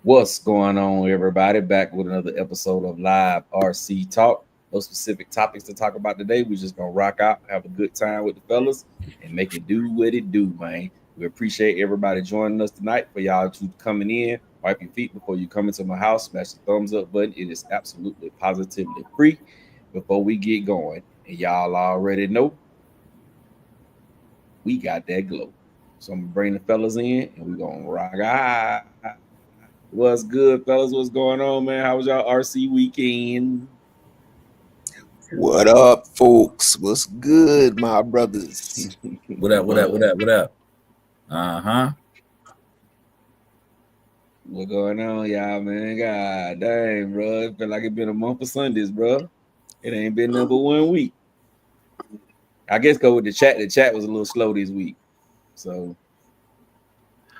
What's going on, everybody? Back with another episode of Live RC Talk. No specific topics to talk about today. We're just gonna rock out, have a good time with the fellas, and make it do what it do, man. We appreciate everybody joining us tonight. For y'all to coming in, wipe your feet before you come into my house. Smash the thumbs up button. It is absolutely positively free. Before we get going, and y'all already know we got that glow. So I'm gonna bring the fellas in, and we're gonna rock out. What's good, fellas? What's going on, man? How was y'all RC weekend? What up, folks? What's good, my brothers? What up? What up? What up? What up? What going on, y'all, man? God dang, bro. It feel like it been a month of Sundays, bro. It ain't been number 1 week. I guess go with the chat was a little slow this week. So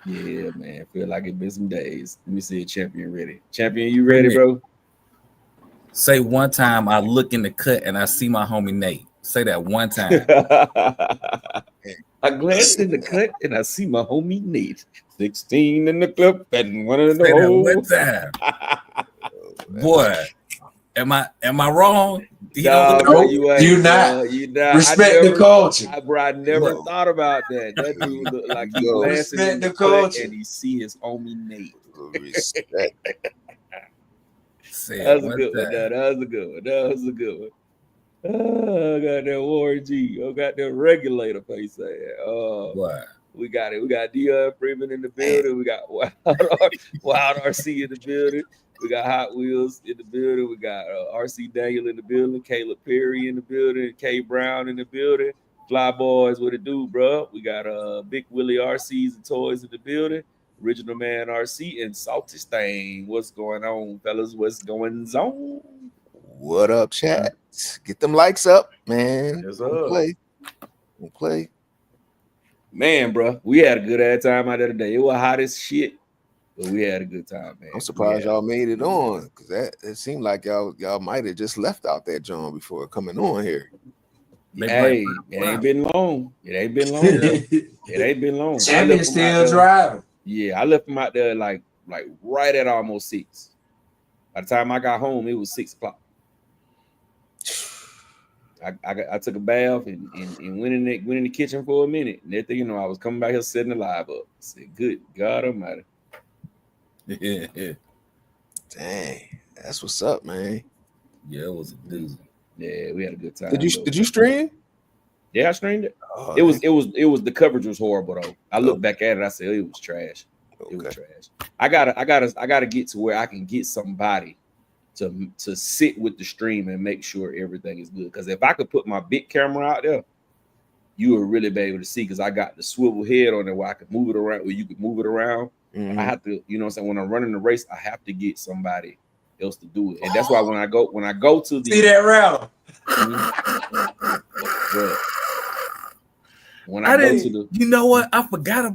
yeah, man. Feel like it been some days. Let me see a champion ready. Champion, you ready, bro? Say one time I look in the cut and I see my homie Nate. Say that one time. I glanced in the cut and I see my homie Nate. 16 in the club and one in the Say that hole. one time. Boy, am I wrong? Nah, bro, you not. You not. Respect the culture. I never thought about that. That dude look like he glancing in the cut and he see his homie Nate. Respect. That was a good one. That was a good one. Oh, got that Warren G. Oh, got that regulator face there. Oh, What? We got it. We got Dion Freeman in the building. We got Wild RC in the building. We got Hot Wheels in the building. We got RC Daniel in the building. Caleb Perry in the building. K Brown in the building. Fly Boys, what it do, bro? We got Big Willie RCs and Toys in the building. Original Man RC and Salty Stain. What's going on, fellas? What's going on? What up, chat? Get them likes up, man. Yes, Don't play. Man, bro, we had a good ass time out there today. It was hot as shit, but we had a good time, man. I'm surprised y'all made it on because it seemed like y'all might have just left out that joint before coming on here. Hey, it ain't been long. It ain't been long. Champion still driving. Yeah, I left him out there like right at almost 6. By the time I got home, it was 6 o'clock. I took a bath and went in the kitchen for a minute. And thing, I was coming back here setting the live up. I said, "Good God Almighty!" Dang, that's what's up, man. Yeah, it was a doozy. Yeah, we had a good time. Did you stream? Yeah, I streamed it. Oh, it was the coverage was horrible though. I looked back at it. I said it was trash. Okay. It was trash. I gotta get to where I can get somebody to sit with the stream and make sure everything is good. Because if I could put my big camera out there, you would really be able to see. Because I got the swivel head on there where I could move it around, where you could move it around. Mm-hmm. I have to, when I'm running the race, I have to get somebody else to do it. And that's why when I go to the see that route. When I go to the, you know what? I forgot,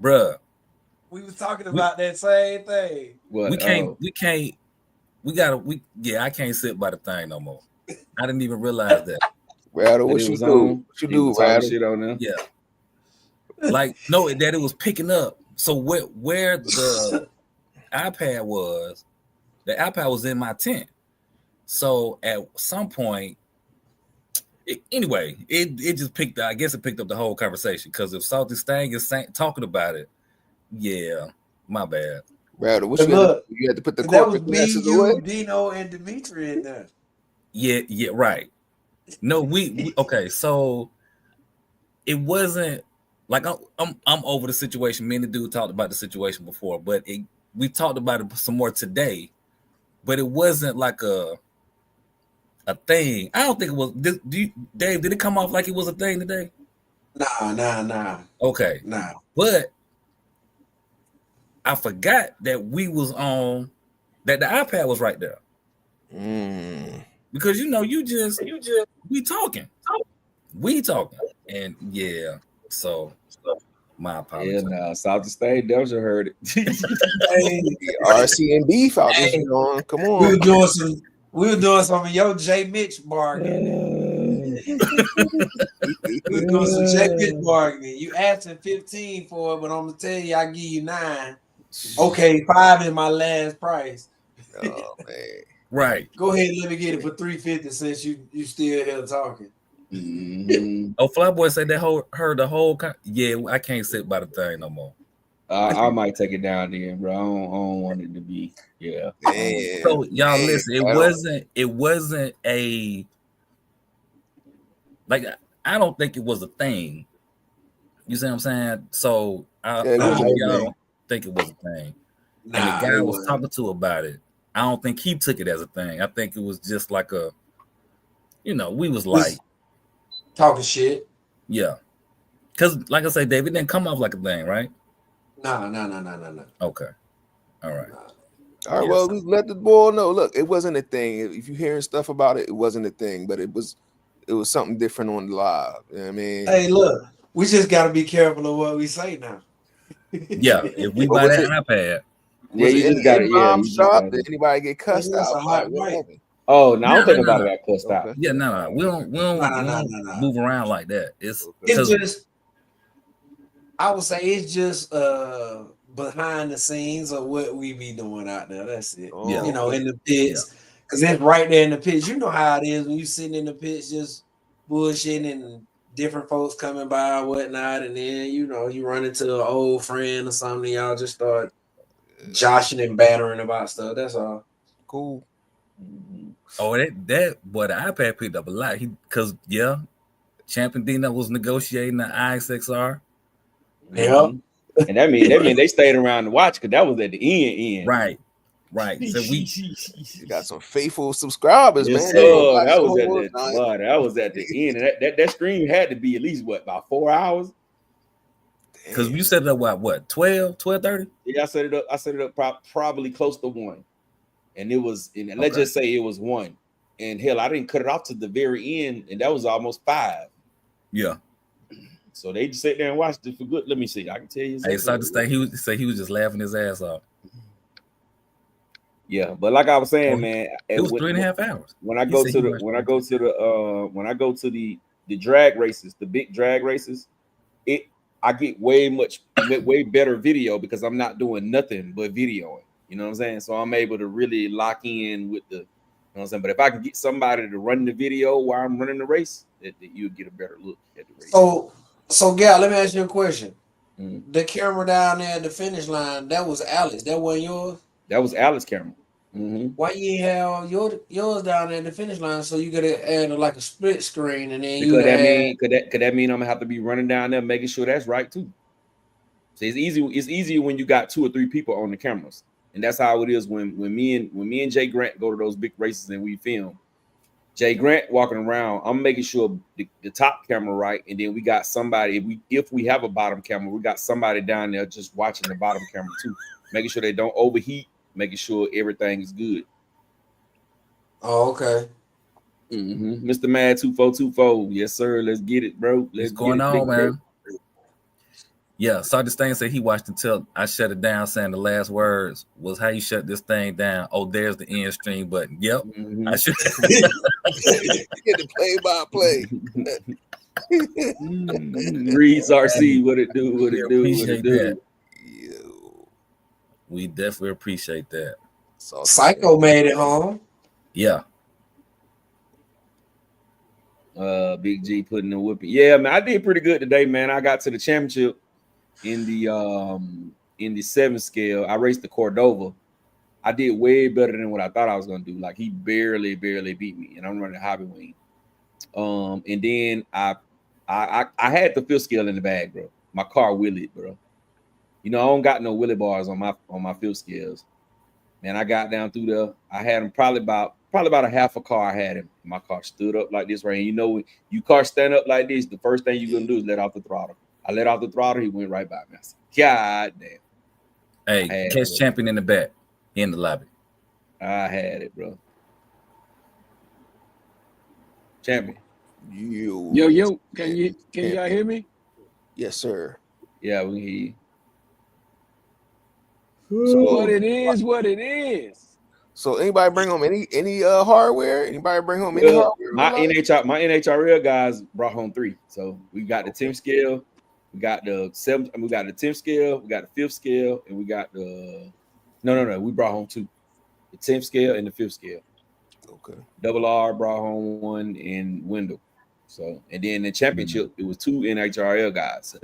bruh. We was talking about that same thing. What? I can't sit by the thing no more. I didn't even realize that. Rattle, what you do? What you do, Rattle? Shit on there? Yeah. Like, no, that it was picking up. So where the iPad was, the iPad was in my tent. So at some point, it just picked up. I guess it picked up the whole conversation. Because if Salty Stang is talking about it, yeah, my bad. Rattle, what you had to put the corporate glasses away? Dino and Dimitri in there. Yeah, right. No, we okay. So it wasn't like I'm over the situation. Me and the dude talked about the situation before, but we talked about it some more today. But it wasn't like a thing. I don't think it was. Dave, did it come off like it was a thing today? Nah. Okay, nah. But I forgot that we was on that the iPad was right there. Because you just we talking, and yeah. So my apologies. Yeah, no, South State Delta heard it. RC and beef out this on. Come on, we were doing some of your J Mitch bargaining. We were doing some J Mitch bargaining. You asking 15 for it, but I'm gonna tell you, I give you 9. Okay, 5 is my last price. Oh man. Right. Go ahead, let me get it for $350 since you still here talking. Mm-hmm. Oh, Flyboy said they heard the whole. Yeah, I can't sit by the thing no more. I might take it down then, bro. I don't want it to be. Yeah. Damn. So y'all Man, listen. It wasn't a like. I don't think it was a thing. You see what I'm saying? So I Yeah, it hope wasn't a y'all thing. don't think it was a thing. Nah, And the guy I it was wasn't. talking to about it, I don't think he took it as a thing. I think it was just like a, we was like, Talking shit. yeah. Because, like I say, Dave, it didn't come off like a thing, right? No. Okay. All right. All right, well, we let the boy know. Look, it wasn't a thing. If you're hearing stuff about it, it wasn't a thing, but it was something different on the live. You know what I mean? Hey, look, we just got to be careful of what we say now. Yeah, if we Well, buy was that it- iPad, Yeah, Was you it just got it. in Yeah, mom's you just shop? got Did it. anybody get cussed That's a out? hot What mic. happened? Oh, no, I don't think No. nobody got cussed out. Okay. yeah, no, we don't Nah. move around like that. It's Okay. It's 'cause- just, I would say it's just behind the scenes of what we be doing out there. That's it. Oh, Yeah. You know, in the pits. Because it's right there in the pits. You know how it is when you sitting in the pits just bullshitting and different folks coming by or whatnot. And then, you run into an old friend or something. Y'all just start joshing and battering about stuff. That's all. cool. oh, that boy, the iPad picked up a lot. Champion Dino was negotiating the IXXR. Yeah. And that mean they stayed around to watch because that was at the end. Right. So You got some faithful subscribers, Yes, man. sir. That was That was at the end. And that stream had to be at least about 4 hours. Because you set it up what 12:30? Yeah, I set it up probably close to 1. And it was, and let's just say it was 1. And hell, I didn't cut it off to the very end, and that was almost 5. Yeah. So they just sit there and watched it for good. Let me see. I can tell you. Hey, so he was just laughing his ass off. Yeah, but like I was saying, man, it was 3.5 hours. When I go to the drag races, the big drag races, I get way better video because I'm not doing nothing but videoing. You know what I'm saying? So I'm able to really lock in with the, you know what I'm saying? But if I can get somebody to run the video while I'm running the race, that you'll get a better look at the race. So Gal, let me ask you a question. Mm-hmm. The camera down there at the finish line, that was Alex. That wasn't yours? That was Alex's camera. Mm-hmm. Why you ain't have yours down there at the finish line so you could add like a split screen and then because could that mean I'm gonna have to be running down there making sure that's right too? So it's easier when you got 2 or 3 people on the cameras. And that's how it is when me and Jay Grant go to those big races and we film. Jay Grant walking around, I'm making sure the top camera right, and then we got somebody. If we have a bottom camera, we got somebody down there just watching the bottom camera too, making sure they don't overheat, making sure everything is good. Oh, okay. Mm-hmm. Mr. Mad 2424, yes sir. Let's get it, bro. What's going on, man? Bro. Yeah, Sergeant Stain said he watched until I shut it down, saying the last words was how you shut this thing down. Oh, there's the end stream button. Yep. Mm-hmm. I should get the play-by-play. Reeds RC, what it do? Appreciate that. We definitely appreciate that. Psycho made it home. Yeah. Big G putting the whooping. Yeah, man, I did pretty good today, man. I got to the championship in the 7 scale. I raced the Cordova. I did way better than what I thought I was gonna do. Like he barely beat me, and I'm running hobby wing. And then I had the 5th scale in the bag, bro. My car wheelied, bro. You know, I don't got no wheelie bars on my 5th scales. Man, I got down through there. I had him probably about a half a car. I had him. My car stood up like this, right? And you know, when you car stand up like this, the first thing you're gonna do is let off the throttle. I let off the throttle, he went right by me. I said, God damn. Hey, catch Champion in the back, in the lobby. I had it, bro. Champion. Yo, can y'all hear me? Yes, sir. Yeah, we hear you. So what it is. So anybody bring home any hardware? Anybody bring home any hardware? My NHRL guys brought home 3. So we got the 10 scale, We got the 7th, we got the 10th scale, we got the 5th scale, and we got the no. We brought home 2. The 10th scale and the 5th scale. Okay. Double R brought home 1 in Wendell. So, and then the championship, it was 2 NHRL guys.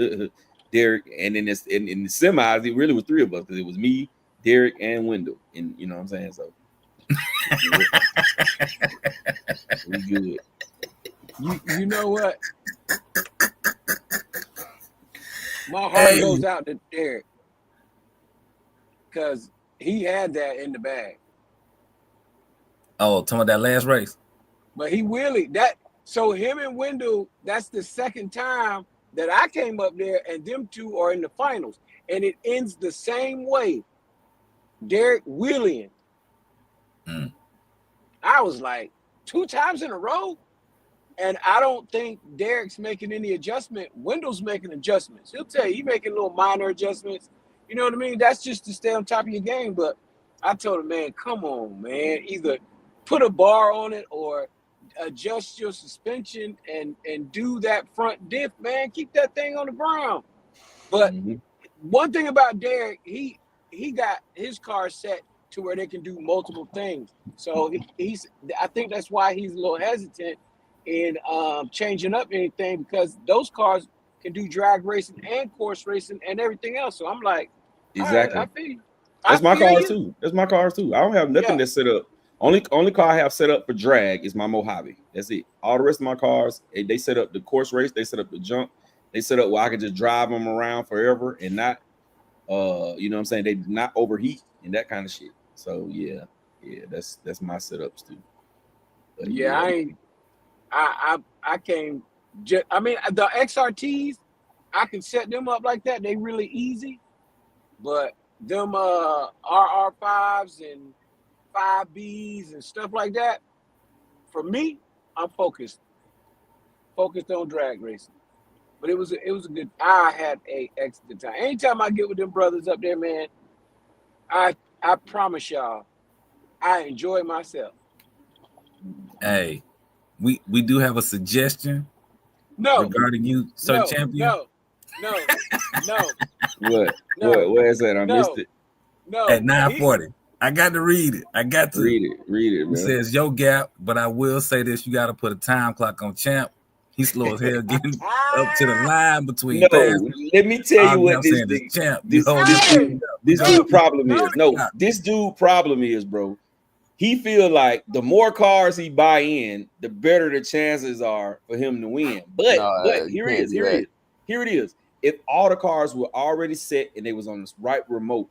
Derek, and then in the semis, it really was 3 of us because it was me, Derek, and Wendell. And you know what I'm saying? So we good. You know what? My heart goes out to Derek because he had that in the bag. Oh, talking about that last race. But he really that. So him and Wendell, that's the second time that I came up there, and them two are in the finals, and it ends the same way. Derek Williams. I was like 2 times in a row, and I don't think Derek's making any adjustment. Wendell's making adjustments. He'll tell you he's making little minor adjustments. You know what I mean? That's just to stay on top of your game. But I told him, man, come on, man. Either put a bar on it or adjust your suspension and do that front diff, man. Keep that thing on the ground. But one thing about Derek, he got his car set to where they can do multiple things. So I think that's why he's a little hesitant in changing up anything, because those cars can do drag racing and course racing and everything else. So I'm like, exactly. I feel you. That's my cars too. That's my cars too. I don't have nothing that's set up. Only car I have set up for drag is my Mojave. That's it. All the rest of my cars, they set up the course race. They set up the jump. They set up where I can just drive them around forever and not, you know what I'm saying? They do not overheat and that kind of shit. So yeah, that's my setups too. But, I came. I mean, the XRTs, I can set them up like that. They really easy, but them RR5s and 5Bs and stuff like that. For me, I'm focused on drag racing. But it was a good. I had a excellent time. Anytime I get with them brothers up there, man, I promise y'all, I enjoy myself. Hey, we do have a suggestion. No, regarding you, Sir Champion. No. What? Where is that? I missed it. No. At 9:40. I got to read it. Read it, man. It says, yo, Gap, but I will say this. You got to put a time clock on Champ. He's slow as hell getting up to the line between. Let me tell you what this dude problem is. No, this dude problem is, bro. He feel like the more cars he buy in, the better the chances are for him to win. But here it is. If all the cars were already set and they was on this right remote,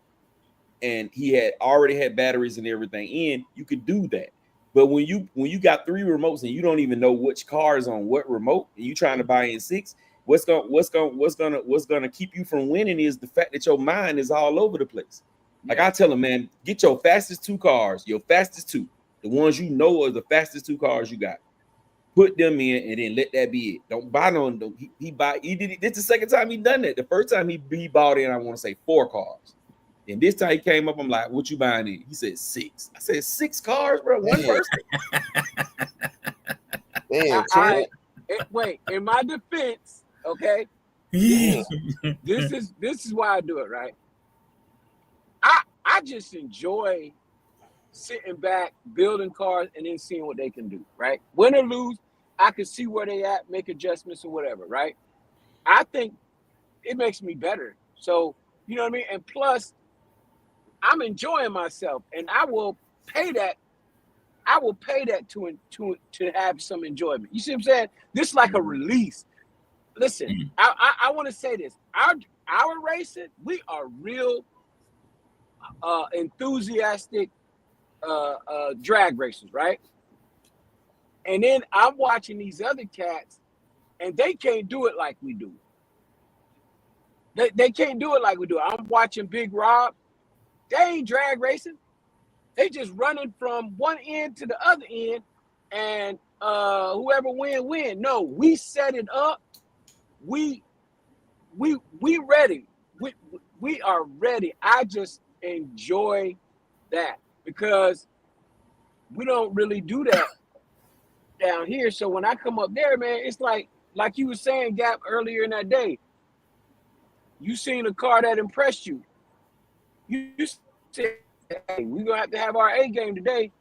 and he had already had batteries and everything in, you could do that. But when you got 3 remotes and you don't even know which car is on what remote, and you trying to buy in 6, what's gonna keep you from winning is the fact that your mind is all over the place. Like I tell him, man, get your fastest 2 cars, your fastest 2, the ones you know are the fastest 2 cars you got. Put them in and then let that be it. Don't buy no. He did it. This is the second time he done that. The first time he bought in, I want to say 4 cars. And this time he came up, I'm like, what you buying in? He said 6. I said 6 cars, bro. One person. Wait, in my defense, okay. This is why I do it, right? I just enjoy sitting back, building cars, and then seeing what they can do, right? Win or lose, I can see where they at, make adjustments or whatever, right? I think it makes me better. So, you know what I mean? And plus, I'm enjoying myself, and I will pay that. I will pay that to have some enjoyment. You see what I'm saying? This is like a release. Listen, I want to say this. Our racing, we are real enthusiastic drag racers, right? And then I'm watching these other cats, and they can't do it like we do. They can't do it like we do. I'm watching Big Rob. They ain't drag racing. They just running from one end to the other end, and whoever win. No, we set it up. We ready. We are ready. I just enjoy that because we don't really do that down here. So when I come up there, man, it's like you were saying, Gap, earlier in that day, you seen a car that impressed you. You said, hey, we're going to have our A game today.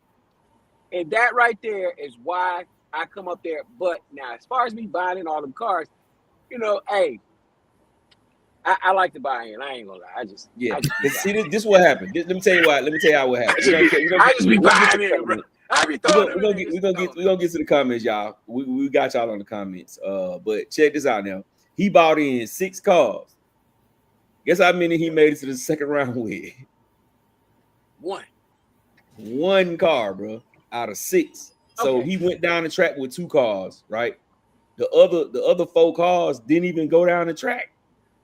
And that right there is why I come up there. But now, as far as me buying in all them cars, you know, hey, I like to buy in. I ain't gonna lie. I just See, this is what happened. Let me tell you why. Let me tell you how what happened. I just be buying in, bro. We're gonna get to the comments, y'all. We got y'all on the comments. But check this out now. He bought in 6 cars. Guess how many he made it to the second round with? One car, bro, out of 6. So he went down the track with 2 cars, right? The other 4 cars didn't even go down the track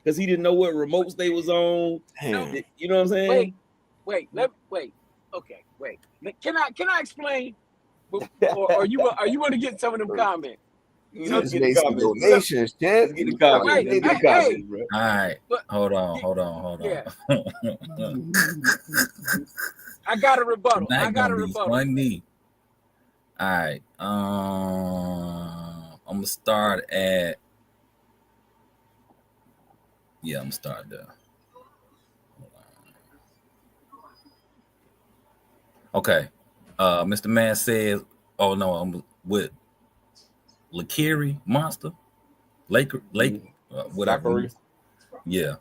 because he didn't know what remotes they was on. Damn. You know what I'm saying? Wait. Okay, wait. Can I explain? Or you want to get some of them comments? Let's get some donations, Chad. Let's get the comments. Bro. All right. Hold on. Yeah. I got a rebuttal. One knee. All right. I'm gonna start at. Yeah, I'm gonna start there. Okay. Mr. Man says, "Oh no, I'm with Lakiri Monster, Lake, whatever." Yeah.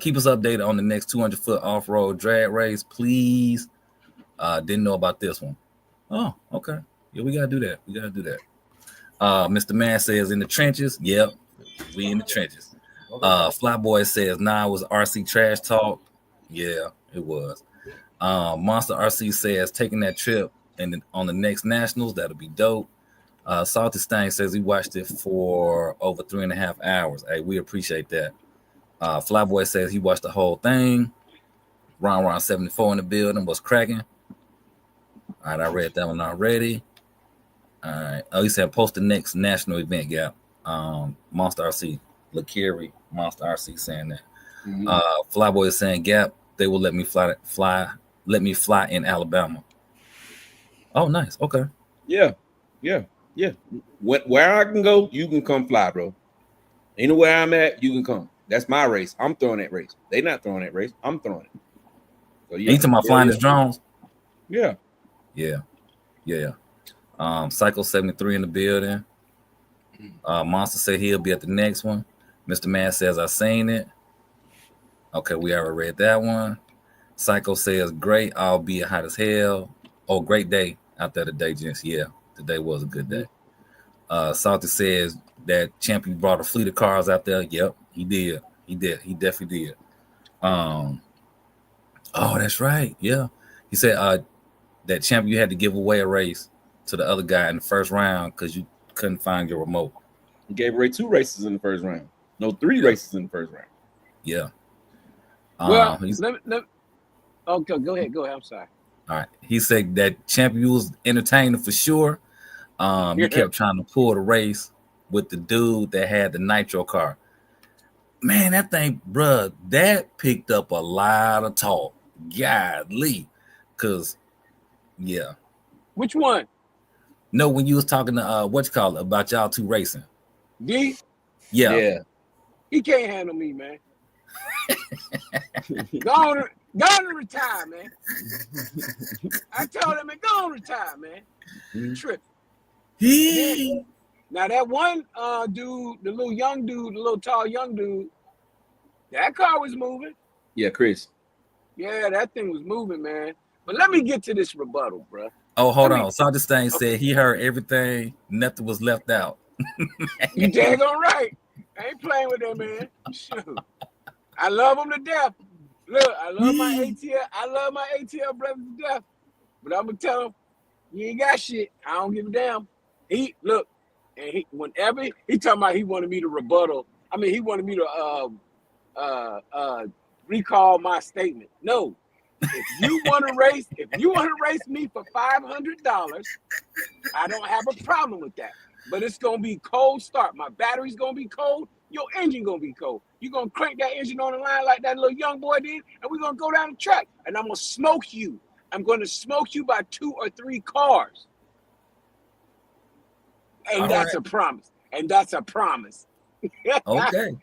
Keep us updated on the next 200-foot off-road drag race, please. Didn't know about this one. Oh, okay. Yeah, we gotta do that. Mr. Man says, in the trenches. Yep, we in the trenches. Flyboy says, nah, it was RC trash talk. Yeah, it was. Monster RC says, taking that trip and on the next nationals, that'll be dope. Salty Stain says he watched it for over 3.5 hours. Hey, we appreciate that. Flyboy says he watched the whole thing. Ron 74 in the building was cracking. All right, I read that one already. All right. Oh, he said post the next national event gap. Monster RC, Lakiri, Monster RC saying that. Mm-hmm. Flyboy is saying gap. They will let me fly in Alabama. Oh, nice. Okay. Yeah. Where I can go, you can come fly, bro. Anywhere I'm at, you can come. That's my race. I'm throwing that race. They not throwing that race. I'm throwing it. So yeah. You talking about flying his drones? Yeah. Psycho 73 in the building. Monster said he'll be at the next one. Mr. Man says I seen it. Okay, we already read that one. Psycho says great. I'll be hot as hell. Oh, great day out there today, gents. Yeah, today was a good day. Salty says that champion brought a fleet of cars out there. Yep, he did. He definitely did. Oh, that's right. Yeah, he said that champion, you had to give away a race to the other guy in the first round because you couldn't find your remote. He gave away 2 races in the first round. No, 3 races in the first round. Yeah. Well, okay, go ahead. I'm sorry. All right. He said that champion was entertaining for sure. He kept trying to pull the race with the dude that had the nitro car. Man, that thing, bruh, that picked up a lot of talk. Godly. Because, yeah. Which one? No, when you was talking to about y'all 2 racing. D? Yeah. He can't handle me, man. Go on and retire, man. I told him, man, go on and retire, man. Tripping. Now that one dude, the little tall young dude, that car was moving. Yeah, Chris. Yeah, that thing was moving, man. But let me get to this rebuttal, bro. Oh, hold on. Salty Stain said he heard everything. Nothing was left out. You daggone right. I ain't playing with that, man. Shoot. I love him to death. Look, I love my ATL brothers to death. But I'm gonna tell him, you ain't got shit. I don't give a damn. Whenever he talking about he wanted me to rebuttal. I mean, he wanted me to recall my statement. No. If you want to race me for $500, I don't have a problem with that. But it's gonna be cold start. My battery's gonna be cold. Your engine gonna be cold. You're gonna crank that engine on the line like that little young boy did, and we're gonna go down the track. And I'm gonna smoke you. I'm gonna smoke you by 2 or 3 cars. And that's a promise. Okay.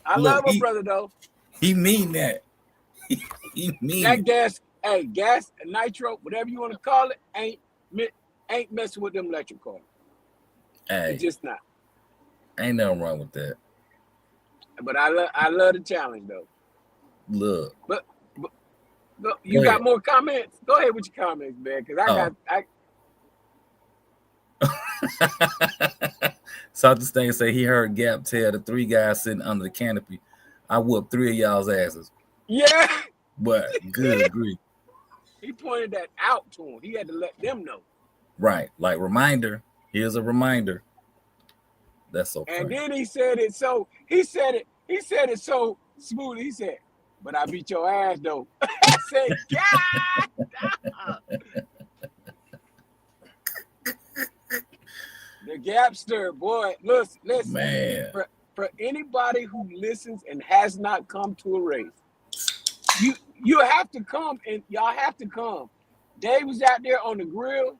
I love my brother though. He mean that. He mean that gas. Hey, gas, nitro, whatever you want to call it, ain't messing with them electric cars. Hey, it's just not. Ain't nothing wrong with that. But I love the challenge though. Look. But you got more comments? Go ahead with your comments, man. Because Saw this thing say he heard Gap tell the 3 guys sitting under the canopy, I whooped 3 of y'all's asses. Yeah. But good grief. He pointed that out to him. He had to let them know. Right. Like reminder. Here's a reminder. That's so funny. And then he said it so smooth. He said, but I beat your ass though. I said, God. The Gapster, boy. Listen. Man. For anybody who listens and has not come to a race, you have to come, and y'all have to come. Dave was out there on the grill.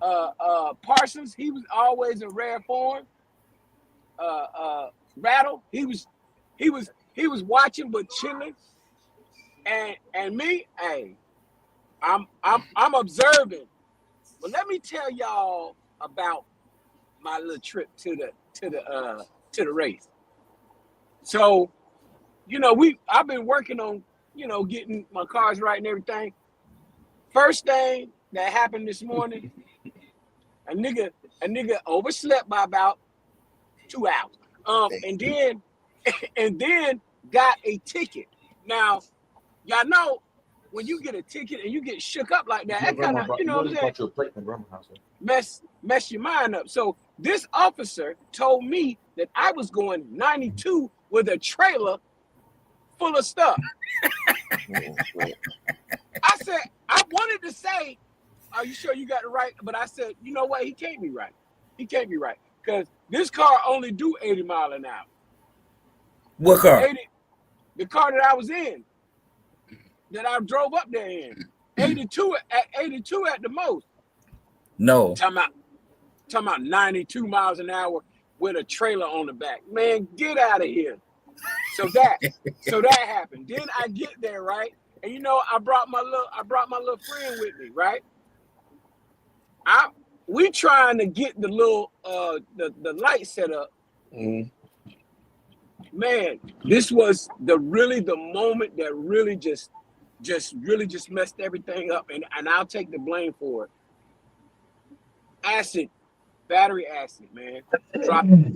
Parsons, he was always in rare form. Rattle, he was watching but chilling. And me, hey, I'm observing. But let me tell y'all about my little trip to the race. So, I've been working on, getting my cars right and everything. First thing that happened this morning, a nigga overslept by about 2 hours. And then got a ticket. Now, y'all know when you get a ticket and you get shook up like that, that kind of, what I'm saying? Mess your mind up. So this officer told me that I was going 92 with a trailer full of stuff. I said, I wanted to say, are you sure you got it right? But I said, you know what? He can't be right. Because this car only do 80 miles an hour. What car? 80, the car that I was in, that I drove up there in. 82 at the most. No. Talking about 92 miles an hour with a trailer on the back. Man, get out of here. So that happened. Then I get there, right? And I brought my little friend with me, right? We trying to get the little the light set up. Mm-hmm. Man, this was the moment that really just messed everything up, and I'll take the blame for it. Battery acid, man,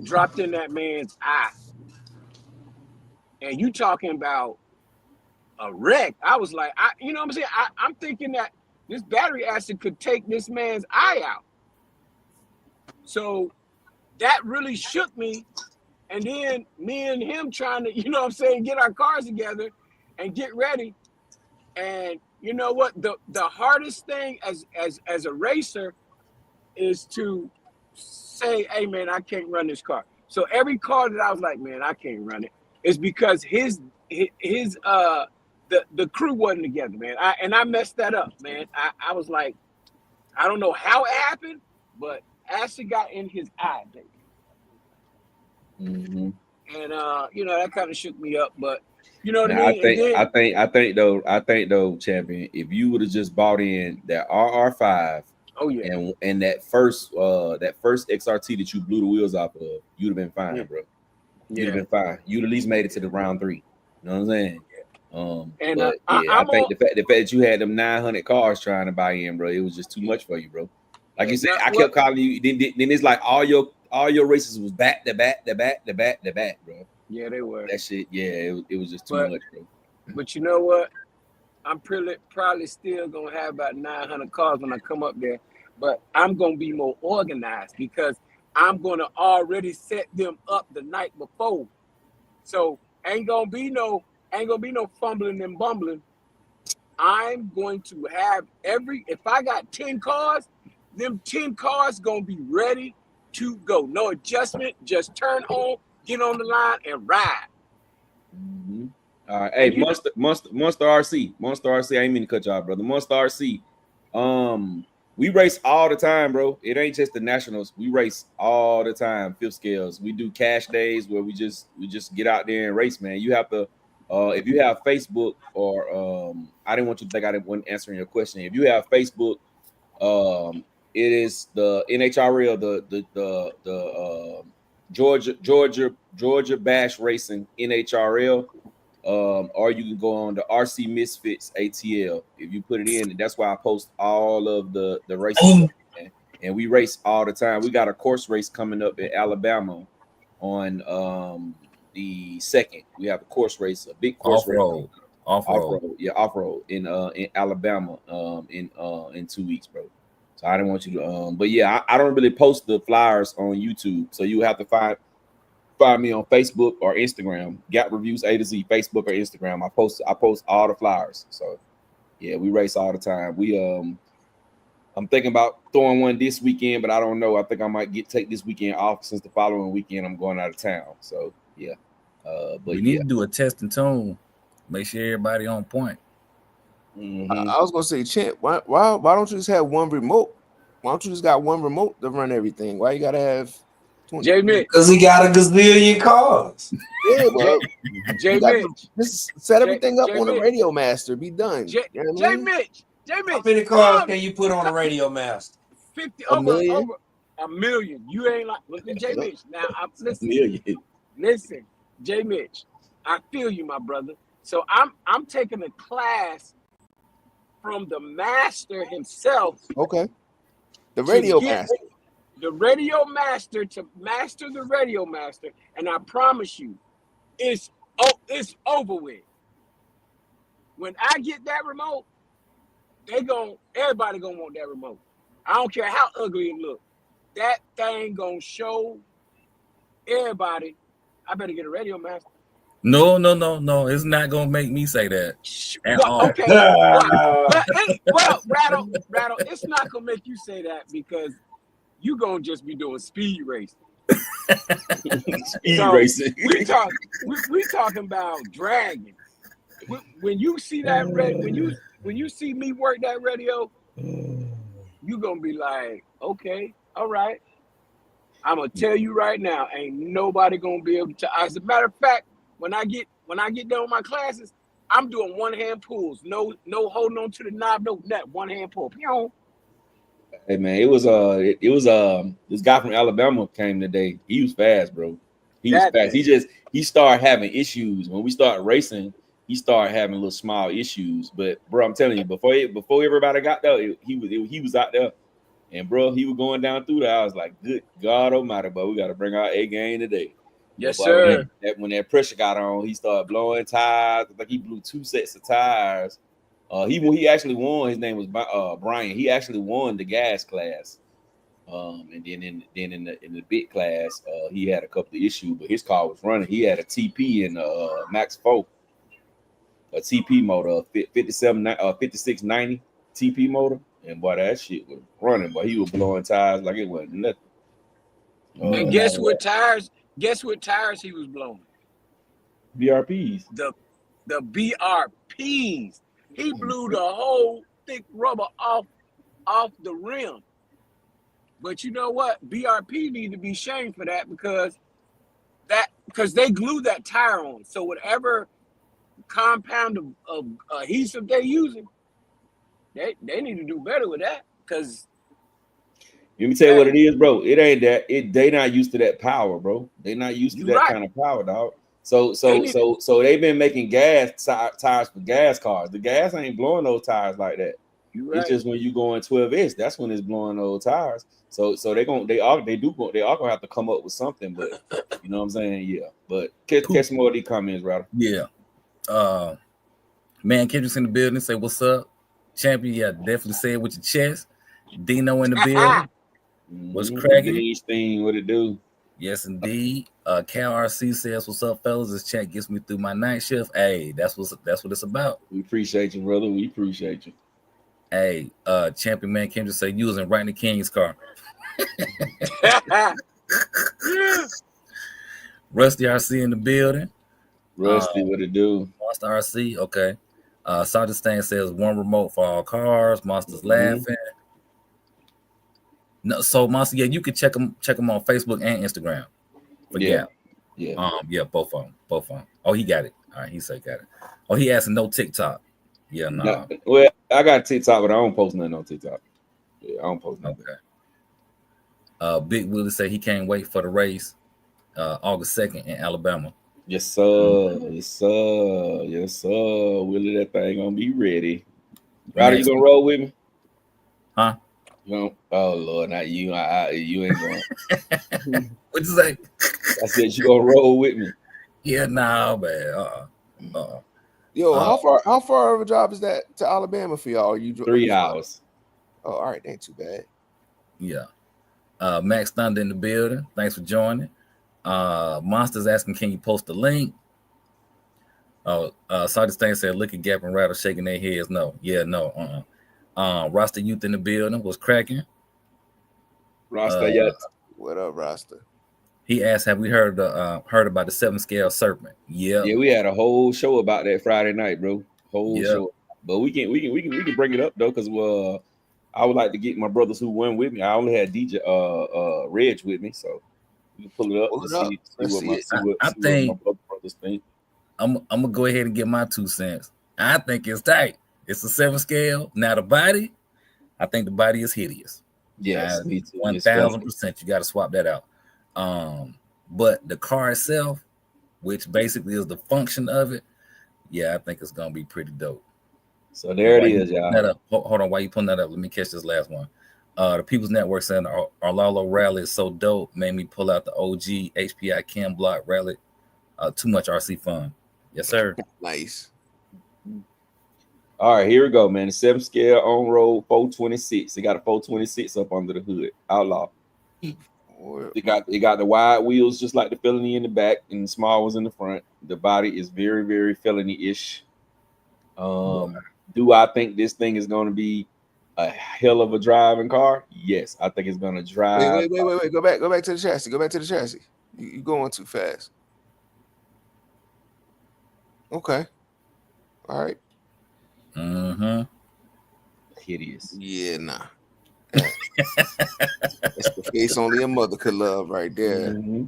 dropped in that man's eye. And you talking about a wreck? I was like, you know what I'm saying? I'm thinking that this battery acid could take this man's eye out. So that really shook me. And then me and him trying to, get our cars together and get ready. And you know what? The hardest thing as a racer is to say, hey man, I can't run this car. So every car that I was like, man, I can't run it, is because his the crew wasn't together, man. I messed that up, man. I was like, I don't know how it happened, but acid got in his eye, baby. Mm-hmm. And that kind of shook me up, but you know what I mean? I think though, champion, if you would have just bought in that RR5, oh yeah, and that first XRT that you blew the wheels off of, you'd have been fine, bro. You'd have been fine. You'd at least made it to the round 3. You know what I'm saying? I think the fact that you had them 900 cars trying to buy in, bro, it was just too much for you, bro. Like you said, I kept calling you. Then it's like all your races was back to back, bro. Yeah, they were. That shit, yeah, it was just too much, bro. But you know what? I'm probably still gonna have about 900 cars when I come up there, but I'm gonna be more organized because I'm gonna already set them up the night before. So ain't gonna be no fumbling and bumbling. I'm going to have if I got 10 cars, them 10 cars gonna be ready to go. No adjustment, just turn on, get on the line, and ride. Mm-hmm. All right, hey, Monster RC, I ain't mean to cut you off, brother. Monster RC, We race all the time, bro. It ain't just the nationals. We race all the time. Fifth scales. We do cash days where we just get out there and race, man. You have to, if you have Facebook or I didn't want you to think I didn't want answering your question. If you have Facebook, it is the NHRL, the Georgia Bash Racing NHRL. Or you can go on the RC Misfits ATL. If you put it in, that's why I post all of the races, and we race all the time. We got a course race coming up in Alabama on the 2nd. We have a course race, a big course race. Off-road, yeah, off-road in Alabama in 2 weeks, bro. So I didn't want you to but yeah, I don't really post the flyers on YouTube, so you have to find me on Facebook or Instagram. Gap Reviews A to Z, Facebook or Instagram. I post all the flyers. So yeah, we race all the time. We I'm thinking about throwing one this weekend, but I don't know. I think I might take this weekend off since the following weekend I'm going out of town. So yeah. But we need to do a test and tune. Make sure everybody on point. I was gonna say, Champ, why don't you just have one remote? Why don't you just got one remote to run everything? Why you gotta have 20? J Mitch, because he got a gazillion cars. Yeah, bro. J Mitch, just set everything up on Mitch. a Radio Master. Be done. J Mitch. How many cars can you put on a Radio Master? 50 A million? over a million. You ain't like look at J Mitch. Now listen, J Mitch. I feel you, my brother. So I'm taking a class from the master himself. Okay. The Radio Master. The Radio Master to master the Radio Master, and I promise you, it's over with. When I get that remote, everybody gonna want that remote. I don't care how ugly it look. That thing gonna show everybody. I better get a Radio Master. No. It's not gonna make me say that at all. Okay. Well, Rattle, it's not gonna make you say that because you gonna just be doing speed racing. Racing. We talking about dragging. When you see that when you see me work that radio, you gonna be like, okay, all right. I'm gonna tell you right now, ain't nobody gonna be able to. As a matter of fact, when I get done with my classes, I'm doing one-hand pulls. No holding on to the knob, no net. One-hand pull. Hey man, it was this guy from Alabama came today. He was fast, bro. He was fast. He started having issues when we started racing. He started having little small issues, but bro, I'm telling you, before everybody got there, he was out there, and bro, he was going down through there. I was like, good God Almighty, but we got to bring our A game today. Yes, but sir. When that pressure got on, he started blowing tires. Like he blew 2 sets of tires. He actually won. His name was Brian. He actually won the gas class. And then in the big class, he had a couple of issues, but his car was running. He had a TP in Max 4, a TP motor, 5690 TP motor, and boy, that shit was running. But he was blowing tires like it wasn't nothing. And guess what tires? Guess what tires he was blowing? BRPs. The BRPs. He blew the whole thick rubber off the rim. But you know what? BRP need to be shamed for that because they glue that tire on. So whatever compound of adhesive they're using, they need to do better with that. Because let me tell you what it is, bro. It ain't that. They not used to that power, bro. They not used to that kind of power, dog. So they've been making gas tires for gas cars. The gas ain't blowing those tires like that. It's just when you go in 12S, that's when it's blowing those tires. So they are gonna have to come up with something. But you know what I'm saying? Yeah. But catch more of these comments, Rattle. Yeah. Man, Kendrick's in the building. Say what's up, champion. Yeah, definitely say it with your chest. Dino in the building. What's cracking? What it do? Yes, indeed. Cal RC says, "What's up, fellas? This chat gets me through my night shift." Hey, that's what it's about. We appreciate you, brother. We appreciate you. Hey, champion man Kendrick say you was in Rodney King's car. Rusty RC in the building. Rusty, what it do? Monster RC, okay. Sergeant Stan says one remote for all cars. Monsters laughing. No, so Monster, yeah, you can check them on Facebook and Instagram for Gap. Yeah. Both of them. Oh, he got it. All right, he said got it. Oh, he asked no TikTok. Yeah, no. Nah. Well, I got TikTok, but I don't post nothing on TikTok. Yeah, I don't post nothing. Okay. Big Willie said he can't wait for the race, August 2nd in Alabama. Yes, sir. Yes, sir. Yes, sir. Willie, that thing gonna be ready. Ryder, you gonna roll with me? Huh? You know, oh Lord, not you. You ain't going. What'd you say? I said you gonna roll with me. Yeah, nah, man. Yo, how far of a drive is that to Alabama for y'all? 3 hours. Oh, all right, ain't too bad. Yeah. Max Thunder in the building. Thanks for joining. Monsters asking, can you post the link? Sergeant Stain said, look at Gap and Rattle shaking their heads. No. Yeah, no. Rasta Youth in the building was cracking. Rasta, yeah. What up, Rasta? He asked, have we heard about the 7-scale serpent? Yeah. Yeah, we had a whole show about that Friday night, bro. Whole show. But we can bring it up though, because I would like to get my brothers who went with me. I only had DJ Reg with me, so we can pull it up and see what my brothers think. I'm gonna go ahead and get my 2 cents. I think it's tight. It's a 7-scale. Now the body, I think the body is hideous. Yes, me too. 1000%. You got to swap that out. But the car itself, which basically is the function of it, yeah, I think it's gonna be pretty dope. So there it is, y'all. Hold on, while you putting that up, let me catch this last one. The People's Network saying our Lalo rally is so dope, made me pull out the OG HPI Chem Block rally. Too much RC fun. Yes, sir. Nice. All right, here we go, man. The 7-scale on road 426. It got a 426 up under the hood. Outlaw. It got the wide wheels just like the felony in the back and the small ones in the front. The body is very, very felony-ish. Do I think this thing is going to be a hell of a driving car? Yes, I think it's going to drive. Wait. Go back to the chassis. Go back to the chassis. You're going too fast. Okay. All right. Mm-hmm. Hideous. Yeah, nah. That's the face only a mother could love right there. Mm-hmm.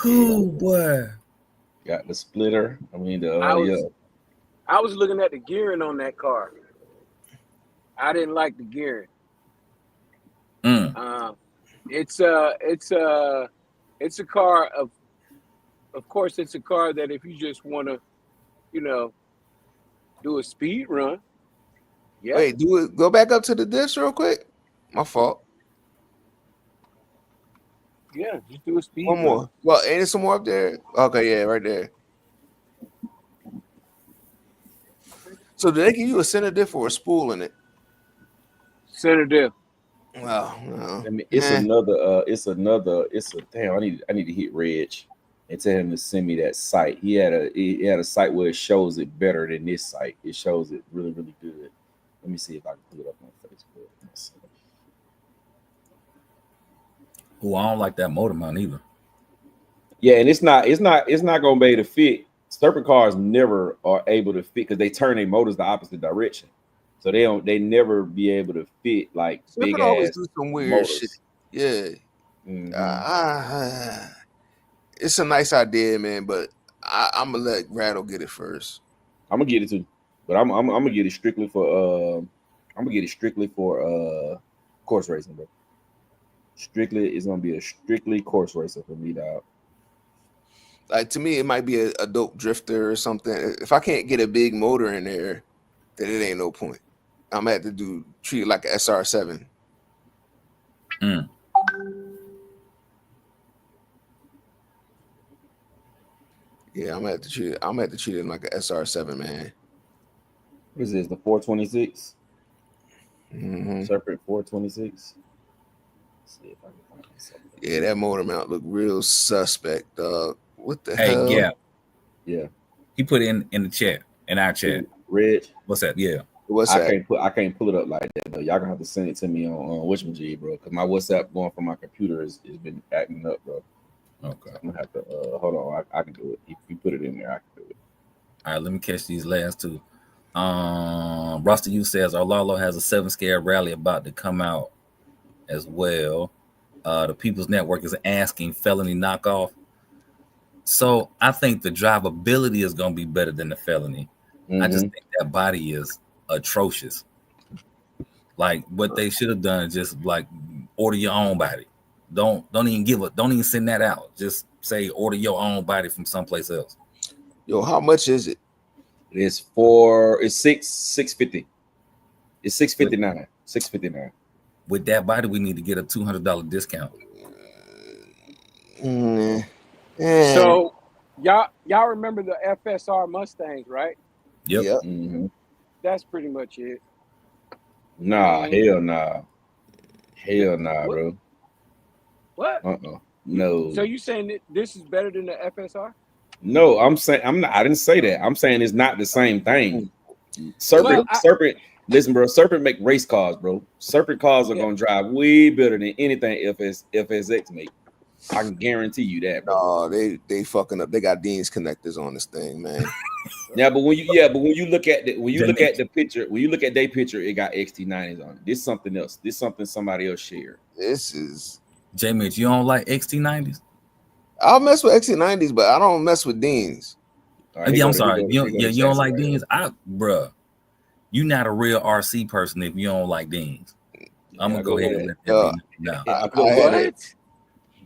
Oh, boy. Got the splitter. I mean, I was looking at the gearing on that car. I didn't like the gearing. It's a car of course it's a car that if you just want to, do a speed run. Yeah. Wait, do it. Go back up to the disc real quick. My fault. Yeah, just do a speed One run. more. Well, ain't there some more up there? Okay, yeah, right there. So do they give you a center diff or a spool in it? Center diff. Well, no. I mean, damn. I need to hit Reg and tell him to send me that site. He had a site where it shows it better than this site. It shows it really, really good. Let me see if I can pull it up on Facebook. Oh, I don't like that motor mount either. Yeah, and it's not gonna be able to fit. Serpent cars never are able to fit because they turn their motors the opposite direction. So they never be able to fit like Serpent big always ass do some weird motors. shit. Yeah. Mm-hmm. It's a nice idea, man, but I'm gonna let Rattle get it first. I'm gonna get it too, but I'm gonna get it strictly for course racing, bro. It's gonna be a strictly course racer for me, dog. Like, to me, it might be a dope drifter or something. If I can't get a big motor in there, then it ain't no point. I'm gonna have to treat it like an SR7. Yeah, I'm gonna have to treat it like an SR7, man. What is this? The 426? Mm-hmm. Serpent 426. See if I can find something. Yeah, that motor mount look real suspect, dog. What the Hey, hell? yeah. He put it in the chat, in our chat. Reg, what's that? Yeah. What's that? I can't pull it up like that though. Y'all gonna have to send it to me on Whatchamajig, bro. Because my WhatsApp going from my computer has been acting up, bro. Okay. I'm gonna have to hold on. I can do it. If you put it in there, I can do it. All right, let me catch these last two. Roster U says our Lalo has a 7-scale rally about to come out as well. The People's Network is asking felony knockoff. So I think the drivability is going to be better than the felony. I just think that body is atrocious. Like what they should have done is just like order your own body. Don't even send that out. Just say order your own body from someplace else. Yo, how much is it? It's $650. It's $659. $659. With that body, we need to get a $200 discount. So y'all remember the FSR Mustangs, right? Yep. Mm-hmm. That's pretty much it. Nah, hell nah. Hell nah, What? bro. What? No. So you saying that this is better than the FSR? No, I'm saying I didn't say that. I'm saying it's not the same thing. Serpent. Listen, bro. Serpent make race cars, bro. Serpent cars are gonna drive way better than anything FSX make. I can guarantee you that, bro. No, they fucking up. They got Dean's connectors on this thing, man. But when you look at the picture, when you look at their picture, it got XT90s on it. This something else. This something somebody else shared. This is J Mitch, you don't like XT90s? I'll mess with XT90s, but I don't mess with Dean's. Right, I'm sorry. You don't like Dean's? Bruh, you not a real RC person if you don't like Dean's. I'm gonna go ahead and let that be now.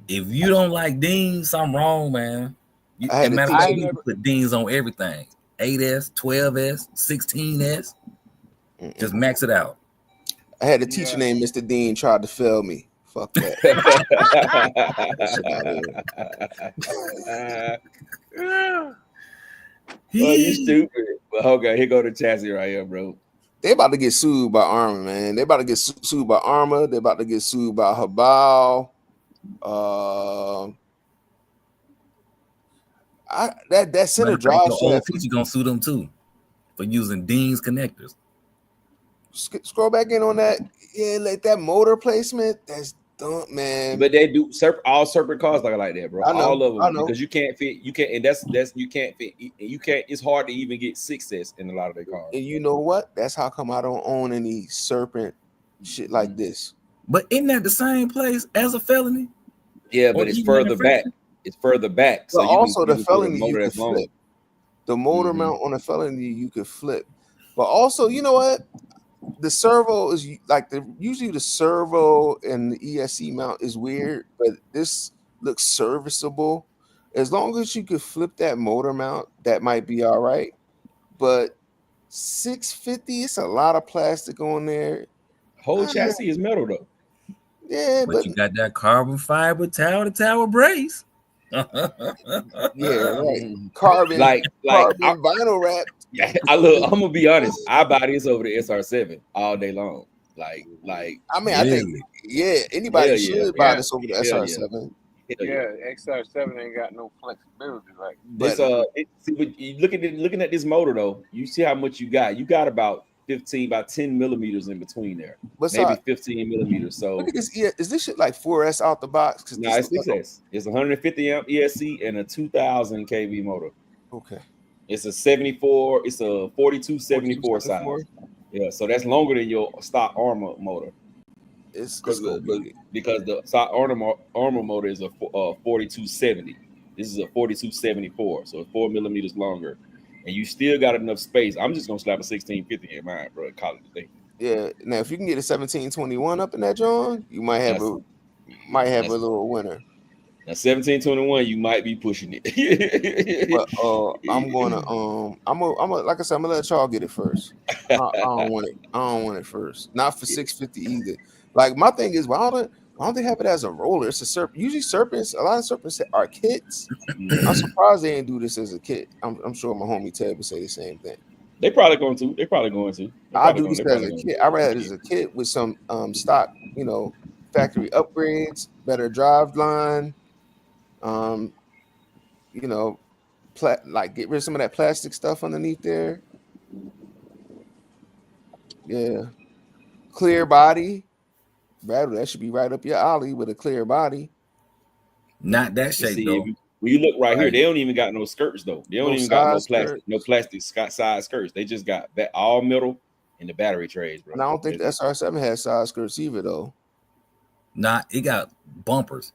If you don't like Dean's, something wrong, man. You can put Dean's on everything. 8S, 12S, 16S. Just max it out. I had a teacher named Mr. Dean tried to fail me. Fuck that. You stupid. But okay, here go the chassis right here, bro. They about to get sued by Arma, man. They about to get sued by Arma. They about to get sued by Habal. That center drive. Teacher gonna sue them too for using Dean's connectors. Scroll back in on that. Yeah, like that motor placement. That's dumb, man. But they do all Serpent cars like that, bro. All of them, I know. because you can't fit. You can't, and that's you can't fit. You can't. It's hard to even get 6S in a lot of their cars. And you know what? That's how come I don't own any Serpent shit like this. But isn't that the same place as a felony? Yeah, but it's further back. It's further back. So also the felony you can flip. flip. The motor mount on a felony you could flip. But also, you know what? The servo is like usually the servo and the ESC mount is weird, but this looks serviceable. As long as you could flip that motor mount, that might be all right. But $650, it's a lot of plastic on there. Whole chassis is metal though. Yeah, but you got that carbon fiber tower to tower brace. Yeah, right. Carbon vinyl wrap. I'm gonna be honest. I buy this over the SR7 all day long. Like I mean, I think anybody should buy this over the SR7. XR7 ain't got no flexibility, right? But looking at this motor though, you see how much you got. You got about 10 millimeters in between there. Maybe 15 millimeters. So look at this. Is this shit like 4S out the box? No, it's 6S. It's 150 amp ESC and a 2000 kV motor. Okay. It's a 74. It's a 4274 size. Yeah, so that's longer than your stock Arma motor. It's because the stock Arma motor is a 4270. This is a 4274, so 4 millimeters longer. And you still got enough space. I'm just gonna slap a 1650 in mine, bro. Call it a day. Yeah. Now, if you can get a 1721 up in that John, you might have a little winner. Now 1721, you might be pushing it. But I'm gonna like I said, I'm gonna let y'all get it first. I don't want it. I don't want it first. Not for 650 either. Like my thing is, why don't they have it as a roller? It's a serpent. Usually serpents, a lot of serpents are kits. I'm surprised they didn't do this as a kit. I'm sure my homie Ted would say the same thing. They probably going to. I do this as a kit. I read it as a kit with some stock, factory upgrades, better drive line. Like get rid of some of that plastic stuff underneath there. Yeah, clear body. Brad, that should be right up your alley with a clear body. Not that shape though. When you look right here, they don't even got no skirts though. They don't even got no plastic side skirts. They just got that all metal and the battery trays, bro. And I don't think the SR7 has side skirts either though. Nah, it got bumpers.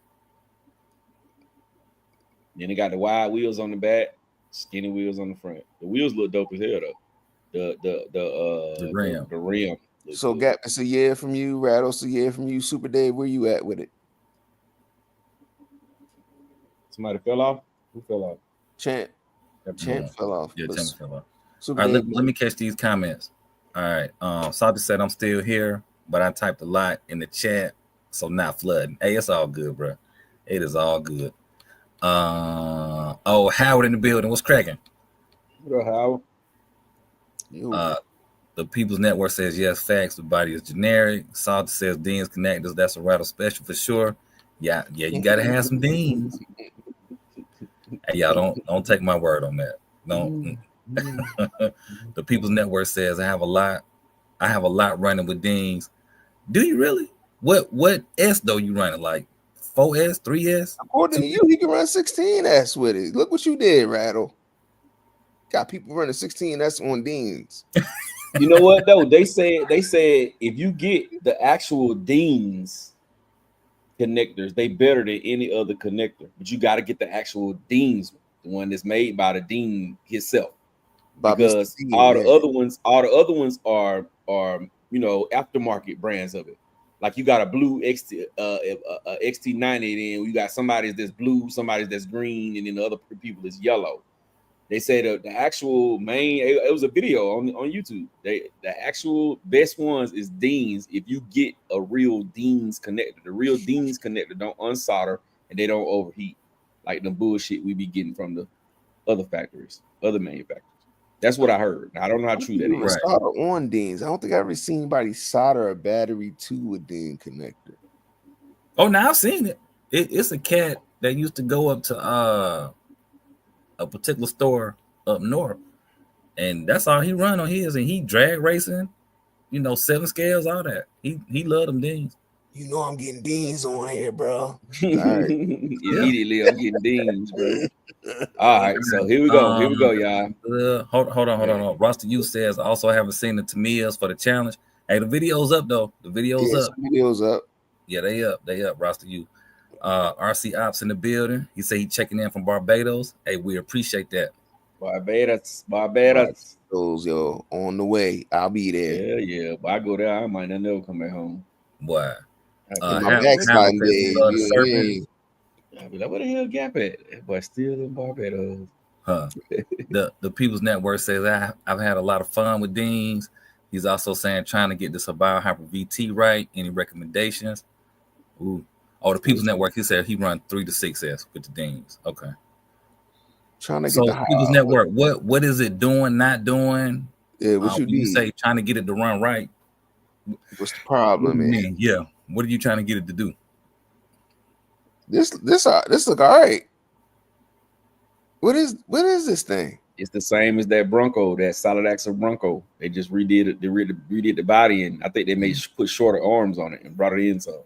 Then it got the wide wheels on the back, skinny wheels on the front. The wheels look dope as hell though. The rim. The rim. So Gap, it's a year from you. Rattle, it's a year from you. Super Dave, where you at with it? Somebody fell off. Who fell off? Champ fell off. Yeah, Champ fell off. Super All right, Dave, let me catch these comments. All right. Sabi said I'm still here, but I typed a lot in the chat, so not flooding. Hey, it's all good, bro. It is all good. Howard in the building. What's cracking? What up, Howard? The People's Network says yes, facts. The body is generic. Salty says Dean's connectors. That's a rattle special for sure. Yeah, you gotta have some Deans. Hey, y'all don't take my word on that. Don't. The People's Network says I have a lot running with Deans. Do you really? What S though you running, like 4S, 3S? According to you, he can run 16S with it. Look what you did, Rattle. Got people running 16S on Deans. You know what though? They said if you get the actual Deans connectors, they better than any other connector. But you got to get the actual Deans, the one that's made by the Dean himself. Because all the other ones are aftermarket brands of it. Like you got a blue XT90, then you got somebody's that's blue, somebody's that's green, and then the other people is yellow. They say the actual main, it was a video on YouTube. The actual best ones is Deans. If you get a real Deans connector, the real Deans connector don't unsolder and they don't overheat like the bullshit we be getting from the other factories, other manufacturers. That's what I heard. Now, I don't know how true that is. Solder on Deans. I don't think I've ever seen anybody solder a battery to a Dean connector. Oh, now I've seen it. It's a cat that used to go up to a particular store up north, and that's all he run on his, and he drag racing, 7 scales, all that. He loved them Deans. You know I'm getting Deans on here, bro. All right. Immediately I'm getting Deans, bro. All right, so here we go, y'all. Hold on. Roster U says I also haven't seen the Tamiyas for the challenge. Hey, the video's up though. The video's up. Video's up. Yeah, they up. Roster U. RC Ops in the building. He said he checking in from Barbados. Hey, we appreciate that. Barbados. Those yo on the way. I'll be there. Yeah. But I go there, I might not never come back home. Boy. My backsliding days. I'll be like, where the hell Gap at? But still in Barbados. Huh. The People's Network says I've had a lot of fun with Deans. He's also saying trying to get the Subaru Hyper VT right. Any recommendations? Ooh. Oh, the People's Network, he said he run 3 to 6S with the Deans. Okay. Trying to get the People's Network, what is it doing, not doing? Yeah, what you say trying to get it to run right? What's the problem, man? Yeah. What are you trying to get it to do? This look all right. What is this thing? It's the same as that Bronco, that solid axle Bronco. They just redid it. They redid the body, and I think they put shorter arms on it and brought it in. So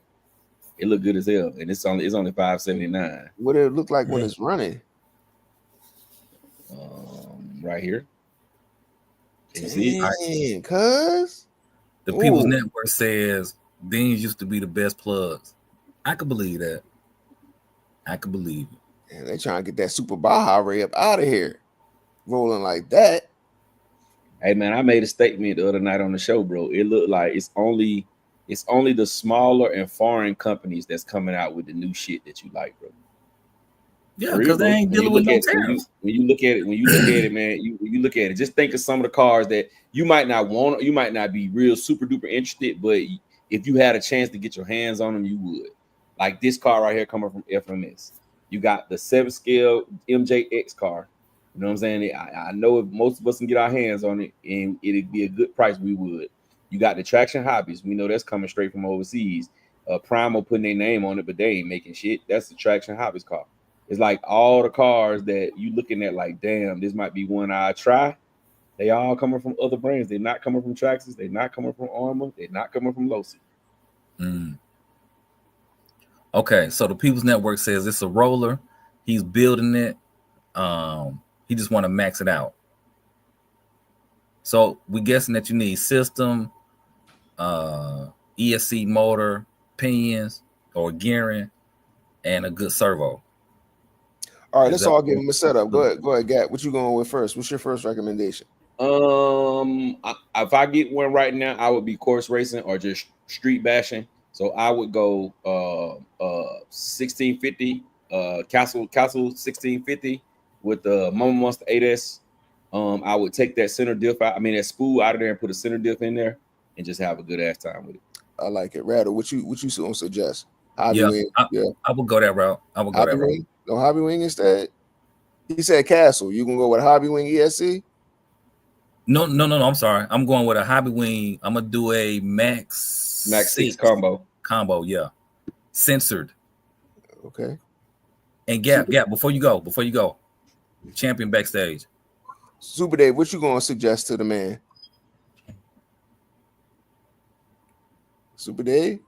it looked good as hell, and it's only $579. What did it look like when it's running? Right here. Dang, cuz the People's Network says Deans used to be the best plugs. I could believe that. I could believe it. And they trying to get that Super Baja Ray up out of here, rolling like that. Hey man, I made a statement the other night on the show, bro. It looked like it's only the smaller and foreign companies that's coming out with the new shit that you like, bro. Yeah, because they ain't dealing with no tariffs. When you look at it, man, you look at it. Just think of some of the cars that you might not want, you might not be real super duper interested, but if you had a chance to get your hands on them, you would. Like this car right here coming from FMS. You got the 7-scale MJX car. You know what I'm saying? I know if most of us can get our hands on it and it'd be a good price, we would. You got the Traction Hobbies. We know that's coming straight from overseas. Primal putting their name on it, but they ain't making shit. That's the Traction Hobbies car. It's like all the cars that you looking at like, damn, this might be one I try. They all coming from other brands. They're not coming from Traxxas. They're not coming from Armour. They're not coming from Losi. Okay, so the People's Network says it's a roller. He's building it. He just want to max it out. So we guessing that you need system, ESC motor, pinions. or gearing and a good servo. All right, let's all give him a setup. Go ahead, Gat. What you going with first? What's your first recommendation? If I get one right now, I would be course racing or just street bashing. So I would go 1650, Castle 1650 with the Mama Monster 8S. I would take that center diff out. I mean that spool out of there and put a center diff in there and just have a good ass time with it. I like it. Rattle, what you gonna suggest? Hobby wing. I would go that route. I would go that route. No hobby wing instead. He said Castle. You gonna go with a hobby wing ESC? No. I'm sorry. I'm going with a hobby wing. I'm gonna do a Max 6 combo. Yeah, censored. Okay. And Gap. Before you go, champion backstage. Super Dave, what you gonna suggest to the man? Super Dave?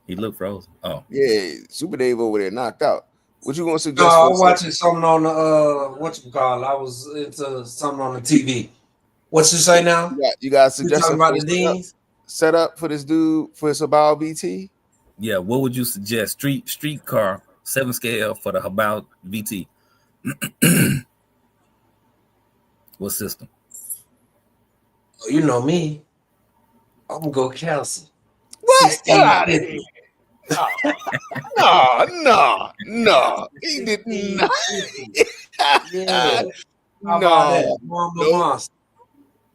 He looked frozen. Oh yeah, Super Dave over there knocked out. What you gonna suggest? No, I'm watching something on the what you call it? I was into something on the TV. What you say now? You guys suggest about the Deans? Set up for this dude for his Habal VT? Yeah, what would you suggest? Street car 7 scale for the Habal VT. What system? Oh, you know me. I'm gonna go Kelsey. What? Get out of here. No. He did not. Yeah. No.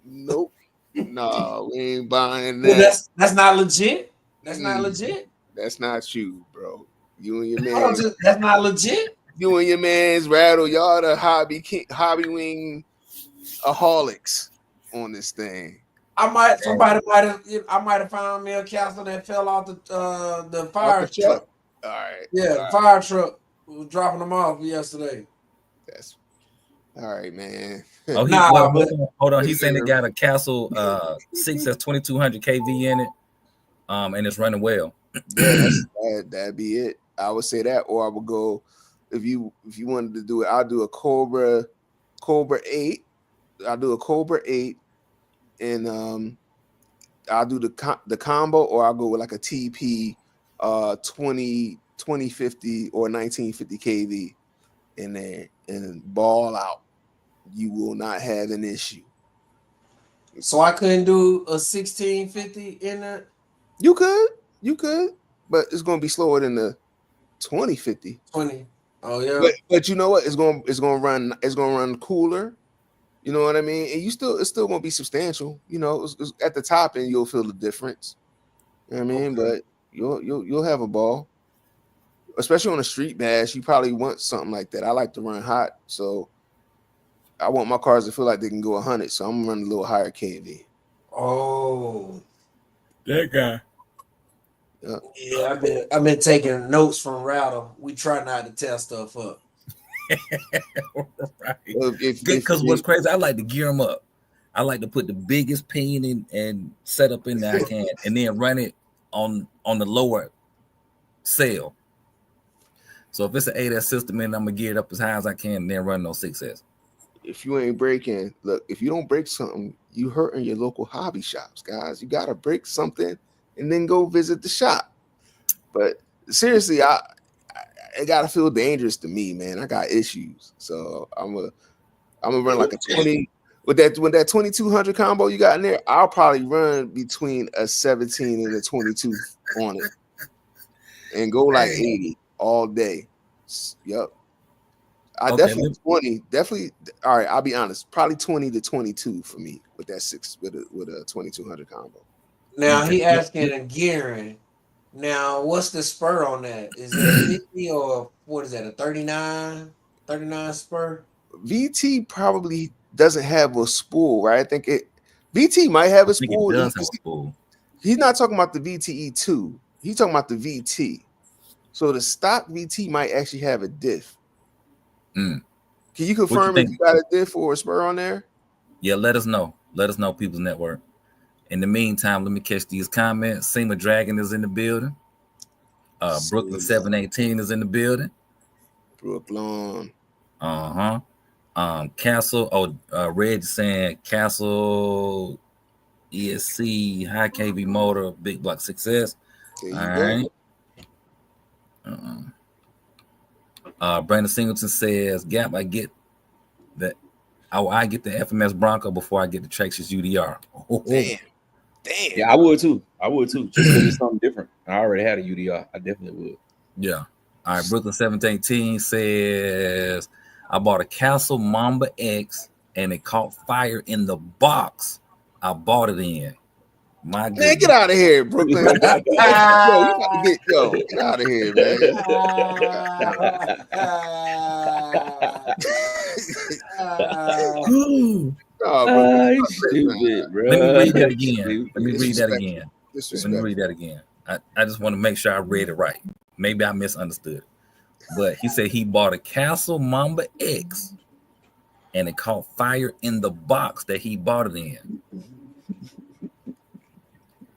Nope. No, we ain't buying that. That's not legit. That's not legit. That's not you, bro. You and your man. That's not legit. You and your man's Rattle. Y'all the hobby wing aholics on this thing. I might have found me a castle that fell off the fire truck. All right. Yeah, the fire truck was dropping them off yesterday. That's all right, man. Hold on. He's saying they got a Castle 6 that's 2200 kV in it, and it's running well. Yeah, that'd be it. I would say that, or I would go if you wanted to do it. I'll do a Cobra 8. I'll do a Cobra 8, and I'll do the combo, or I'll go with like a TP 2050 or 1950 kV in there and ball out. You will not have an issue. So I couldn't do a 1650 in it. You could, but it's gonna be slower than the 2050. 20. Oh yeah. But you know what? It's gonna run cooler. You know what I mean? And it's still gonna be substantial. You know, it's at the top, and you'll feel the difference. You know what I mean? Okay. But you'll have a ball, especially on a street bash. You probably want something like that. I like to run hot, so I want my cars to feel like they can go 100. So I'm gonna run a little higher KV. Oh, that guy. Yeah, I've been taking notes from Rattle. We try not to tear stuff up. Right. Because what's crazy, I like to gear them up. I like to put the biggest pin in and setup in there I can, and then run it on the lower cell. So if it's an 8S system, and I'm gonna gear it up as high as I can, and then run those 6S. If you ain't breaking, look, if you don't break something, you hurting your local hobby shops, guys. You gotta break something and then go visit the shop. But seriously, it gotta feel dangerous to me, man. I got issues, so I'm gonna run like a 20 with that 2200 combo you got in there. I'll probably run between a 17 and a 22 on it, and go like 80 all day. Yep. Definitely 20. Definitely. All right. I'll be honest. Probably 20 to 22 for me with that 6 with a 2200 combo. Now he asking a gearing. Now what's the spur on that? Is it 50 or what is that? A 39 spur? VT probably doesn't have a spool, right? I think VT might have a spool. It does have a spool. He's not talking about the VTE2. He's talking about the VT. So the stock VT might actually have a diff. Can you confirm if you got a diff or a spur on there? Yeah, let us know. Let us know, People's Network. In the meantime, let me catch these comments. Seema Dragon is in the building. Brooklyn 718 is in the building. Brooklyn. Castle. Red saying Castle ESC high KV motor, big block 6S. All right. Brandon Singleton says, Gap, I get that. I get the FMS Bronco before I get the Traxxas UDR. Damn. Yeah, I would too. Just because it's something different. I already had a UDR. I definitely would. Yeah. All right. Brooklyn 1718 says, I bought a Castle Mamba X and it caught fire in the box I bought it in. My goodness. Man, get out of here, Brooklyn. Yo, you about to get out of here, man. Stupid, bro. Let me read that again. I just want to make sure I read it right. Maybe I misunderstood. But he said he bought a Castle Mamba X and it caught fire in the box that he bought it in.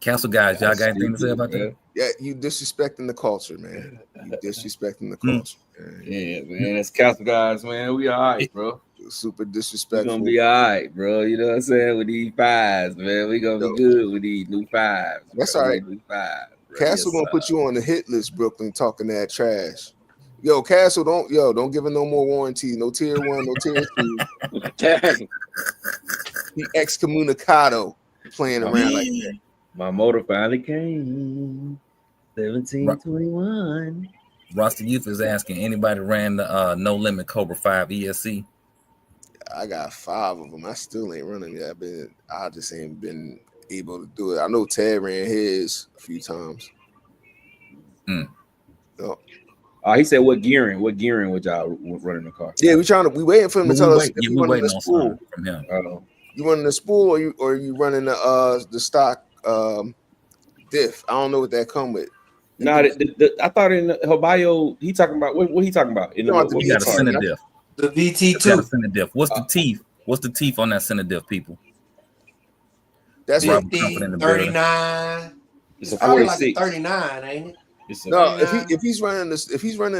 Castle guys, y'all got anything to say about that? Yeah, you disrespecting the culture, man. You disrespecting the culture. Man. Yeah, man. It's Castle guys, man. We all right, bro. Super disrespectful. We're gonna be all right, bro. You know what I'm saying? With these fives, man. We gonna be good with these new fives. That's all right. New fives, Castle gonna put you on the hit list, Brooklyn, talking that trash. Yo, Castle, don't give him no more warranty. No tier 1, no tier 2. He excommunicado playing around like that. My motor finally came. 1721. Rusty Youth is asking, anybody ran the No Limit Cobra 5 ESC? I got 5 of them. I still ain't running yet. I just ain't been able to do it. I know Ted ran his a few times. Oh. He said, "What gearing would y'all running the car?" Yeah, we waiting for him to tell us if we running waiting the on spool. From him. You running the spool or you running the stock diff? I don't know what that come with. No, I thought in her bio he talking about what he talking about. He got a center diff. The VT2. What's the teeth? What's the teeth on that center diff, people? That's 50, 39. It's a 46. Like 39, ain't it? No, if he's running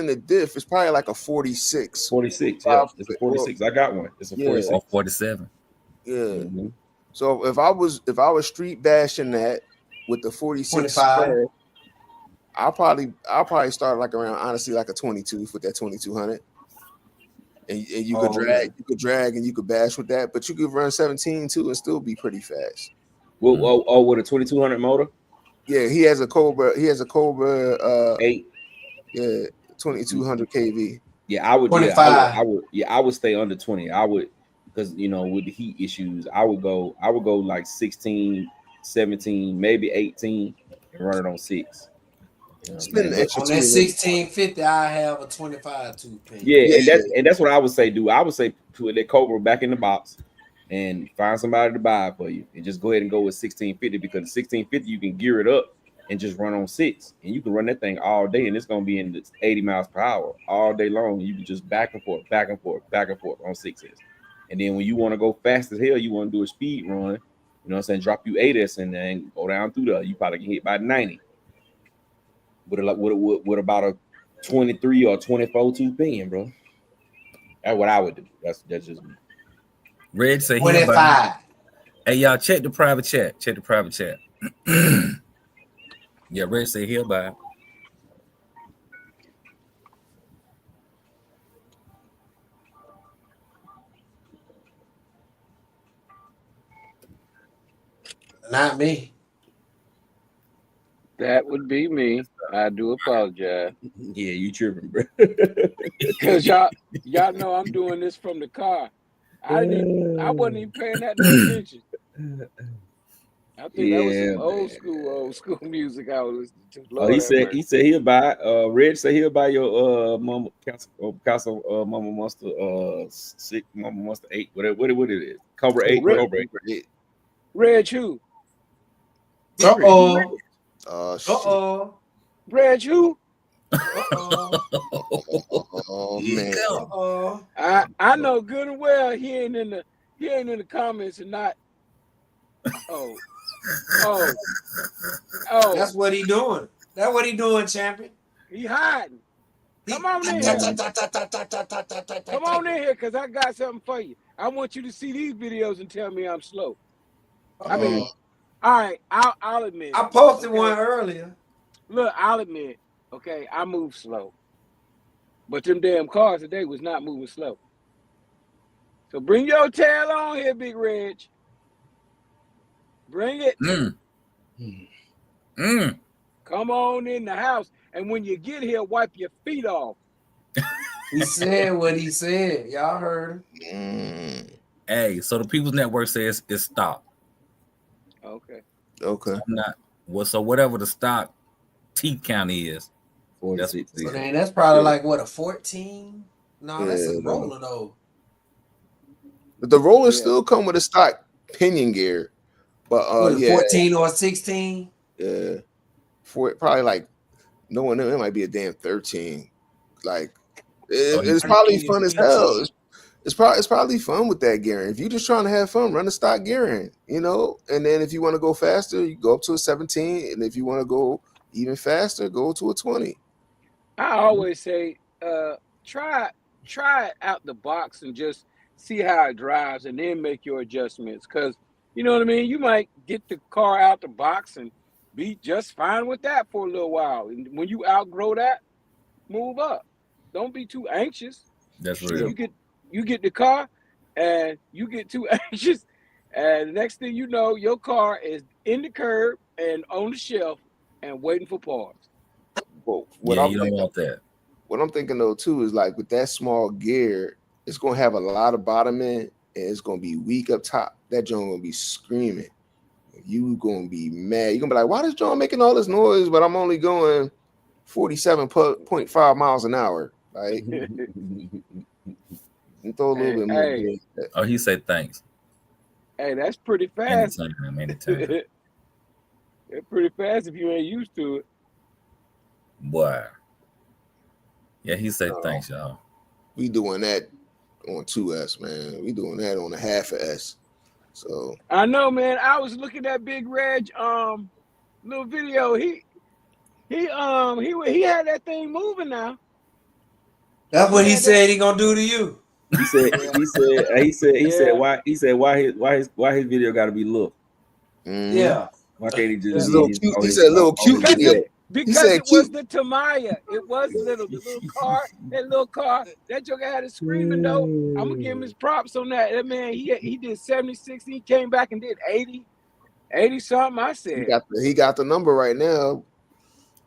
the diff, it's probably like a 46. 46, yeah. It's a 46. I got one. It's a 46. Or 47. Yeah. Mm-hmm. So if I was street bashing that with the 46 square, I'll probably start like around, honestly, like a 22 with that 2200. And you could drag and you could bash with that, but you could run 17 too and still be pretty fast. Well, with a 2200 motor? Yeah, he has a Cobra 8. Yeah, 2200 kV. Yeah, I would 25. I would stay under 20. I would, because with the heat issues, I would go like 16, 17, maybe 18 and run it on 6. Spend an extra on that 1650, I have a 25 toothpick. Yeah, and that's what I would say. I would say put that Cobra back in the box and find somebody to buy it for you, and just go ahead and go with 1650, because 1650 you can gear it up and just run on 6, and you can run that thing all day, and it's gonna be in 80 miles per hour all day long. You can just back and forth on 6s, and then when you want to go fast as hell, you want to do a speed run. You know what I'm saying? Drop you 8s and then go down through there. You probably get hit by 90. With about a 23 or 24 tooth pin, bro. That's what I would do. That's just me. Red say 25. Hey, y'all, check the private chat. Yeah, Red say he'll buy. Not me. That would be me. I do apologize. Yeah, you tripping, bro. Because y'all know I'm doing this from the car. I wasn't even paying that no attention. I think that was some old school music I was listening to. Lord, he said he'll buy. Red said he'll buy your Mama Castle Mama Monster 6, Mama Monster 8, whatever what it is. Cobra 8, Cobra 8. Red who? Red who? Oh man. I know good and well he ain't in the comments and not. Oh. That's what he doing. That's what he doing, champion. He hiding. Come on in here. Come on in here, because I got something for you. I want you to see these videos and tell me I'm slow. I mean, all right, I'll admit. I posted one earlier. Look, I'll admit, Okay, I move slow. But them damn cars today was not moving slow. So bring your tail on here, Big Reg. Bring it. Come on in the house. And when you get here, wipe your feet off. He said what he said. Y'all heard him. Hey, so the People's Network says it's stock. Okay. Okay. I'm not. Well, so whatever the stock teeth count is, that's what so then that's probably like what, a 14? No, that's a roller though. But the rollers still come with a stock pinion gear. But 14 or 16? Yeah. For probably like no one, it might be a damn 13. Like it's probably fun as hell. It's probably fun with that gearing. If you're just trying to have fun, run the stock gearing, you know. And then if you want to go faster, you go up to a 17. And if you want to go even faster, go to a 20. I always say, try it out the box and just see how it drives, and then make your adjustments. Because you know what I mean. You might get the car out the box and be just fine with that for a little while. And when you outgrow that, move up. Don't be too anxious. That's real. You get the car and you get too anxious, and the next thing you know, your car is in the curb and on the shelf and waiting for parts. Well, you don't want that. What I'm thinking though too is like with that small gear, it's gonna have a lot of bottom end and it's gonna be weak up top. That joint gonna be screaming. You gonna be mad. You're gonna be like, why is John making all this noise? But I'm only going 47.5 miles an hour. Like, throw a little bit more. Hey. Oh, he said thanks. Hey, that's pretty fast. Anytime. It's pretty fast if you ain't used to it. Boy. Yeah, he said thanks, y'all. We doing that on 2S, man. We doing that on a half a S. So I know, man. I was looking at Big Reg little video. He had that thing moving now. That's what he said he gonna do to you. He said why his video got to be little. Yeah. Why can't he just he said little cute video. Because it was the Tamiya. It was the little car. That little car. That joker had it screaming though. I'm gonna give him his props on that. That man, he did 76. He came back and did 80 something. I said he got the number right now.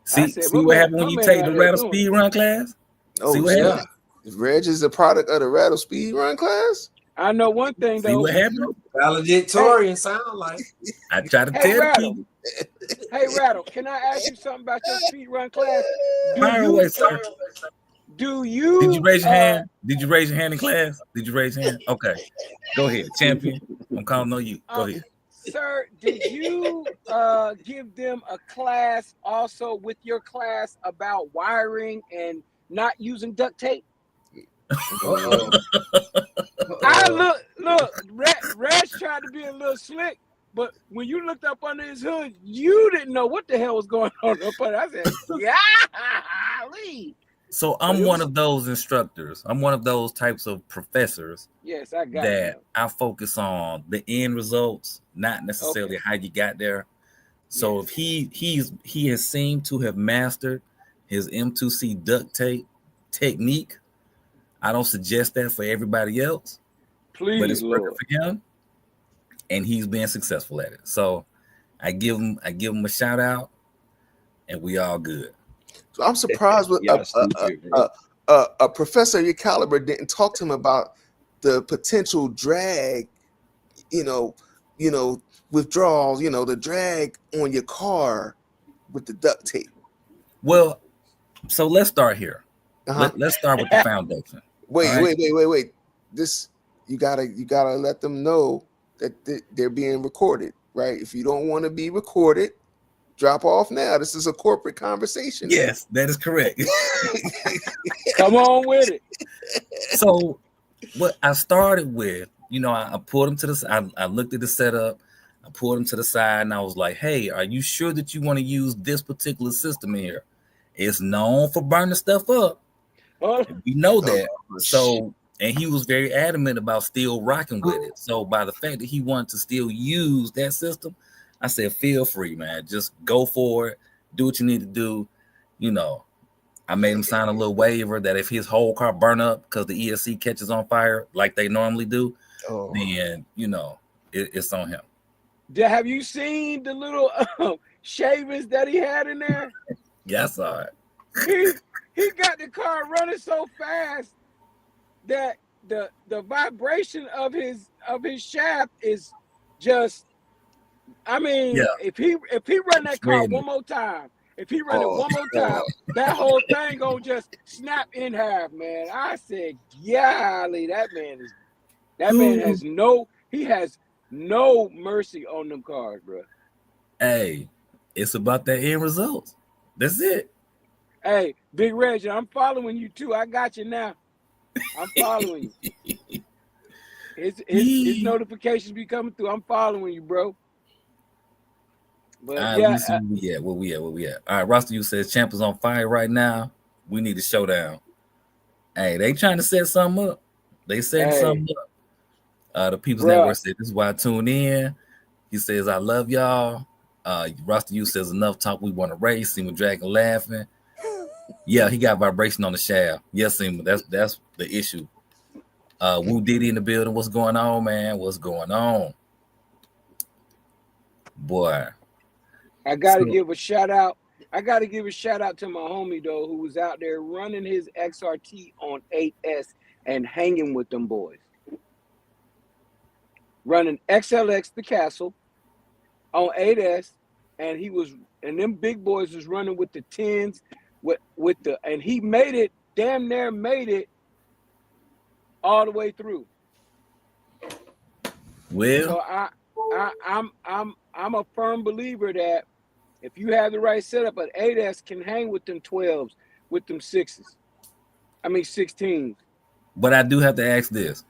See what happened when you take the Rattle Speed Run class? Oh, see what happened? Reg is a product of the Rattle Speed Run class. I know one thing though. See what happened? Valedictorian sound like. I try to tell people. Hey Rattle, can I ask you something about your speed run class? Did you raise your hand? Did you raise your hand in class? Did you raise your hand? Okay. Go ahead, champion. I'm calling on you. Go ahead. Sir, did you give them a class also with your class about wiring and not using duct tape? I look, Reg tried to be a little slick, but when you looked up under his hood, you didn't know what the hell was going on up under. I said, golly. So I'm one of those instructors. I'm one of those types of professors. Yes, I got that. I focus on the end results, not necessarily how you got there. So if he has seemed to have mastered his M2C duct tape technique, I don't suggest that for everybody else. Please, but it's working for him, and he's been successful at it. So I give him a shout out, and we all good. So I'm surprised with a professor of your caliber didn't talk to him about the potential drag, withdrawals, the drag on your car with the duct tape. Well, so let's start here. Let's start with the foundation. Wait. This you gotta let them know that they're being recorded, right? If you don't want to be recorded, drop off now. This is a corporate conversation. Yes, that is correct. Come on with it. So what I started with, I pulled him to the side. I looked at the setup. I pulled him to the side and I was like, hey, are you sure that you want to use this particular system here? It's known for burning stuff up. We know that. So, and he was very adamant about still rocking with it. So by the fact that he wanted to still use that system, I said, feel free, man. Just go for it. Do what you need to do. I made him sign a little waiver that if his whole car burn up because the ESC catches on fire like they normally do, then it's on him. Have you seen the little shavings that he had in there? Yeah, I saw it. He got the car running so fast that the vibration of his shaft is just. I mean, if he run that car one more time, if he run it one more time, that whole thing gonna just snap in half, man. I said, golly, that man has no mercy on them cars, bro. Hey, it's about that end result. That's it. Hey, Big Reggie, I'm following you too. I got you now. I'm following you. His notifications be coming through. I'm following you, bro. But where we at? All right, Roster, you says Champ is on fire right now. We need a showdown. Hey, they trying to set something up. They setting something up. The People's Network said this is why I tune in. He says I love y'all. Roster you says enough talk. We want to race. Seema Dragon laughing. Yeah, he got vibration on the shaft. Yes, Seema, that's the issue. Woo Diddy in the building. What's going on, man? What's going on, boy? I gotta give a shout out. I gotta give a shout out to my homie though, who was out there running his XRT on 8S and hanging with them boys. Running XLX the Castle on 8S, and them big boys was running with the 10s and he made it, damn near made it all the way through. Well, so I'm a firm believer that if you have the right setup, an 8S can hang with them 12s, with them 6s. I mean 16s. But I do have to ask this.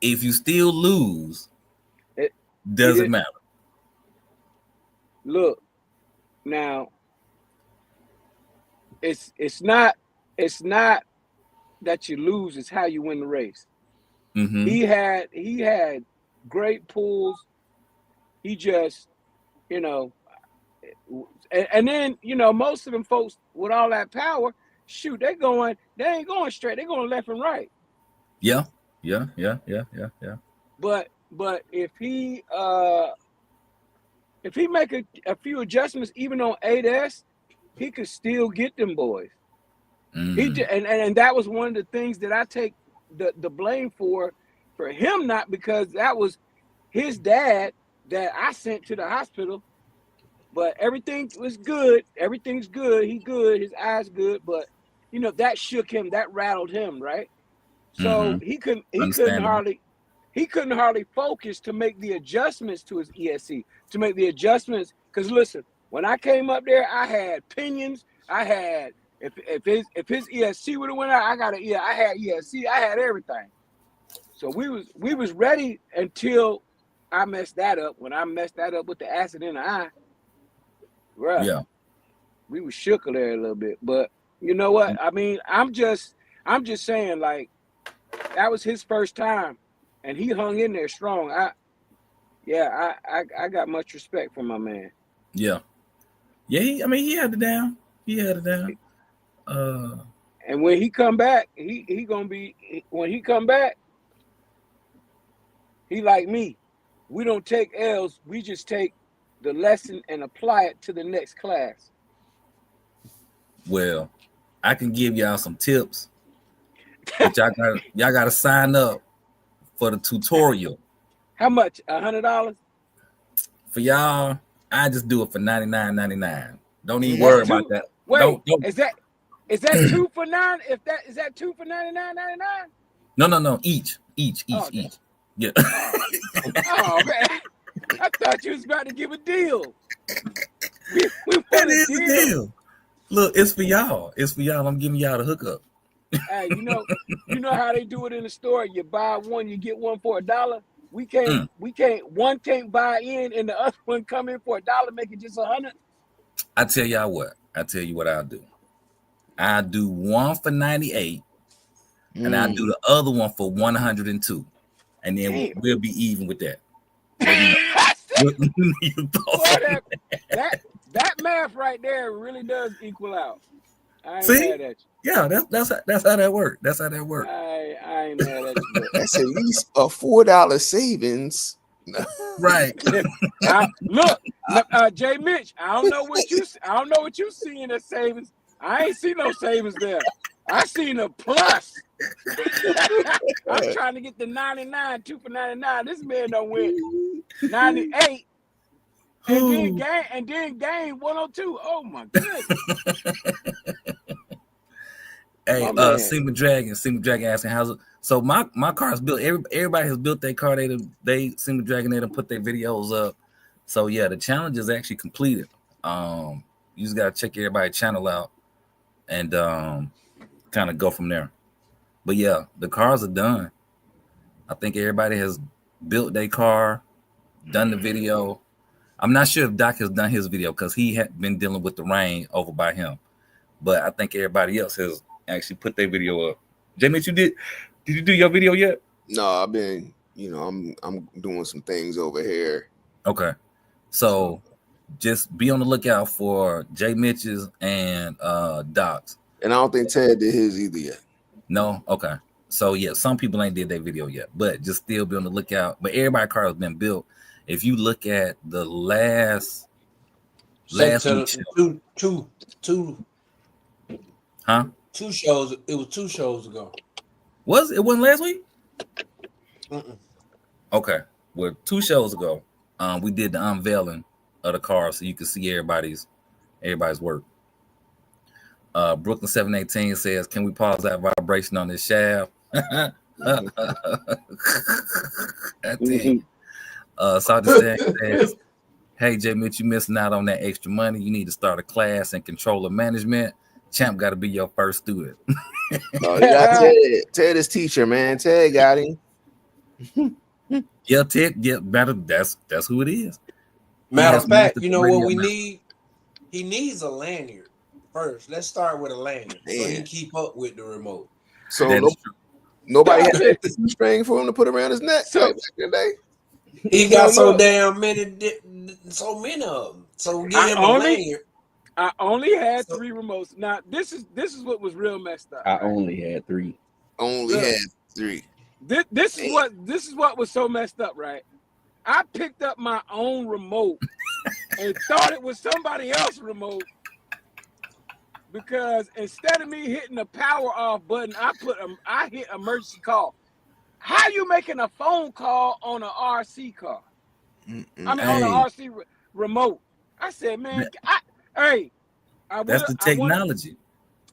If you still lose, does it matter? Look, now it's not that you lose, it's how you win the race. Mm-hmm. He had great pulls. He just, and then most of them folks with all that power, shoot, they ain't going straight, they're going left and right. Yeah. But if he make a few adjustments even on 8S, he could still get them boys. Mm-hmm. And that was one of the things that I take the blame for him, not because that was his dad that I sent to the hospital, but everything was good. Everything's good. He good. His eyes good. But that shook him. That rattled him, right? So he couldn't hardly focus to make the adjustments to his ESC, to make the adjustments. Because listen, when I came up there, I had pinions. I had if his ESC would have went out, I had ESC. I had everything. So we was ready until I messed that up. When I messed that up with the acid in the eye, right? Yeah, we was shook there a little bit. But you know what? I mean, I'm just saying, like, that was his first time, and he hung in there strong. I got much respect for my man. Yeah. He had it down. And when he come back, he gonna be. When he come back, he like me. We don't take L's. We just take the lesson and apply it to the next class. Well, I can give y'all some tips. But y'all gotta sign up for the tutorial. How much? $100? For y'all, I just do it for $99.99. Don't even worry about that. Wait, don't. Is that 2 for $9? Is that 2 for $99.99? No. Each. Yeah. Oh man, I thought you was about to give a deal. That is a deal. Look, it's for y'all. I'm giving y'all the hookup. Hey, you know how they do it in the store. You buy one, you get one for $1. We can't. One can't buy in, and the other one come in for $1, make it just 100. I tell y'all what. I'll do. I do one for 98, and I do the other one for 102, and then we'll be even with that. That math right there really does equal out. I ain't See? mad at you. Yeah, that's how that works. That's how that works. I ain't mad at you. That's at least a $4 savings. Right. Look, Jay Mitch, I don't know what you seeing as savings. I ain't see no savings there. I seen a plus. I'm trying to get the 99, 2 for 99. This man done went 98 and then gain 102. Oh my goodness. Hey, Sigma Dragon asking how's it. So my car is built. Everybody has built their car. They Sigma Dragon, they done put their videos up. So yeah, the challenge is actually completed. You just gotta check everybody's channel out and kind of go from there. But yeah, the cars are done. I think everybody has built their car, done the video. I'm not sure if Doc has done his video because he had been dealing with the rain over by him. But I think everybody else has actually put their video up. Jamie, did you do your video yet? No, I've been, I'm doing some things over here. Okay. So just be on the lookout for Jay Mitch's and Doc's. And I don't think Ted did his either yet. No? Okay. So yeah, some people ain't did their video yet, but just still be on the lookout. But everybody's car has been built. If you look at the last two huh? 2 shows. It was 2 shows ago. It wasn't last week? Mm-mm. Okay. Well, 2 shows ago, we did the unveiling of the car so you can see everybody's work. Brooklyn 718 says, can we pause that vibration on this shaft? Salty says, hey, Jay Mitch, you missing out on that extra money. You need to start a class in controller management. Champ got to be your first student. Oh, you got Ted is teacher, man. Ted got him. Yeah, Ted, yeah, better. That's who it is. Matter of fact, you know what we need? He needs a lanyard first. Let's start with a lanyard so he can keep up with the remote. So nobody had a string for him to put around his neck. So back in the day. He got so damn many, so many of them. So give him a lanyard. I only had 3 remotes. Now this is what was real messed up. I only had 3. Had 3. This is what was so messed up, right? I picked up my own remote and thought it was somebody else's remote because instead of me hitting the power off button, I hit emergency call. How you making a phone call on an RC car? On an RC remote. I said, man, that's the technology.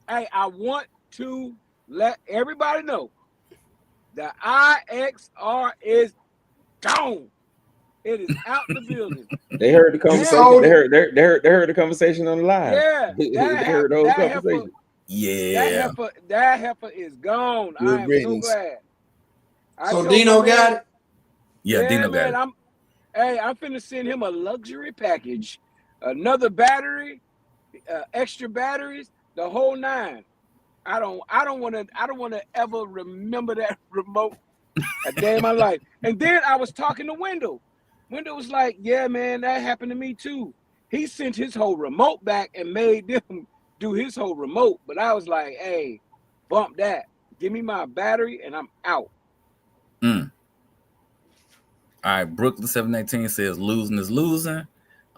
I want to let everybody know the iXR is gone. It is out the building. They heard the conversation. They heard the conversation on the live. Yeah, they heard those conversations. Yeah, that heifer is gone. I am so glad. So Dino got it. Yeah, Dino got it. I'm finna send him a luxury package, another battery, extra batteries, the whole 9. I don't want to ever remember that remote a day in my life. And then I was talking to Wendell. Wendell was like, yeah, man, that happened to me too. He sent his whole remote back and made them do his whole remote. But I was like, hey, bump that. Give me my battery and I'm out. All right, Brooklyn 718 says losing is losing.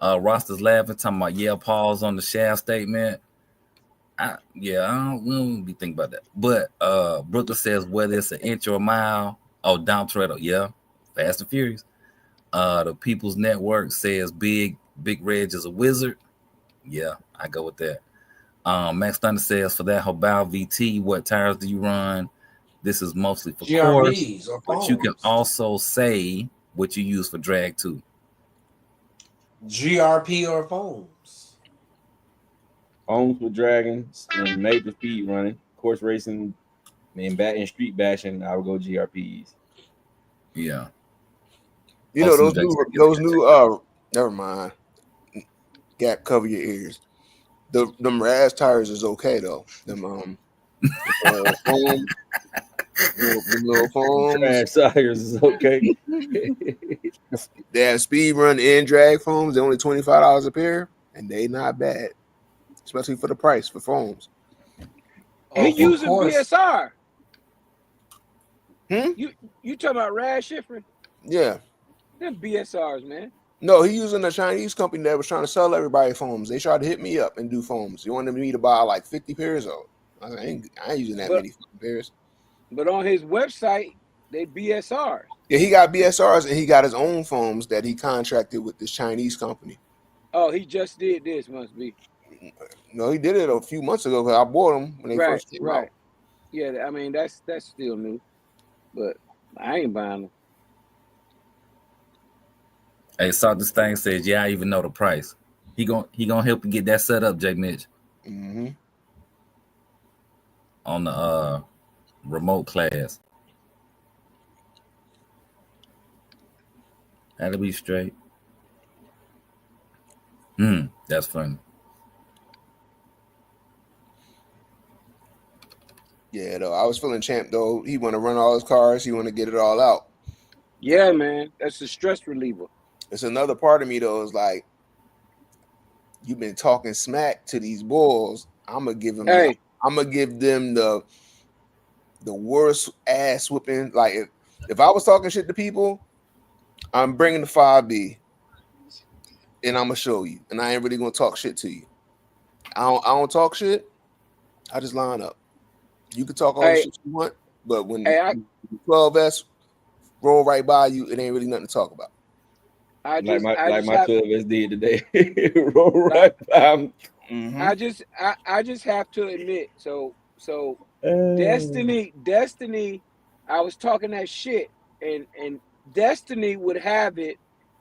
Roster's laughing, talking about pause on the shaft statement. We don't be thinking about that. But Brooklyn says whether it's an inch or a mile. Oh, Dom Toretto, Fast and Furious. The People's Network says Big Reg is a wizard. Yeah, I go with that. Max Thunder says for that Hobao VT, what tires do you run? This is mostly for GRPs, course, but you can also say what you use for drag too. GRP or foams? Foams with dragons and major speed running, course racing, and street bashing. I would go GRPs. Yeah. You know those new never mind. Gap, cover your ears. Them Raz tires is okay though. Them foam, them little foams. Raz tires is okay. They have speed run and drag foams. They're only $25 a pair. and they not bad, especially for the price for foams. He using BSR. You talking about Rad Schifrin? Yeah. Them BSRs, man. No, he using a Chinese company that was trying to sell everybody foams. They tried to hit me up and do foams. They wanted me to buy like 50 pairs of them. I ain't using that many pairs. But on his website, they BSRs. Yeah, he got BSRs and he got his own foams that he contracted with this Chinese company. Oh, he just did this, must be. No, he did it a few months ago because I bought them when they first came out. Yeah, I mean that's still new, but I ain't buying them. Hey, saw this thing says, yeah, I even know the price. He gonna help you get that set up, Jay Mitch. Mm-hmm. On the remote class. That'll be straight. That's funny. Yeah, though I was feeling Champ though. He want to run all his cars. He want to get it all out. Yeah, man, that's a stress reliever. It's another part of me though. Is like you've been talking smack to these bulls. I'm gonna give them. Hey. I'm gonna give them the worst ass whooping. Like if I was talking shit to people, I'm bringing the 5B, and I'm gonna show you. And I ain't really gonna talk shit to you. I don't talk shit. I just line up. You can talk all the shit you want, but when 12S roll right by you, it ain't really nothing to talk about. My 12S did today. Roll right by me. Mm-hmm. I just have to admit, so Destiny, I was talking that shit, and Destiny would have it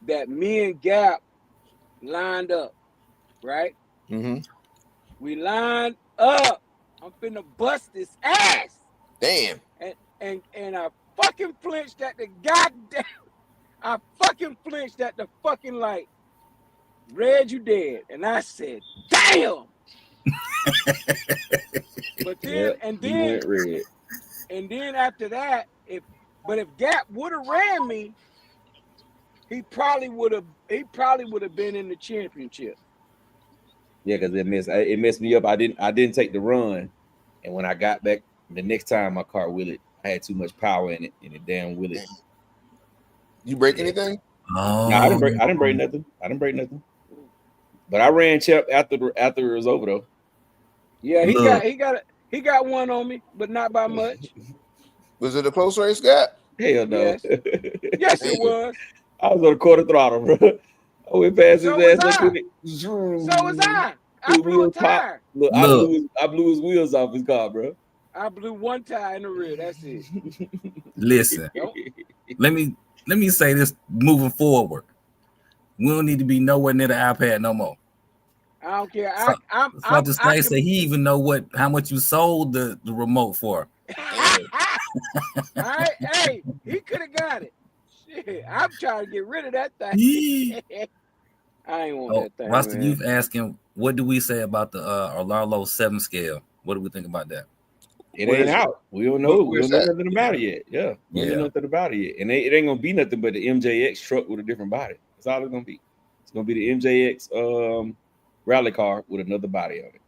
that me and Gap lined up, right? Mm-hmm. We lined up. I'm finna bust this ass. Damn. And I fucking flinched at the goddamn. I fucking flinched at the fucking light. Red, you dead. And I said, damn. But then, and then after that, if Gap would have ran me, he probably would have been in the championship. Yeah, because it messed me up. I didn't take the run, and when I got back the next time my car wheeled, I had too much power in it, and it damn wheeled. You break anything? Oh. No, I didn't break nothing. But I ran Champ after it was over though. Yeah, he got one on me, but not by much. Was it a close race, Gap? Hell no. Yes, it was. I was on a quarter throttle, bro. I went past his ass. So was I. I blew a tire. Look, I blew his wheels off his car, bro. I blew one tire in the rear. That's it. Listen, let me say this moving forward. We don't need to be nowhere near the iPad no more. I don't care. I say he even know how much you sold the remote for. Hey, he could have got it. Shit, I'm trying to get rid of that thing. I ain't want that thing. Rasta Youth asking, what do we say about the Arlarlo 7 scale? What do we think about that? It ain't out. We don't know. We don't know nothing about it yet. Yeah, we don't know nothing about it yet. And it ain't gonna be nothing but the MJX truck with a different body. That's all it's gonna be. It's gonna be the MJX rally car with another body on it.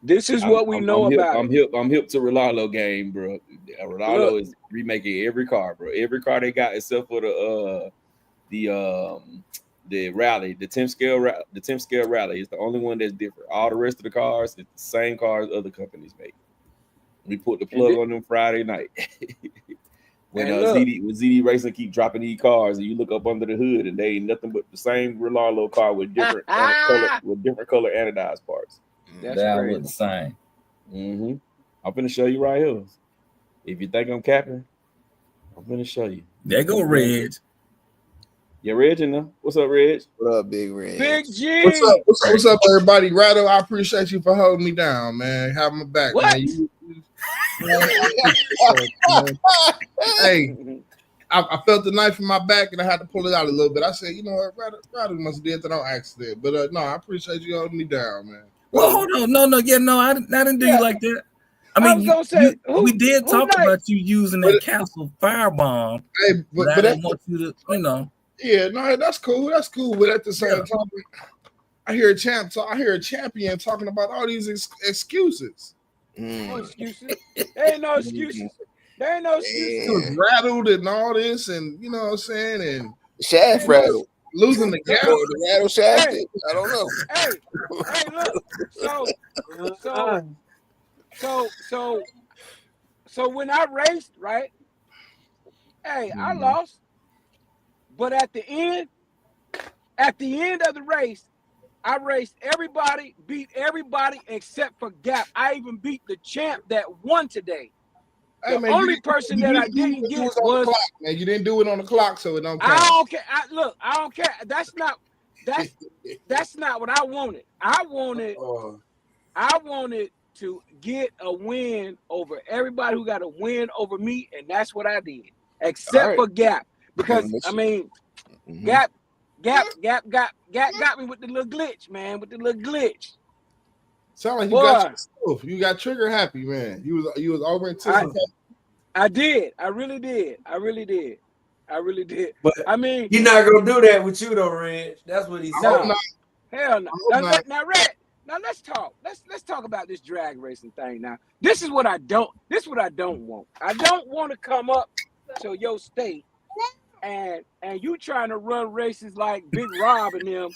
This is what we know about. I'm hip to Rolalo game, bro. Rolalo is remaking every car, bro. Every car they got except for the rally, the 10 scale rally is the only one that's different. All the rest of the cars, it's the same cars other companies make. We put the plug on them Friday night. when ZD Racing keep dropping these cars, and you look up under the hood, and they ain't nothing but the same Rolalo car with different color anodized parts. That's crazy. The same. Mm-hmm. I'm gonna show you right here. If you think I'm capping, I'm gonna show you. There go Reg. Yeah, Reg in there. What's up, Reg? What up, Big Reg? Big G. What's up, everybody? Rado, I appreciate you for holding me down, man. Have my back, what? Man. Hey, I felt the knife in my back and I had to pull it out a little bit. I said, you know what, Rado must have did that on accident. But no, I appreciate you holding me down, man. Well, hold on. No, I didn't do you like that. I mean, we did talk about you using that Castle firebomb. Hey, but I want you to, Yeah, no, that's cool. That's cool. But at the same time, I hear a champion talking about all these excuses. No excuses. There ain't no excuses. There ain't no excuses. He was rattled and all this, and you know what I'm saying, and shaft rattled, losing the gap, or the rattle shafted. Hey. I don't know. Hey, look. So when I raced, right? Hey, I lost, but at the end of the race, I raced everybody, beat everybody except for Gap. I even beat the champ that won today. The only person that I didn't get was man. You didn't do it on the clock, so it don't count. I don't care. I don't care. That's not what I wanted. I wanted to get a win over everybody who got a win over me, and that's what I did. Except for Gap, because I mean, Gap got me with the little glitch, man. With the little glitch. Sound like you got yourself. You got trigger happy, man. You was over anticipating. I did. I really did. But I mean, he's not gonna do that with you though, Reg. That's what he said. Hell no. Now, Red. Now let's talk. Let's talk about this drag racing thing. Now, this is what I don't want. I don't want to come up to your state and you trying to run races like Big Rob and them,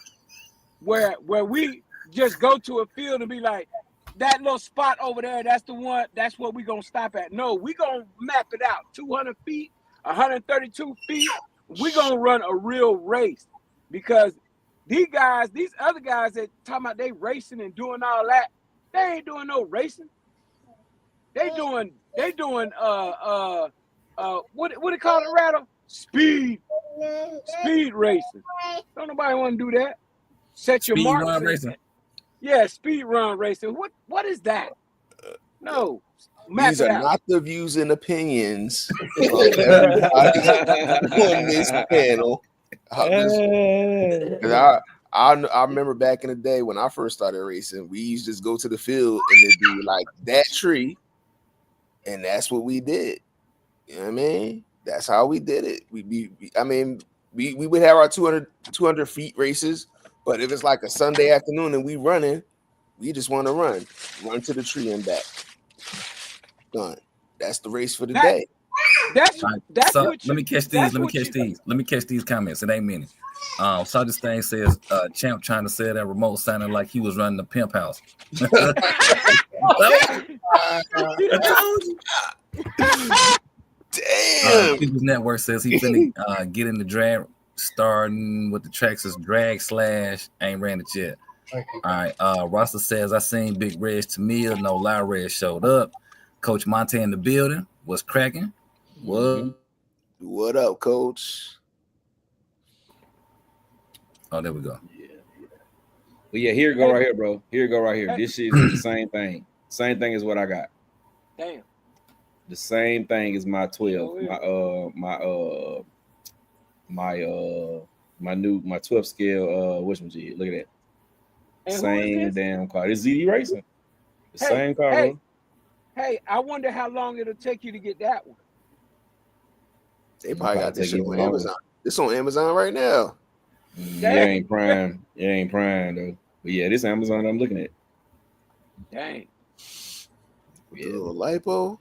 where we just go to a field and be like, that little spot over there, that's the one, that's what we're gonna stop at. No, we're gonna map it out. 200 feet, 132 feet. We're gonna run a real race, because these other guys that talking about they racing and doing all that, they ain't doing no racing. They doing what do call it, Rattle? Speed racing. Don't nobody want to do that. Set your mark. Speed run racing. Yeah, speed run racing. What is that? No. These are not the views and opinions of everybody on this panel. I remember back in the day when I first started racing, we used to just go to the field and it'd be like that tree, and that's what we did. You know what I mean? That's how we did it. We would have our 200 feet races, but if it's like a Sunday afternoon and we running, we just want to run to the tree and back. Done. That's the race for the day. That's so what let me catch these comments. It ain't many. So this thing says Champ trying to sell that remote sounding like he was running the pimp house. Damn. People's Network says he's finna get in the drag, starting with the tracks as drag / ain't ran it yet. All right. Rasta says I seen Big Reg Tamil, no lie, Reg showed up. Coach Monte in the building. What's cracking? What up, Coach? Oh, there we go. Well, yeah, here you go right here, bro. Here you go right here. This shit is the same thing. Same thing as what I got. Damn. The same thing as my 12. My 12 scale whatchamajig. Look at that. Same damn car. It's ZD Racing. The same car, bro. Hey, I wonder how long it'll take you to get that one. They probably got this shit on Amazon. It's on Amazon right now. It ain't Prime. It ain't Prime though. But yeah, this Amazon I'm looking at. Dang. Yeah. Little lipo.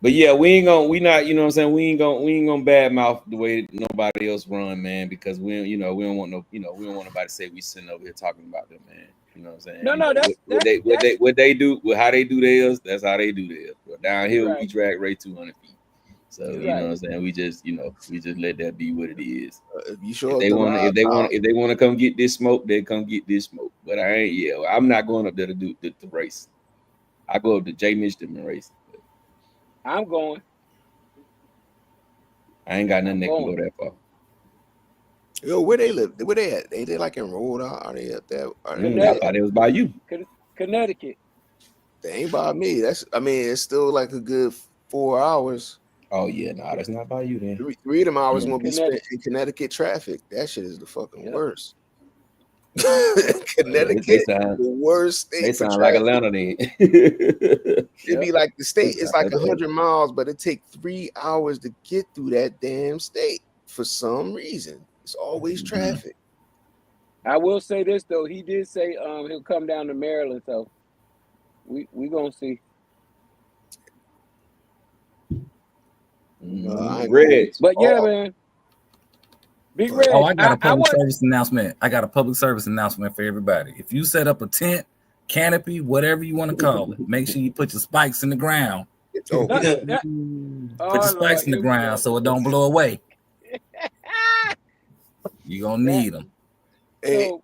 But yeah, we ain't gonna we ain't gonna badmouth the way nobody else run, man, because we don't want nobody to say we sitting over here talking about them, man. You know what I'm saying? No, what they do, how they do theirs, that's how they do theirs. But down here we drag rate 200 feet. So you know what I'm saying? We just let that be what it is. If they want to come get this smoke, they come get this smoke. But I'm not going up there to do the race. I go up to Jay Mitchell and race. I'm going. I ain't got nothing that can go that far. Yo, where they live? Where they at? They like in Rhode Island? Are they up there? I thought it was by you. Connecticut. They ain't by me. It's still like a good 4 hours. Oh yeah, no, that's not by you then. Three of them hours gonna be spent in Connecticut traffic. That shit is the fucking worst. Connecticut, the worst state. They sound like Atlanta then. It'd be like the state is like 100 miles, but it take 3 hours to get through that damn state for some reason. It's always traffic. I will say this though. He did say he'll come down to Maryland, so we gonna see. Reg. But yeah, man. Big Reg. Oh, I got a public service announcement. I got a public service announcement for everybody. If you set up a tent, canopy, whatever you want to call it, make sure you put your spikes in the ground. Put your spikes in the ground so it don't blow away. You're gonna need them. So,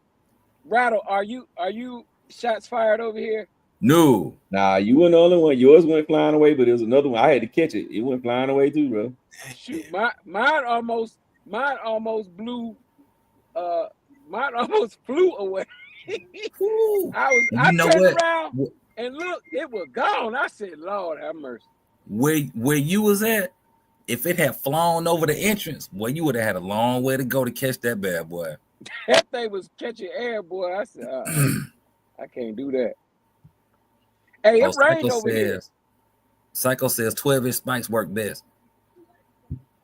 Rattle, are you shots fired over here? No. Nah, you weren't the only one. Yours went flying away, but there was another one. I had to catch it. It went flying away too, bro. Shoot, mine almost blew. Mine almost flew away. I turned around and look, it was gone. I said, Lord have mercy. Where you was at, if it had flown over the entrance, boy, you would have had a long way to go to catch that bad boy. That thing was catching air, boy. I said, I can't do that. Hey, it rained over here. Psycho says 12-inch spikes work best.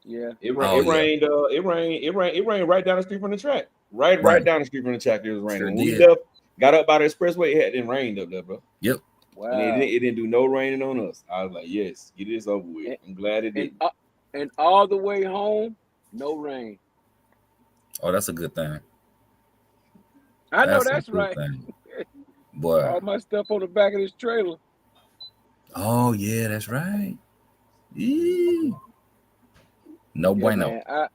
Yeah, it rained right down the street from the track. Right down the street from the track. It was raining. When we got up by the expressway, it hadn't rained up there, bro. Yep. Wow. And it didn't do no raining on us. I was like, yes, get this over with. I'm glad it did. And all the way home, no rain. Oh, that's a good thing. I know that's right. Boy. All my stuff on the back of this trailer. Oh, yeah, that's right. Yeah. No bueno. Man,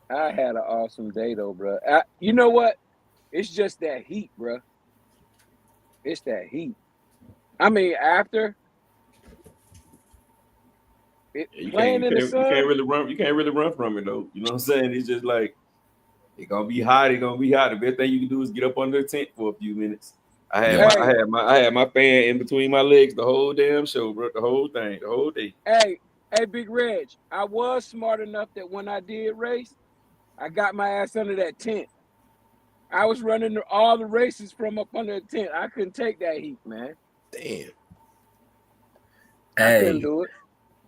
I had an awesome day though, bro. You know what? It's just that heat, bro. It's that heat. I mean, after playing in the sun, you can't really run from it though. You know what I'm saying? It's just like it's gonna be hot. It's gonna be hot. The best thing you can do is get up under the tent for a few minutes. I had my fan in between my legs the whole damn show, bro. The whole thing, the whole day. Hey, Big Reg, I was smart enough that when I did race, I got my ass under that tent. I was running all the races from up under the tent. I couldn't take that heat, man. Damn. I couldn't do it.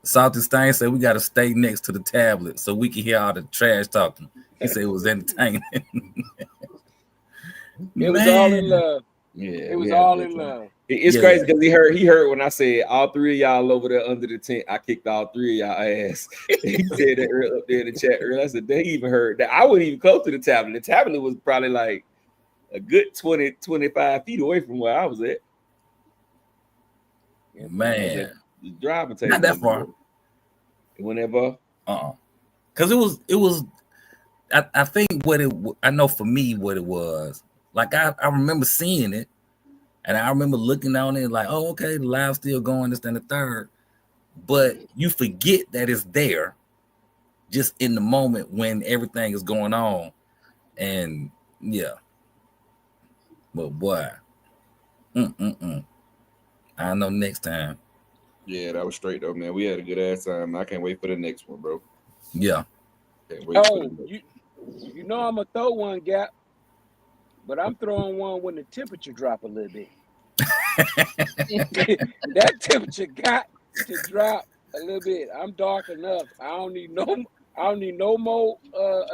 Salty Stein said we got to stay next to the tablet so we can hear all the trash talking. He said it was entertaining. It was all in love. Yeah, it was all in love. It's crazy because he heard when I said all three of y'all over there under the tent. I kicked all three of y'all ass. He said that up there in the chat earlier. I said they even heard that. I wasn't even close to the tablet. The tablet was probably like a good 20, 25 feet away from where I was at. Man, the driver take not that far. Whenever, because it was. I think I know for me what it was. Like I remember seeing it, and I remember looking on it like, oh, okay, the live's still going, this and the third. But you forget that it's there, just in the moment when everything is going on, and yeah. But boy, I know next time. Yeah, that was straight though, man. We had a good ass time. I can't wait for the next one, bro. Yeah. You know I'm gonna throw one, Gap, but I'm throwing one when the temperature drop a little bit. That temperature got to drop a little bit. I'm dark enough. I don't need no more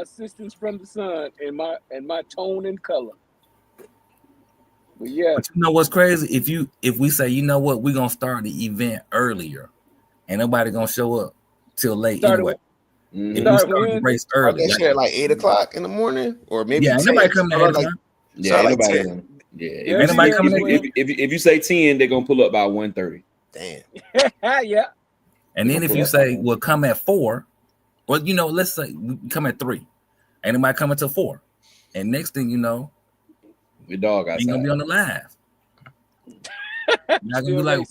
assistance from the sun in my tone and color. But yeah, but you know what's crazy? If we say, you know what, we're gonna start the event earlier, and nobody gonna show up till late anyway. If we start the race early, that shit at like 8 o'clock in the morning, or maybe ain't nobody coming at like, ain't nobody coming. If you say 10, they're gonna pull up by 1:30. Damn. Yeah. And then if you say we'll come at 4, well, you know, let's say we come at 3, ain't nobody coming till 4, and next thing you know, your dog outside. You gonna be on the live. You're gonna be like,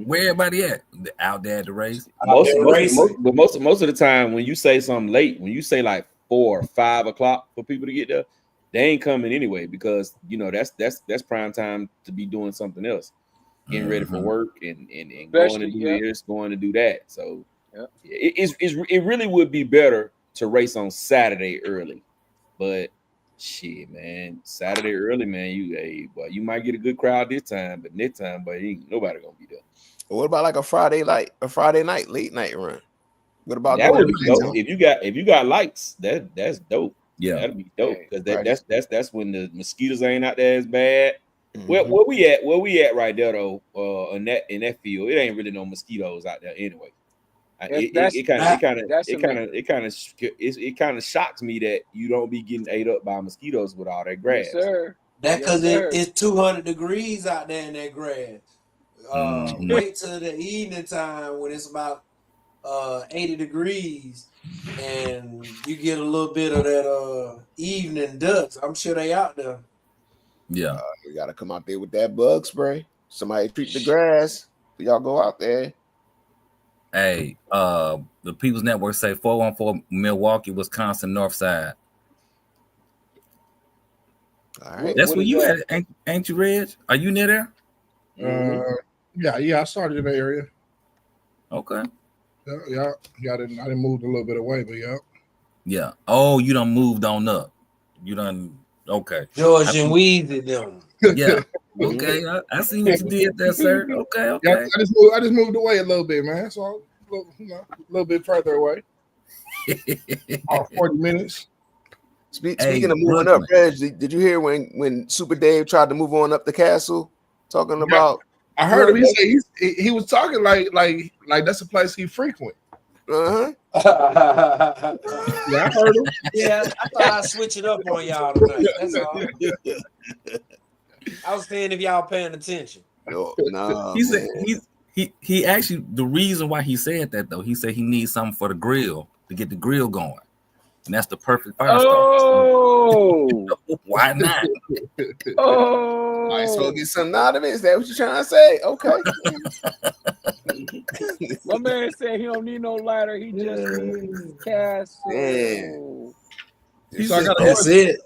where everybody at? Out there at the race. Most of the time, when you say something late, when you say like 4 or 5 o'clock for people to get there, they ain't coming anyway because you know that's prime time to be doing something else, getting ready for work and going to do this, going to do that. So it really would be better to race on Saturday early, but. Shit, man. Saturday early, man. You might get a good crowd this time, but next time, but ain't nobody gonna be there. What about like a Friday night, late night run? What about that? Would be dope. If you got lights, that's dope. Yeah, that'd be dope because Right. that's when the mosquitoes ain't out there as bad. Mhm. Where we at right there though? In that field, it ain't really no mosquitoes out there anyway. It kind of shocks me that you don't be getting ate up by mosquitoes with all that grass. Yes, sir. That because Yes, sir. it's 200 degrees out there in that grass. Wait till the evening time when it's about 80 degrees and you get a little bit of that evening ducks. I'm sure they out there. yeah. You gotta come out there with that bug spray. Somebody treat the grass. Y'all go out there. Hey, the People's Network say 414 Milwaukee, Wisconsin, North Side. All right. That's What where is you that? at, ain't you, Reg? Are you near there? Yeah. I started in the area. Okay. Yeah. I didn't move a little bit away, but yeah. Yeah. Oh, you done moved on up. You done okay. George and Weezy them. Yeah. Okay. I see what you did there, sir. Okay. Yeah, I just moved away a little bit, man. So a little bit further away. 40 minutes. Speaking of moving up, Reg, did you hear when Super Dave tried to move on up the castle? Talking about, I heard him. He said he was talking like that's a place he frequent. Uh-huh. Yeah, I heard him. Yeah, I thought I'd switch it up on y'all tonight. That's all. I was saying if y'all paying attention. No, he said he actually, the reason why he said that though, he said he needs something for the grill to get the grill going. And that's the perfect fire starter. Oh, Why not? oh, Might as well get something out of it. Is that what you're trying to say? Okay. my man said he don't need no lighter. He just needs castle. Damn. So I got That's it.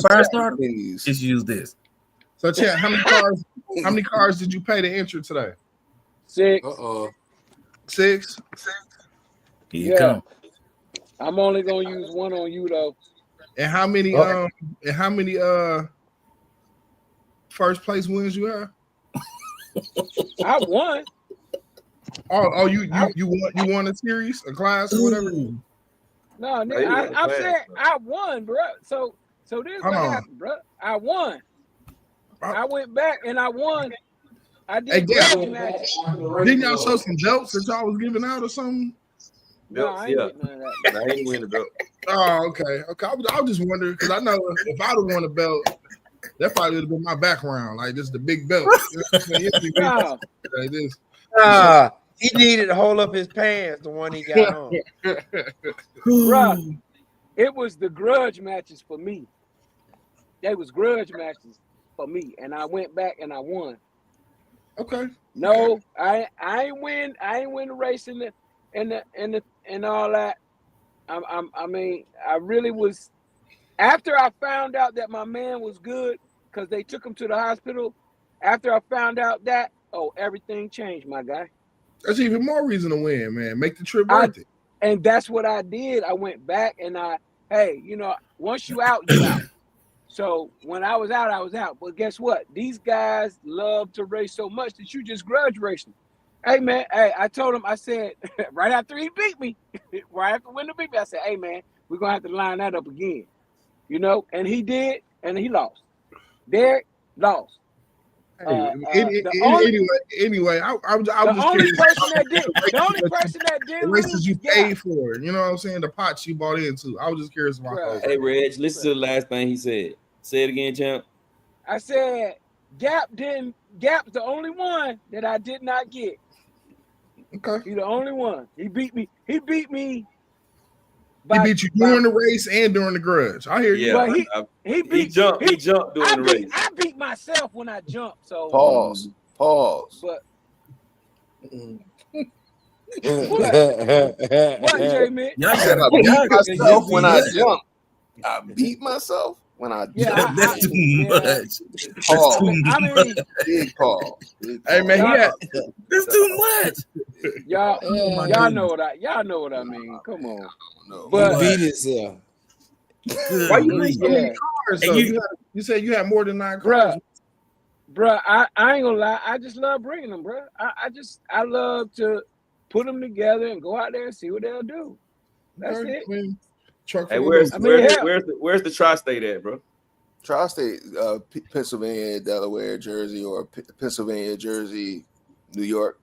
Fire starter? Just use this. So Chad, how many cars did you pay to enter today? 6. 6. Here you come. I'm only gonna use one on you though. And how many first place wins you have? I won. Oh, you won a series, a class, or whatever. No, nigga, I'm saying I won, bro. So this is what happened, bro. I won. I went back and I won. I did. Didn't y'all show some belts that y'all was giving out or something? No, I ain't getting none of that. I ain't win the belt. Oh, okay. I was just wondering because I know if I'd have won a belt, that probably would have been my background, like just the big belt. He needed to hold up his pants, the one he got on. Bruh, it was the grudge matches for me. They was grudge matches for me, and I went back and I won. Okay. No, I ain't win. I ain't win the race and all that. I mean, I really was. After I found out that my man was good, because they took him to the hospital. After I found out that, everything changed, my guy. That's even more reason to win, man. Make the trip worth it. And that's what I did. I went back and once you out, you out. So when I was out, I was out. But guess what? These guys love to race so much that you just grudge racing. Hey, man, I told him, I said, right after he beat me, right after Wendell beat me, I said, hey, man, we're going to have to line that up again. And he did, and he lost. Derek lost. Anyway, I was the just only curious. The only person that did the races you paid for, you know what I'm saying? The pots you bought into. I was just curious about those. Hey, Reg, listen to the last thing he said. Say it again, champ. I said Gap's the only one that I did not get. Okay. He's the only one. He beat me. He beat you during the race and during the grudge. I hear you. Yeah, he jumped during the race. I beat myself when I jumped. So pause. But what, J-Man? I beat myself when I jumped. I beat myself when I jumped. That's too much. That's too much. Big pause. Hey man, that's too much. Y'all know what I mean. Come on. But beat itself. Why you bring so many cars? So you said you had more than 9 cars. Bruh, I ain't gonna lie. I just love bringing them, bruh. I love to put them together and go out there and see what they'll do. That's it. truck. Hey, full of where's dope. where's the tri-state at, bro? Tri-state, Pennsylvania, Delaware, Jersey, or Pennsylvania, Jersey, New York.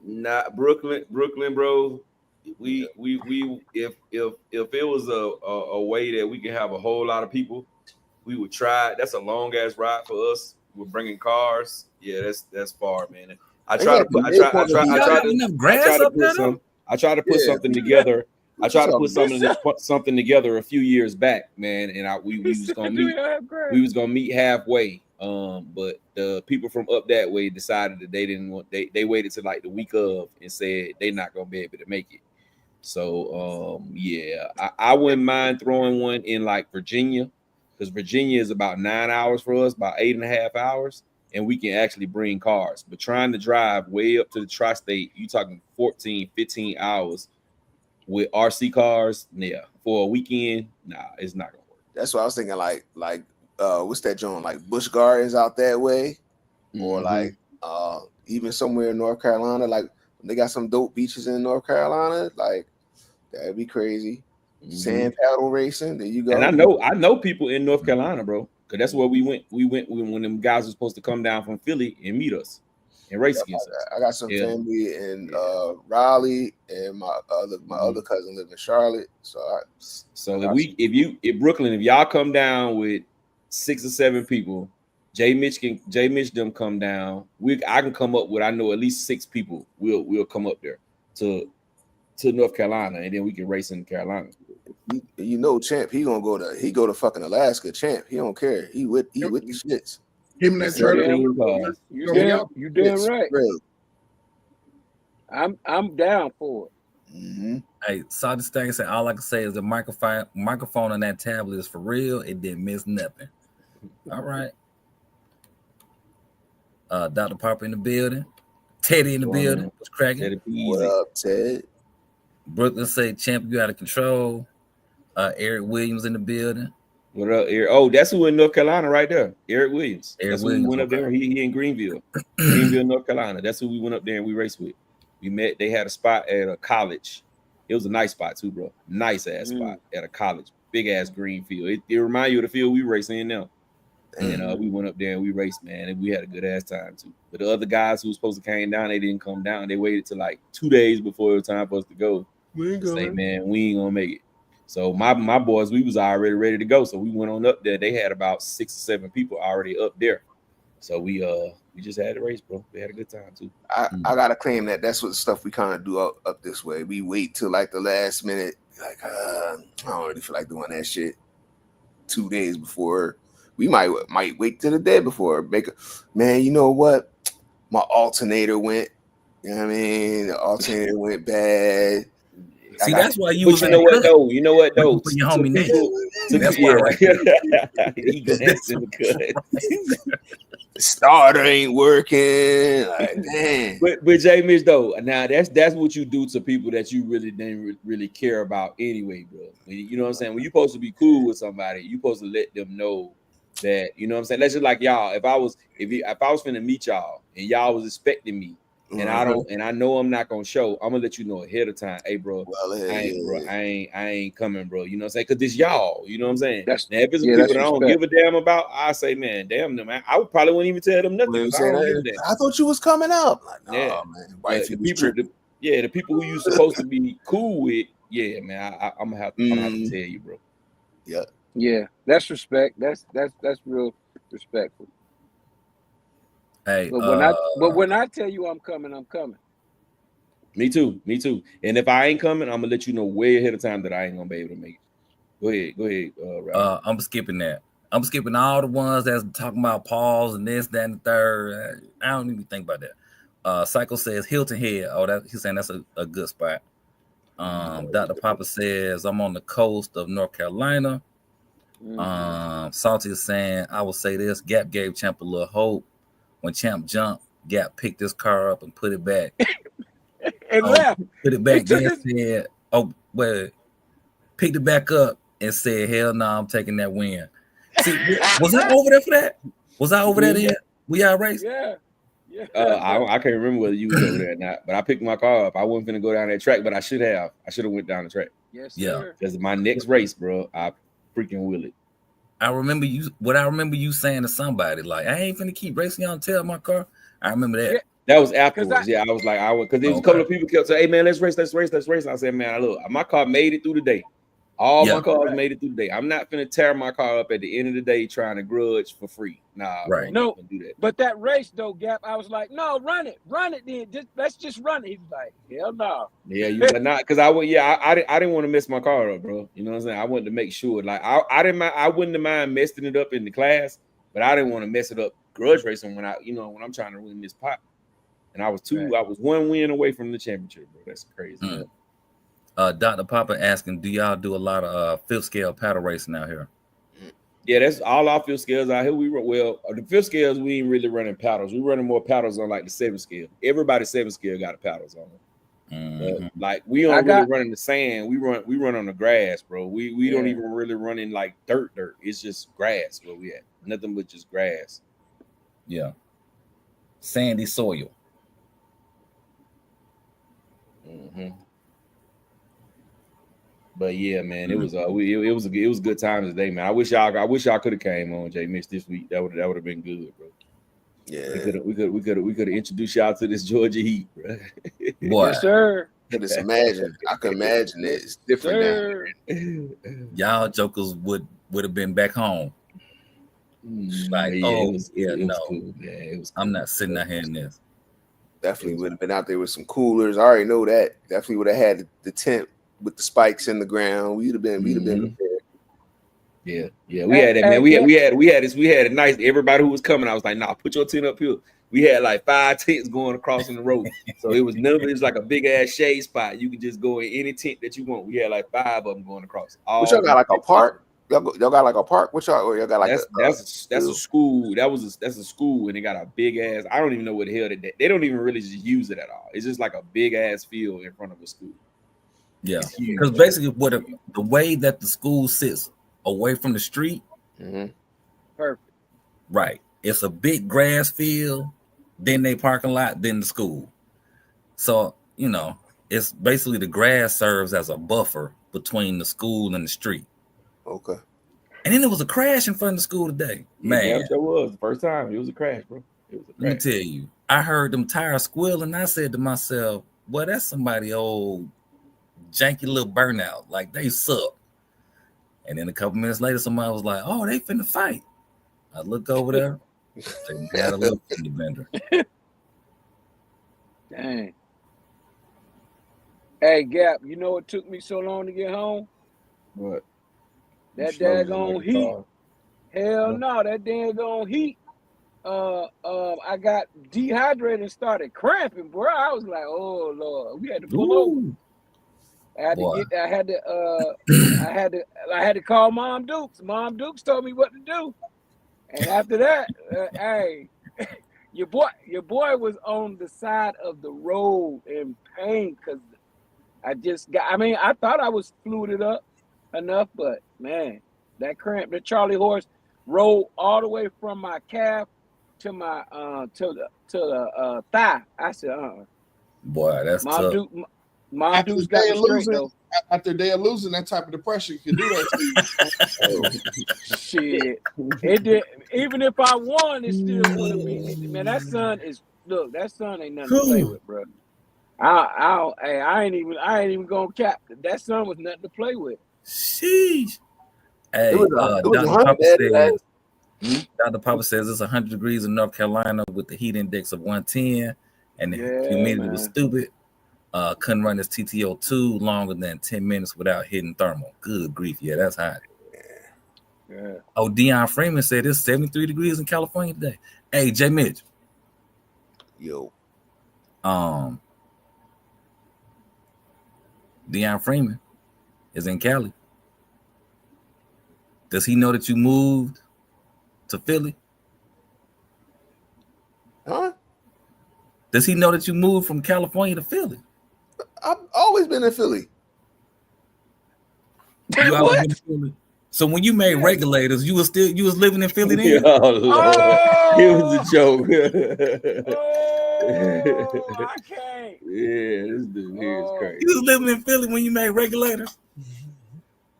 Not Brooklyn, bro. We if it was a way that we can have a whole lot of people, we would try it. That's a long ass ride for us. We're bringing cars. Yeah, that's far, man. I try to put something together. I tried to put something together a few years back, man, and we was gonna meet halfway. But the people from up that way decided that they didn't want. They waited till like the week of and said they're not gonna be able to make it. So yeah, I wouldn't mind throwing one in like Virginia, because Virginia is about 9 hours for us, about 8.5 hours, and we can actually bring cars. But trying to drive way up to the tri-state, you talking 14, 15 hours with RC cars, yeah, for a weekend, nah, it's not gonna work. That's what I was thinking. Like what's that joint? Like Busch Gardens out that way, or like even somewhere in North Carolina. Like they got some dope beaches in North Carolina. Like that'd be crazy. Sand paddle racing. There you go. And I know people in North Carolina, bro, because that's where we went. We went when them guys were supposed to come down from Philly and meet us and race against us. I got some family in Raleigh, and my other cousin live in Charlotte. So if Brooklyn, if y'all come down with 6 or 7 people, Jay Mitch them come down. I can come up with, I know, at least 6 people. We'll come up there to North Carolina, and then we can race in Carolina. You know, Champ, he go to fucking Alaska. Champ, he don't care. He with the shits. Him that trailer. You damn right. I'm down for it. Hey, saw this thing say all I can say is the microphone on that tablet is for real. It didn't miss nothing. All right. Dr. Papa in the building. Teddy in the building. What's cracking? What up, Ted? Brooklyn say, Champ, you out of control. Eric Williams in the building. What up, Eric? Oh, that's who in North Carolina right there. Eric Williams. That's who we went up there. He in Greenville, North Carolina. That's who we went up there and we raced with. We met. They had a spot at a college. It was a nice spot too, bro. Nice ass spot at a college. Big ass green field. It reminds you of the field we racing in now. And we went up there and we raced, man, and we had a good ass time too. But the other guys who was supposed to came down, they didn't come down. They waited till like 2 days before it was time for us to go. Say, man, we ain't gonna make it. So my boys, we was already ready to go. So we went on up there. They had about 6 or 7 people already up there. So we just had a race, bro. We had a good time too. I gotta claim that's what stuff we kind of do up this way. We wait till like the last minute, like I don't really feel like doing that shit 2 days before. We might wait till the day before. Man, you know what? My alternator went. You know what I mean? The alternator went bad. See, that's why you was you know what though? You know what though? For your homie Nate. That's why he danced in the cut. The starter ain't working. Like, damn. But Jay Mitch though, now that's what you do to people that you really didn't really care about anyway, bro. You know what I'm saying? When you're supposed to be cool with somebody, you're supposed to let them know that, you know what I'm saying? That's just like y'all. If I was finna meet y'all and y'all was expecting me, and I know I'm not gonna show, I'm gonna let you know ahead of time. Hey, bro, I ain't coming, bro. You know what I'm saying? Because this y'all, you know what I'm saying? Now, if it's people that I don't give a damn about, I say, man, damn them, man. I would probably wouldn't even tell them nothing. I thought you was coming up. Like, no, yeah, man. The people who you supposed to be cool with, yeah, man. I'm gonna have to tell you, bro. Yeah, that's respect. That's real respectful. Hey, but when I tell you I'm coming, I'm coming. Me too. And if I ain't coming, I'm gonna let you know way ahead of time that I ain't gonna be able to make it. Go ahead. Ralph. I'm skipping that. I'm skipping all the ones that's talking about pause and this, that, and the third. I don't even think about that. Psycho says Hilton Head. Oh, he's saying that's a good spot. Dr. Papa says I'm on the coast of North Carolina. Salty is saying, I will say this: Gap gave Champ a little hope. When Champ jumped, Gap picked his car up and put it back. And left. Put it back. Then said, picked it back up and said, hell no, I'm taking that win. See, was I over there for that? Was I over there then? We all raced? Yeah. I can't remember whether you was over there or not, but I picked my car up. I wasn't gonna go down that track, but I should have. I should have went down the track. Yes, Yeah. sir. Because my next race, bro, I freaking will it. I remember you saying to somebody, like, I ain't finna keep racing y'all tail my car. I remember that. Yeah. That was afterwards. I was like, because there was a couple of people kept saying, "Hey man, let's race." And I said, "Man, look, my car made it through the day. All my cars made it through the day. I'm not finna tear my car up at the end of the day trying to grudge for free. Nah, right? No, do that. But that race though, Gap, I was like, no, run it then. Let's just run it. He was like, hell no. Yeah, you like not because I didn't want to mess my car up, bro. You know what I'm saying? I wanted to make sure, like, I didn't mind, I wouldn't have mind messing it up in the class, but I didn't want to mess it up grudge racing when I'm trying to win this pot. And I was one win away from the championship, bro. That's crazy. Dr. Papa asking, do y'all do a lot of fifth scale paddle racing out here? Yeah, that's all our fifth scales out here. The fifth scales, we ain't really running paddles. We running more paddles on like the 7 scale. Everybody 7 scale got the paddles on them. Like we don't really run in the sand. We run on the grass, bro. We don't even really run in like dirt. It's just grass where we at. Nothing but just grass. Yeah. Sandy soil. But yeah, man, it was it was good times today, man. I wish y'all could have came on J Mitch this week. That would have been good, bro. Yeah, we could have introduced y'all to this Georgia Heat, bro. Boy, yes, sir. I can imagine it. It's different now. Y'all jokers would have been back home. Like, it was cool. Yeah, it was cool. I'm not sitting out here in this. Definitely would have been out there with some coolers. I already know that. Definitely would have had the tent with the spikes in the ground. We'd have been prepared. Yeah. We had that, man. We had it nice. Everybody who was coming, I was like, nah, put your tent up here. We had like 5 tents going across in the road. So it was like a big ass shade spot. You could just go in any tent that you want. We had like 5 of them going across. What y'all got, like a park? Y'all got like a park? What y'all got like that's a school. That's a school, and they got a big ass. I don't even know what the hell they don't even really just use it at all. It's just like a big ass field in front of a school. Yeah, because basically, the way that the school sits away from the street, perfect. Right, it's a big grass field, then they parking lot, then the school. So it's basically the grass serves as a buffer between the school and the street. Okay. And then there was a crash in front of the school today. Man, it was the first time. It was a crash, bro. Let me tell you, I heard them tires squealing. I said to myself, "Well, that's somebody old janky little burnout. Like they suck." And then a couple minutes later, somebody was like, "Oh, they finna fight." I look over there. They had a little fender bender. Dang. Hey, Gap, you know what took me so long to get home? What? That daggone heat. Hell no, that daggone heat. I got dehydrated and started cramping, bro. I was like, oh Lord, we had to pull over. I had to call Mom Dukes. Mom Dukes told me what to do. And after that, hey, your boy was on the side of the road in pain because I thought I was fluided up enough, but man, that cramp, the Charlie horse rolled all the way from my calf to my to the thigh. I said, boy, that's tough. Mom Duke's got it straight though. After they're losing, that type of depression can do that to you. Shit, it did. Even if I won, it still wouldn't be. Man, that son ain't nothing to play with, bro. I ain't even gonna cap. That son was nothing to play with. Sheesh. Hey, Dr. Papa says it's 100 degrees in North Carolina with the heat index of 110, and the humidity was stupid. Couldn't run his TTO2 longer than 10 minutes without hitting thermal. Good grief, yeah, that's hot. Yeah. Oh, Deion Freeman said it's 73 degrees in California today. Hey, J. Mitch. Yo. Deion Freeman is in Cali. Does he know that you moved to Philly? Huh? Does he know that you moved from California to Philly? I've always been in Philly. You always been in Philly? So when you made Regulators, you was living in Philly then? It was a joke. I can't. Yeah, this dude here is crazy. You was living in Philly when you made Regulators?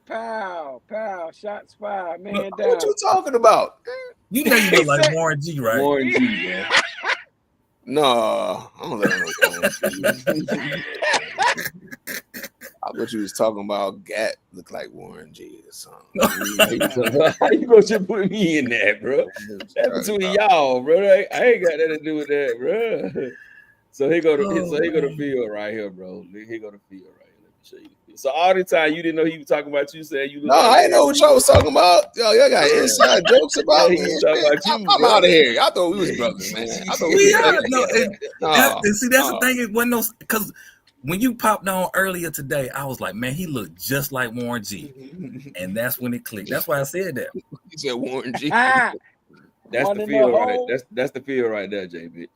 Pow, pow, shots fired, man Look, down. What you talking about? You know you look like Warren G, right? Warren G, bro. No, I don't let him know. I thought you was talking about Gat look like Warren G or something. How you gonna just put me in that, bro? That's between y'all, bro. I ain't got nothing to do with that, bro. So he go to field right here, bro. He go to field right here. Let me show you the field. So all the time you didn't know he was talking about you, saying you look No, I didn't know what y'all was talking about. Yo, y'all got inside jokes about me. He was talking about you, I'm bro. out of here. I thought we was brothers, man. I thought We are. No, See, that's the thing. It wasn't no, because when you popped on earlier today, I was like, man, he looked just like Warren G. And that's when it clicked. That's why I said that. He said Warren G. That's One the in field the right. hole. That's the field right there, J bitch.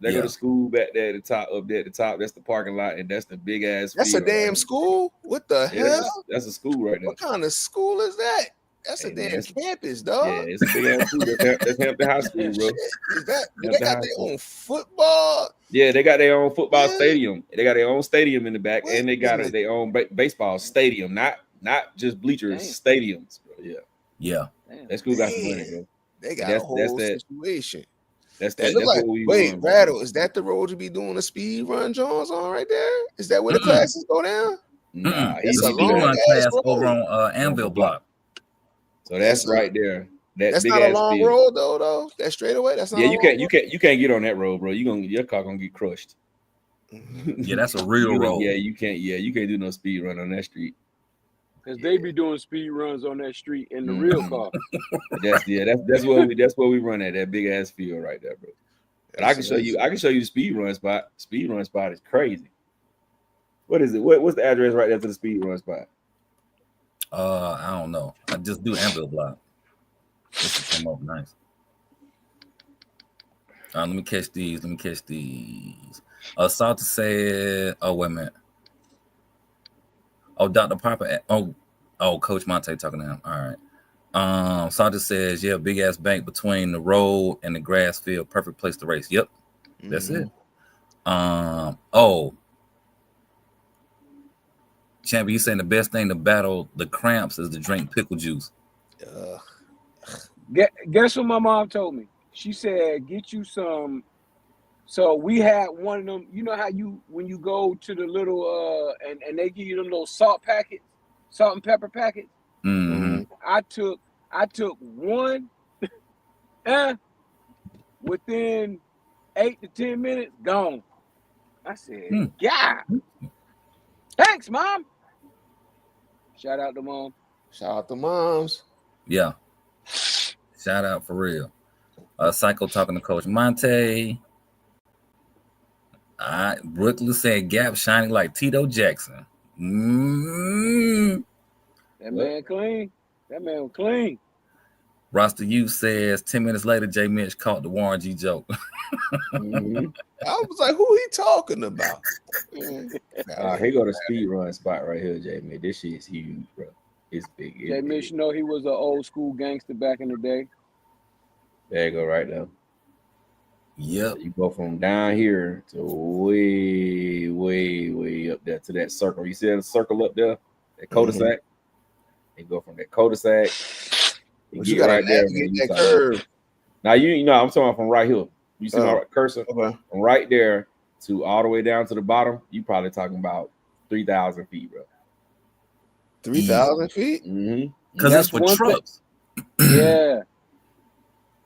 They go to school back there at the top, up there at the top. That's the parking lot, and that's the big ass. That's a field damn right school. What the there. hell? That's a school right there. What kind of school is that? That's Hey, a man, damn campus, dog. Yeah, it's a big ass school. That's Hampton High School, bro. Is that do Hampton they got High their School. own football? Yeah, they got their own football Yeah. stadium. They got their own stadium in the back, What and they got in the- their own baseball stadium. Not just bleachers, stadiums, bro. Yeah, Yeah. Damn. that school got some money, Man, bro. They got That's- a whole that's that- situation. That's That that. look That's like what we wait, run, bro. Rattle, is that the road to be doing a speed run, Jones, on right there? Is that where the classes go down? Nah, That's It's a a speed run long-ass class road. over on Anvil Block. So that's That's a- right there. That's big not a ass long field. road though. That straightaway. That's not. Yeah, a you long can't get on that road, bro. Your car gonna get crushed. Yeah, that's a real road. Yeah, you can't do no speed run on that street. Because they be doing speed runs on that street in the Mhm. real car. That's where we run at, that big ass field right there, bro. But I can show you the speed run spot. Speed run spot is crazy. What is it? What's the address right there to the speed run spot? I don't know. I just do Anvil Block. This will come up nice. Let me catch these. Salter said, oh, wait a minute. Oh, Dr. Papa. Oh, Coach Monte talking to him. All right. Salter says, yeah, big ass bank between the road and the grass field. Perfect place to race. Yep. That's it. Champion, you saying the best thing to battle the cramps is to drink pickle juice. Guess what my mom told me? She said, get you some. So we had one of them. You know how when you go to the little and they give you them little salt packets, salt and pepper packets. Mm-hmm. I took one within 8 to 10 minutes, gone. I said, yeah. Thanks, Mom. Shout out to Mom. Shout out to moms. Yeah. Shout out for real. Psycho talking to Coach Monte. Brooklyn said Gap shining like Tito Jackson. That man clean. That man was clean. Roster U says 10 minutes later, J Mitch caught the Warren G joke. I was like, who he talking about? Here go the speed run spot right here, Jamie. This shit is huge, bro. It's big. Jay Mitch, you know he was an old school gangster back in the day. There you go, right now. Yep. You go from down here to way, way, way up there to that circle. You see that circle up there? That cul-de-sac? You go from that cul-de-sac. You got right there. That curve. Now you know I'm talking about from right here. You see my cursor? Okay. From right there to all the way down to the bottom, you probably talking about 3,000 feet, bro. 3,000 feet? Because that's for trucks. Yeah.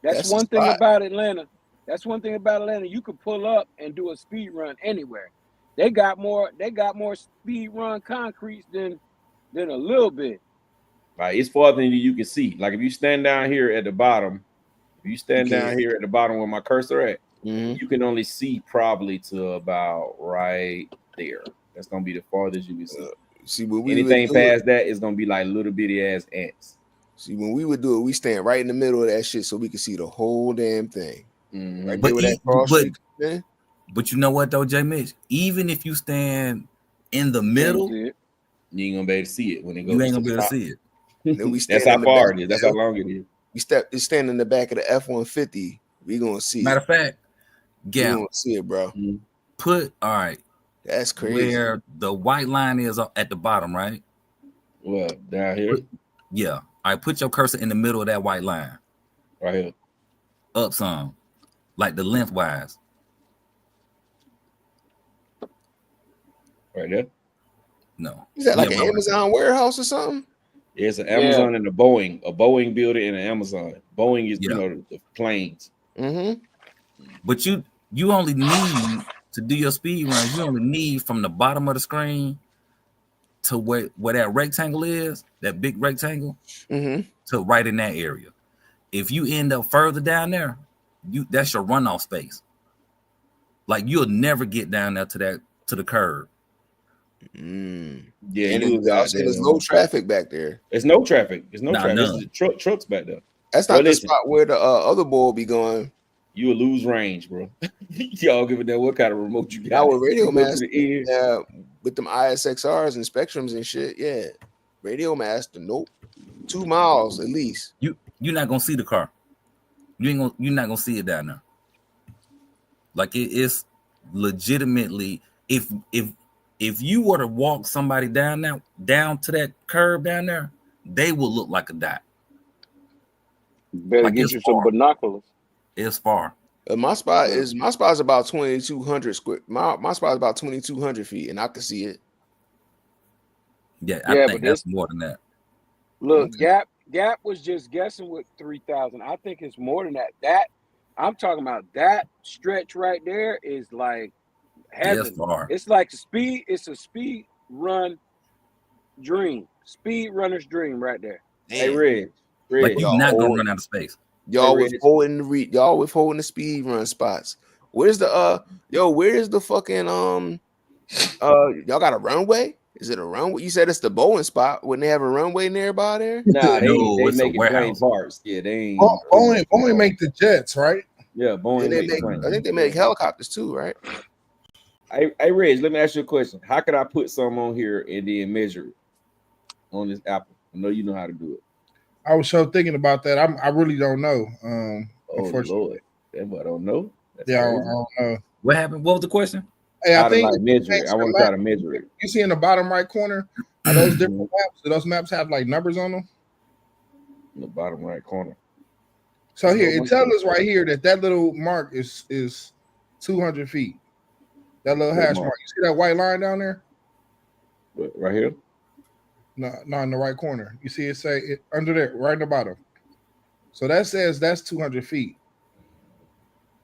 That's That's one the thing spot. about Atlanta. That's one thing about Atlanta. You could pull up and do a speed run anywhere. They got more speed run concretes than a little bit. Like it's farther than you can see. Like if you stand down here at the bottom, down here at the bottom where my cursor at, you can only see probably to about right there. That's gonna be the farthest you can see. See, when we anything past that is gonna be like little bitty ass ants. See, when we would do it, we stand right in the middle of that shit so we could see the whole damn thing. Right there with that cross street. But you know what though, J Mitch? Even if you stand in the middle, you ain't gonna be able to see it when it goes. You ain't gonna be able to see it. Then we That's how far it is. That's how long it is. We stand in the back of the F-150. We gonna see. Matter of fact, we gonna see it, bro. Put all right. That's crazy. Where the white line is at the bottom, right? Well, down here. Yeah. I put your cursor in the middle of that white line. Right here. Up some. Like the lengthwise. Right there. No. Is that like Yeah, an Amazon warehouse or something? It's an Amazon and a Boeing building and an Amazon. Boeing is, the planes. Mm-hmm. But you only need to do your speed runs. You only need from the bottom of the screen to where that rectangle is, that big rectangle, to right in that area. If you end up further down there, that's your runoff space. Like you'll never get down there to the curb. Yeah, and there's no traffic back there. There's no traffic. There's no traffic. There's trucks back there. That's not the spot where the other boy will be going. You will lose range, bro. Y'all give a damn what kind of remote you got. Now with Radio Master, with them ISXRs and Spectrums and shit, Radio Master, nope. 2 miles at least. You're not gonna see the car. You're not gonna see it down there. Like it's legitimately if you were to walk somebody down to that curb down there, they will look like a dot. Better get you some binoculars. It's far. My spot is about 2,200 square. My spot is about 2,200 feet, and I can see it. Yeah, I think that's more than that. Look, Gap was just guessing with 3,000. I think it's more than that. That I'm talking about that stretch right there is like heaven. It's like speed. It's a speed run dream. Speed runner's dream right there. Hey, Red. Like you're not gonna run out of space. Y'all withholding the speed run spots. Where's the where's the fucking y'all got a runway? Is it a runway? You said it's the Boeing spot. Wouldn't they have a runway nearby there? Nah, they make plane parts. Yeah, they ain't. Boeing make the jets, right? Yeah, Boeing. I think they make helicopters too, right? Hey, Reg, let me ask you a question. How could I put some on here and then measure it on this Apple? I know you know how to do it. I was so thinking about that. I really don't know. Oh Lord, I don't know. I don't know. What happened? What was the question? Hey, I think measure it. I want to try to measure it. You see in the bottom right corner, are those different maps? Do those maps have like numbers on them? In the bottom right corner. So here it tells us right here that little mark is 200 feet. That little hash mark. You see that white line down there? Right here. No, in the right corner. You see it under there, right in the bottom. So that says that's 200 feet.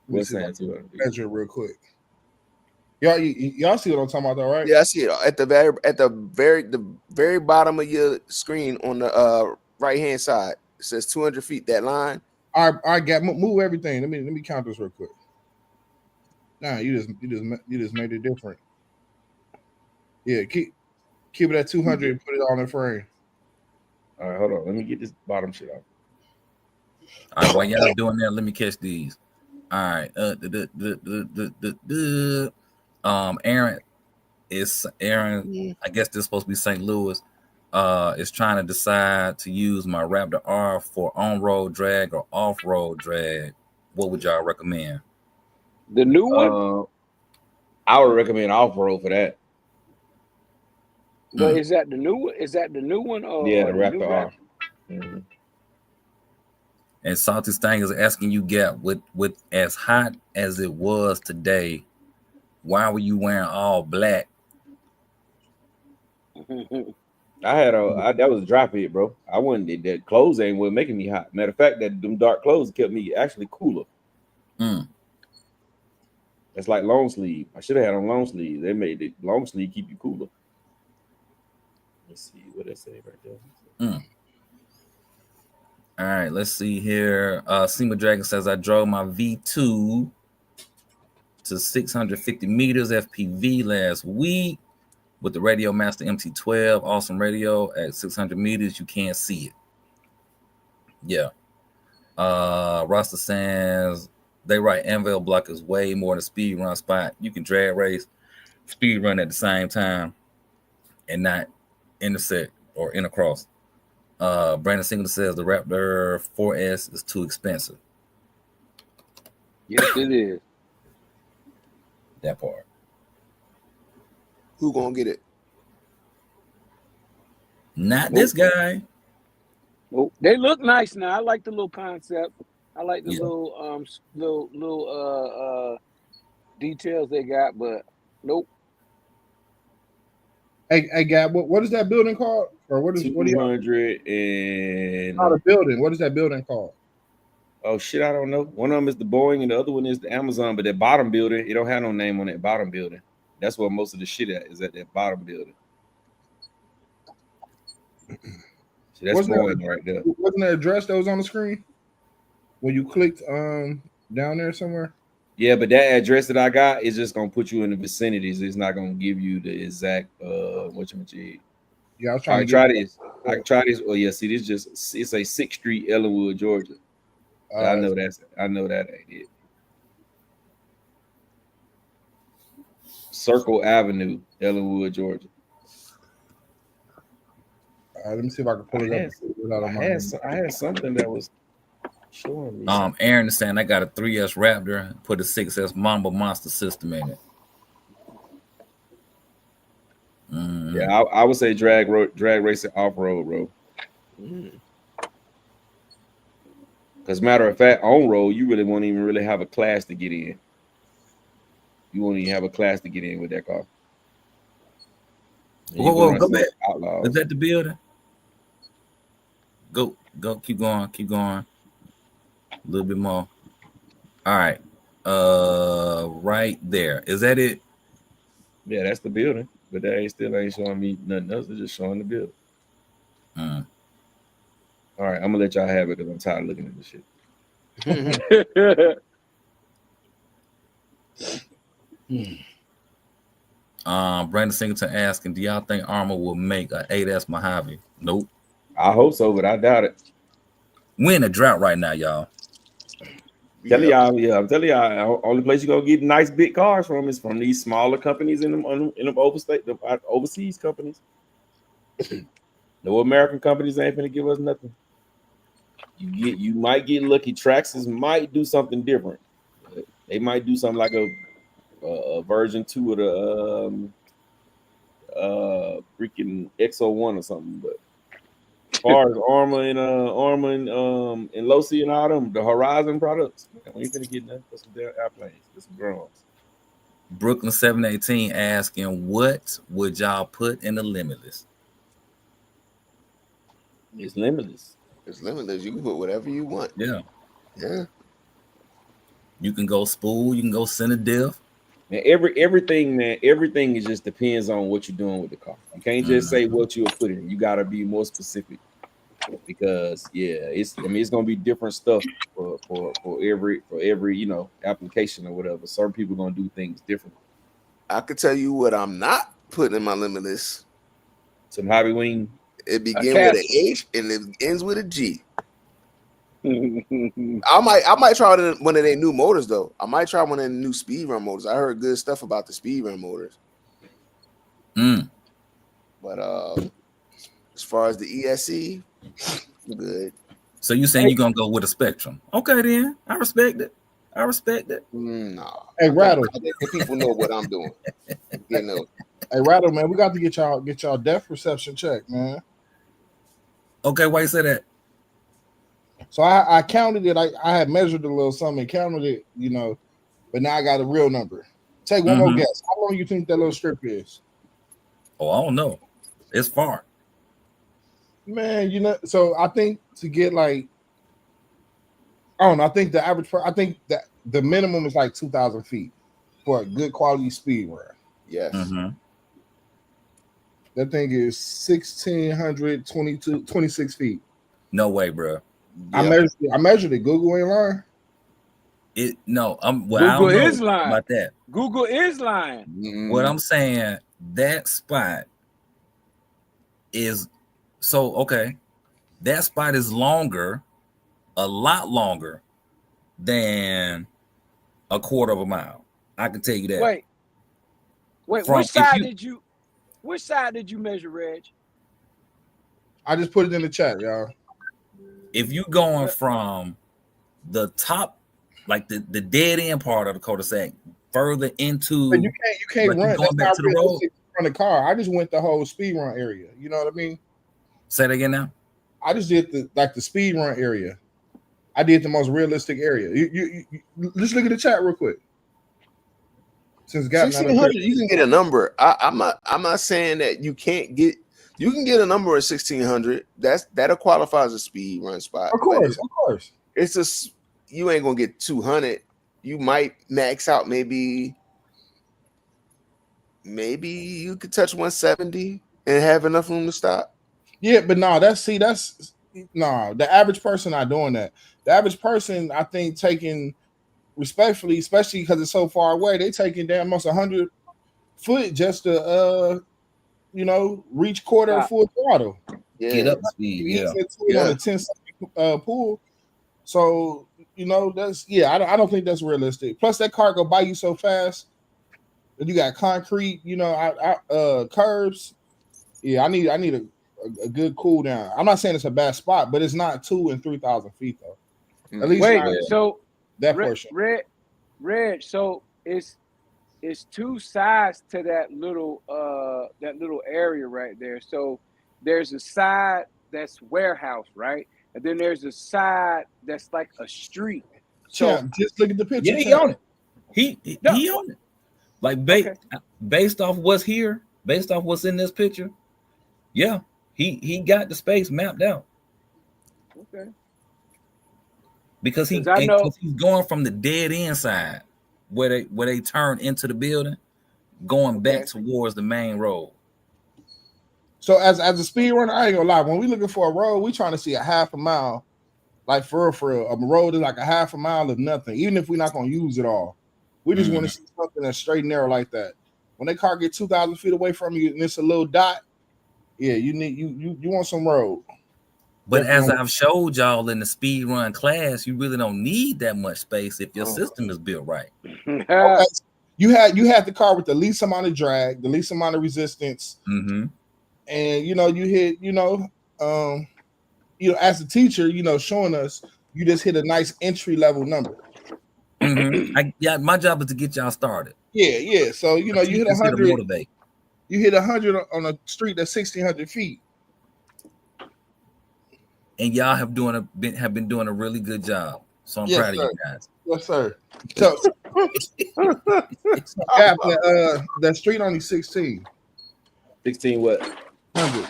What's that? 200 feet? Measure it real quick. Y'all see what I'm talking about, though, right? Yeah, I see it at the very bottom of your screen on the right hand side. It says 200 feet. That line. I got move everything. Let me count this real quick. Nah, you just made it different. Yeah, keep it at 200 and put it on the frame. All right, hold on. Let me get this bottom shit out. All right, while y'all doing that, let me catch these. All right. Aaron, I guess this is supposed to be St. Louis. Is trying to decide to use my Raptor R for on-road drag or off-road drag. What would y'all recommend? The new one? I would recommend off-road for that. But is that the new one? Is that the new one? Yeah, the Raptor R. Mm-hmm. And Salty Stang is asking you, Gap, with as hot as it was today, why were you wearing all black? That was a dry fit, bro. I wasn't that clothes ain't what making me hot. Matter of fact, that them dark clothes kept me actually cooler. That's like long sleeve. I should have had on long sleeve. They made the long sleeve keep you cooler. Let's see what they say right there. All right, let's see here. Sema Dragon says I drove my V2 to 650 meters FPV last week with the Radio Master MT12. Awesome radio at 600 meters. You can't see it. Yeah. Rasta says they write Anvil block is way more than speed run spot. You can drag race, speed run at the same time and not intersect or intercross. Brandon Singleton says the Raptor 4S is too expensive. Yes, it is. That part. Who gonna get it? Not this guy. Well, they look nice now. I like the little concept. I like the Yeah. little details they got, but nope. Hey, Gab, what is that building called? Or what do you 200 and call the building? What is that building called? oh shit, I don't know. One of them is the Boeing and the other one is the Amazon, but that bottom building, it don't have no name on that bottom building. That's where most of the shit is at that bottom building. See, that's Boeing right there. Wasn't there an address that was on the screen when you clicked down there somewhere? Yeah, but that address that I got is just gonna put you in the vicinities. It's not gonna give you the exact what you. Yeah, I was trying to try this. I can try this. Oh yeah, see, this just it's a 6th Street, Ellenwood, Georgia. I know that ain't it. Circle Avenue, Ellenwood, Georgia. Let me see if I can pull it up. I had something that was showing me. Aaron is saying I got a 3S Raptor, put a 6S Mamba Monster system in it. Yeah, I would say drag racing off road, bro. Because matter of fact, on road, you really won't even really have a class to get in. You won't even have a class to get in with that car. Whoa, go back. Is that the building? Go, keep going. A little bit more. All right. Right there. Is that it? Yeah, that's the building. But that still ain't showing me nothing else. It's just showing the building. All right, I'm gonna let y'all have it because I'm tired of looking at this shit. Brandon Singleton asking, do y'all think Armour will make a 8S Mojave? Nope. I hope so, but I doubt it. We're in a drought right now, y'all. I'm telling y'all, only place you're gonna get nice big cars from is from these smaller companies in them overseas companies. No American companies ain't gonna give us nothing. You might get lucky. Traxxas might do something different. They might do something like a version 2 of the freaking XO1 or something. But as far as Armour and Losi and all them, the Horizon products, we ain't gonna get nothing for some damn airplanes. This some drones. Brooklyn 718 asking, what would y'all put in the Limitless? It's limitless. It's limitless. You can put whatever you want. Yeah. You can go spool. You can go center diff. Man, everything is just depends on what you're doing with the car. You can't just say what you'll put in. You gotta be more specific because it's gonna be different stuff for every application or whatever. Certain people are gonna do things different. I could tell you what I'm not putting in my Limitless. Some hobby wing. It begins with an H and it ends with a G. I might try one of their new motors though. I might try one of the new speed run motors. I heard good stuff about the speed run motors. But as far as the ESC, I'm good. So you saying you're gonna go with a Spectrum? Okay, then I respect it. No. Hey, Rattle. People know what I'm doing. You know. Hey, Rattle, man, we got to get y'all depth perception check, man. Okay, why you say that? So I counted it. I had measured a little something and counted it, but now I got a real number. Take one more guess. How long you think that little strip is? Oh, I don't know. It's far. Man, so I think to get I don't know. I think the average, I think that the minimum is like 2,000 feet for a good quality speed run. Yes. That thing is 1,626 feet. No way, bro. Yep. I measured it. Google ain't lying. Google is lying about that. Google is lying. What I'm saying, that spot is so okay. That spot is longer, a lot longer than a quarter of a mile. I can tell you that. Wait. Which side did you measure, Reg? I just put it in the chat, y'all. If you going from the top, like the dead end part of the cul-de-sac, further into, but you can't run. Going back to the road from the car. I just went the whole speed run area. You know what I mean? Say that again now. I just did the speed run area. I did the most realistic area. You just look at the chat real quick. Since Gap 1600, you can get a number. I'm not saying that you can't get. You can get a number at 1600. That'll qualify as a speed run spot. Of course. It's just you ain't gonna get 200. You might max out maybe you could touch 170 and have enough room to stop. Yeah, but no, the average person not doing that. The average person, I think, taking respectfully, especially because it's so far away, they taking down almost 100 foot just to reach quarter or full throttle. Yeah. Get up speed. Yeah. On a 10 pool. So that's I don't think that's realistic. Plus, that car go by you so fast. And you got concrete, curbs. Yeah, I need a good cool down. I'm not saying it's a bad spot, but it's not 2,000 and 3,000 feet though. At least so that portion. Red. So it's two sides to that little area right there. So there's a side that's warehouse, right? And then there's a side that's like a street. So just look at the picture. Yeah, he on it. He on it. Like based off what's here, based off what's in this picture, yeah, he got the space mapped out. Okay. Because he's going from the dead end side where they turn into the building, going back towards the main road. So as a speed runner, I ain't gonna lie. When we looking for a road, we trying to see a half a mile, like for real. A road is like a half a mile of nothing, even if we're not gonna use it all. We just want to see something that's straight and narrow like that. When that car get 2,000 feet away from you and it's a little dot, yeah, you need you want some road. But as I've showed y'all in the speed run class, you really don't need that much space if your system is built right. Okay. You had the car with the least amount of drag, the least amount of resistance, and you hit as a teacher, showing us you just hit a nice entry level number. My job is to get y'all started. Yeah. So you hit 100. You hit 100 on a street that's 1,600 feet. And y'all have been doing a really good job. So I'm proud of you guys. Yes, sir. So that street only 16. 16 what? 100.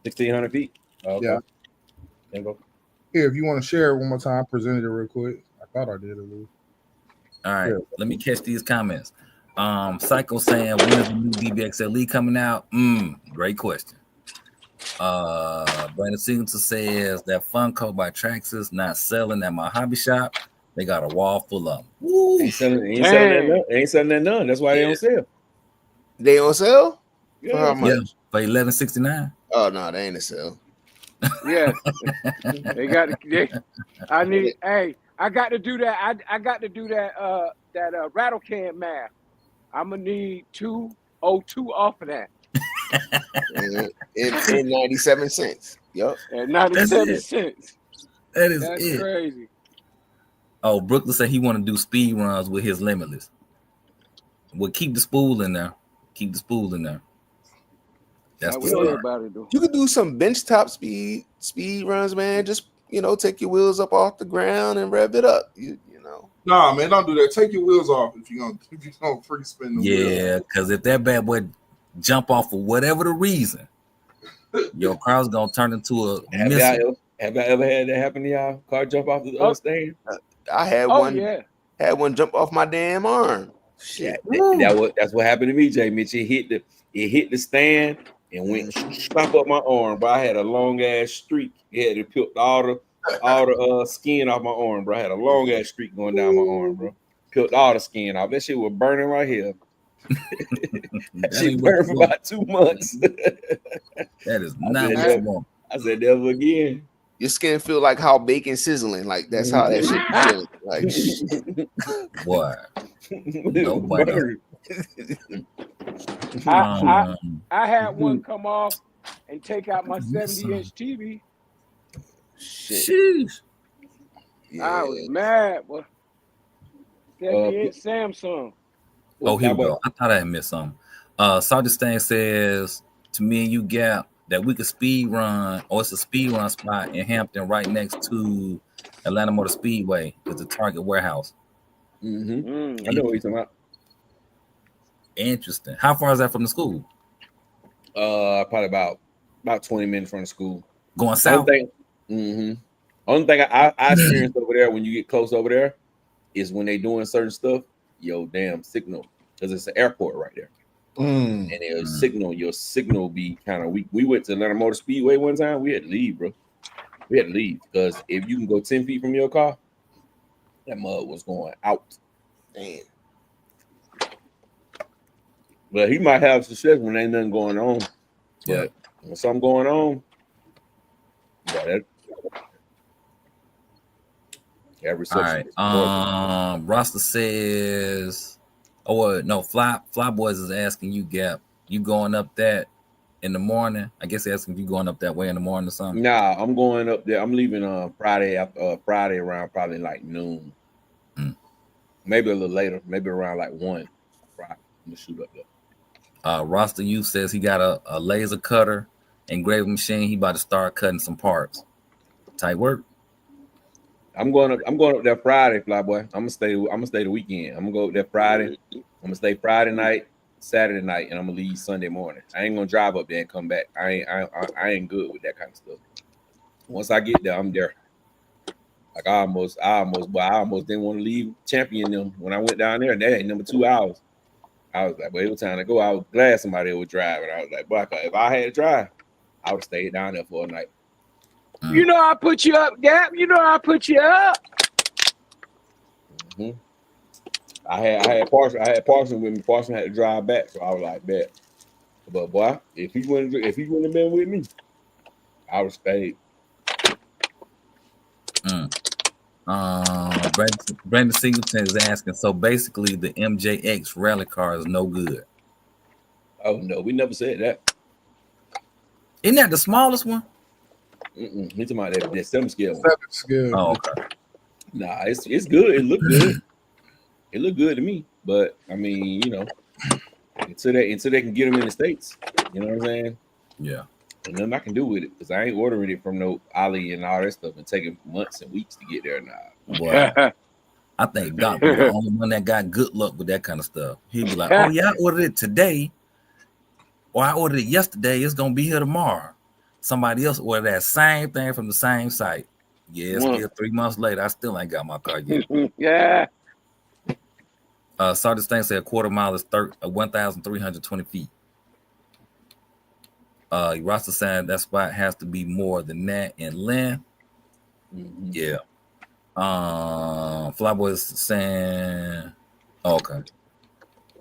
1,600 feet. Okay. Yeah. There you go. Here, if you want to share it one more time, present it real quick. I thought I did at least. All right, let me catch these comments. Psycho saying, when is the new DBXLE coming out? Great question. Brandon Singleton says that Funko by Traxxas not selling at my hobby shop. They got a wall full of them. Ain't selling that none. That's why they don't sell. They don't sell? Yeah. For how much? Yeah, for $11.69. Oh no, they ain't a sell. Yeah, they got. I got to do that. I got to do that. That rattle can math. I'm gonna need 202 off of that. in 97 cents. Yep. At 97 cents. That's crazy. Oh, Brooklyn said he want to do speed runs with his Limitless. Well, keep the spool in there. That's what everybody do. You could do some bench top speed runs, man. Just take your wheels up off the ground and rev it up. You know. Nah, man, don't do that. Take your wheels off if you're gonna free spin the wheels. Yeah, because if that bad boy jump off for whatever the reason, your car's gonna turn into a missile. Have I ever had that happen to y'all? Car jump off the stand? I had one. Yeah. Had one jump off my damn arm. Shit. That's what happened to me, Jay Mitch. It hit the stand and went slap up my arm, bro. I had a long ass streak. It had peeled all the skin off my arm, bro. I had a long ass streak going down my arm, bro. Peeled all the skin off. That shit was burning right here. That shit burned for about 2 months. That is not what you want. I said never again. Your skin feel like how bacon sizzling. Like that's how that shit feels. Like boy. Nobody. I had one come off and take out my 70-inch TV. Sheesh. Yeah. I was mad, boy. 70-inch Samsung. Oh, here we go. I thought I had missed something. Salty Stain says, to me and you, Gap, that we could speed run, or it's a speed run spot in Hampton right next to Atlanta Motor Speedway. It's a Target warehouse. Mm-hmm. I know what you're talking about. Interesting. How far is that from the school? Probably about 20 minutes from the school. Going south. Only thing I experienced over there when you get close over there is when they doing certain stuff, your damn signal, because it's an airport right there. And your signal be kind of weak. We went to Atlanta Motor Speedway one time. We had to leave, bro. We had to leave because if you can go 10 feet from your car, that mud was going out. Damn. But he might have success when ain't nothing going on. But when something going on, that all right. Rasta says, Fly Boys is asking you, Gap. You going up that in the morning? I guess asking if you going up that way in the morning or something. Nah, I'm going up there. I'm leaving Friday around probably like noon. Maybe a little later, maybe around like 1 Friday. I'm gonna shoot up there. Rasta Youth says he got a laser cutter engraving machine. He about to start cutting some parts. Tight work. I'm going up there Friday, Flyboy. I'm gonna stay the weekend. I'm gonna go up there Friday. I'm gonna stay Friday night, Saturday night, and I'm gonna leave Sunday morning. I ain't gonna drive up there and come back. I ain't good with that kind of stuff. Once I get there, I'm there. Like I almost didn't want to leave Champion them when I went down there. And that ain't number 2 hours. I was like, well, it was time to go. I was glad somebody would drive, and I was like, boy, if I had to drive, I would stay down there for a night. You know I put you up, Gap. You know I put you up. I had Parson with me. Parson had to drive back, so I was like, bet. But boy, if he wouldn't have been with me, I would have stayed. Brandon Singleton is asking, so basically the MJX rally car is no good. Oh no, we never said that. Isn't that the smallest one? He's talking about that 7 scale. 7 scale. Oh, okay. Nah, it's good. It looked good. It looked good to me. But I mean, you know, until they can get them in the States, you know what I'm saying? Yeah. And nothing I can do with it because I ain't ordering it from no Ali and all that stuff and taking months and weeks to get there now. Well, I think Doc was the only one that got good luck with that kind of stuff. He'd be like, oh yeah, I ordered it today, or I ordered it yesterday. It's gonna be here tomorrow. Somebody else ordered that same thing from the same site. Yeah, it's still 3 months later. I still ain't got my car yet. Yeah. Sardis thing said a quarter mile is 1,320 feet. Rasta saying that spot has to be more than that in length. Yeah. Flyboy is saying, okay. All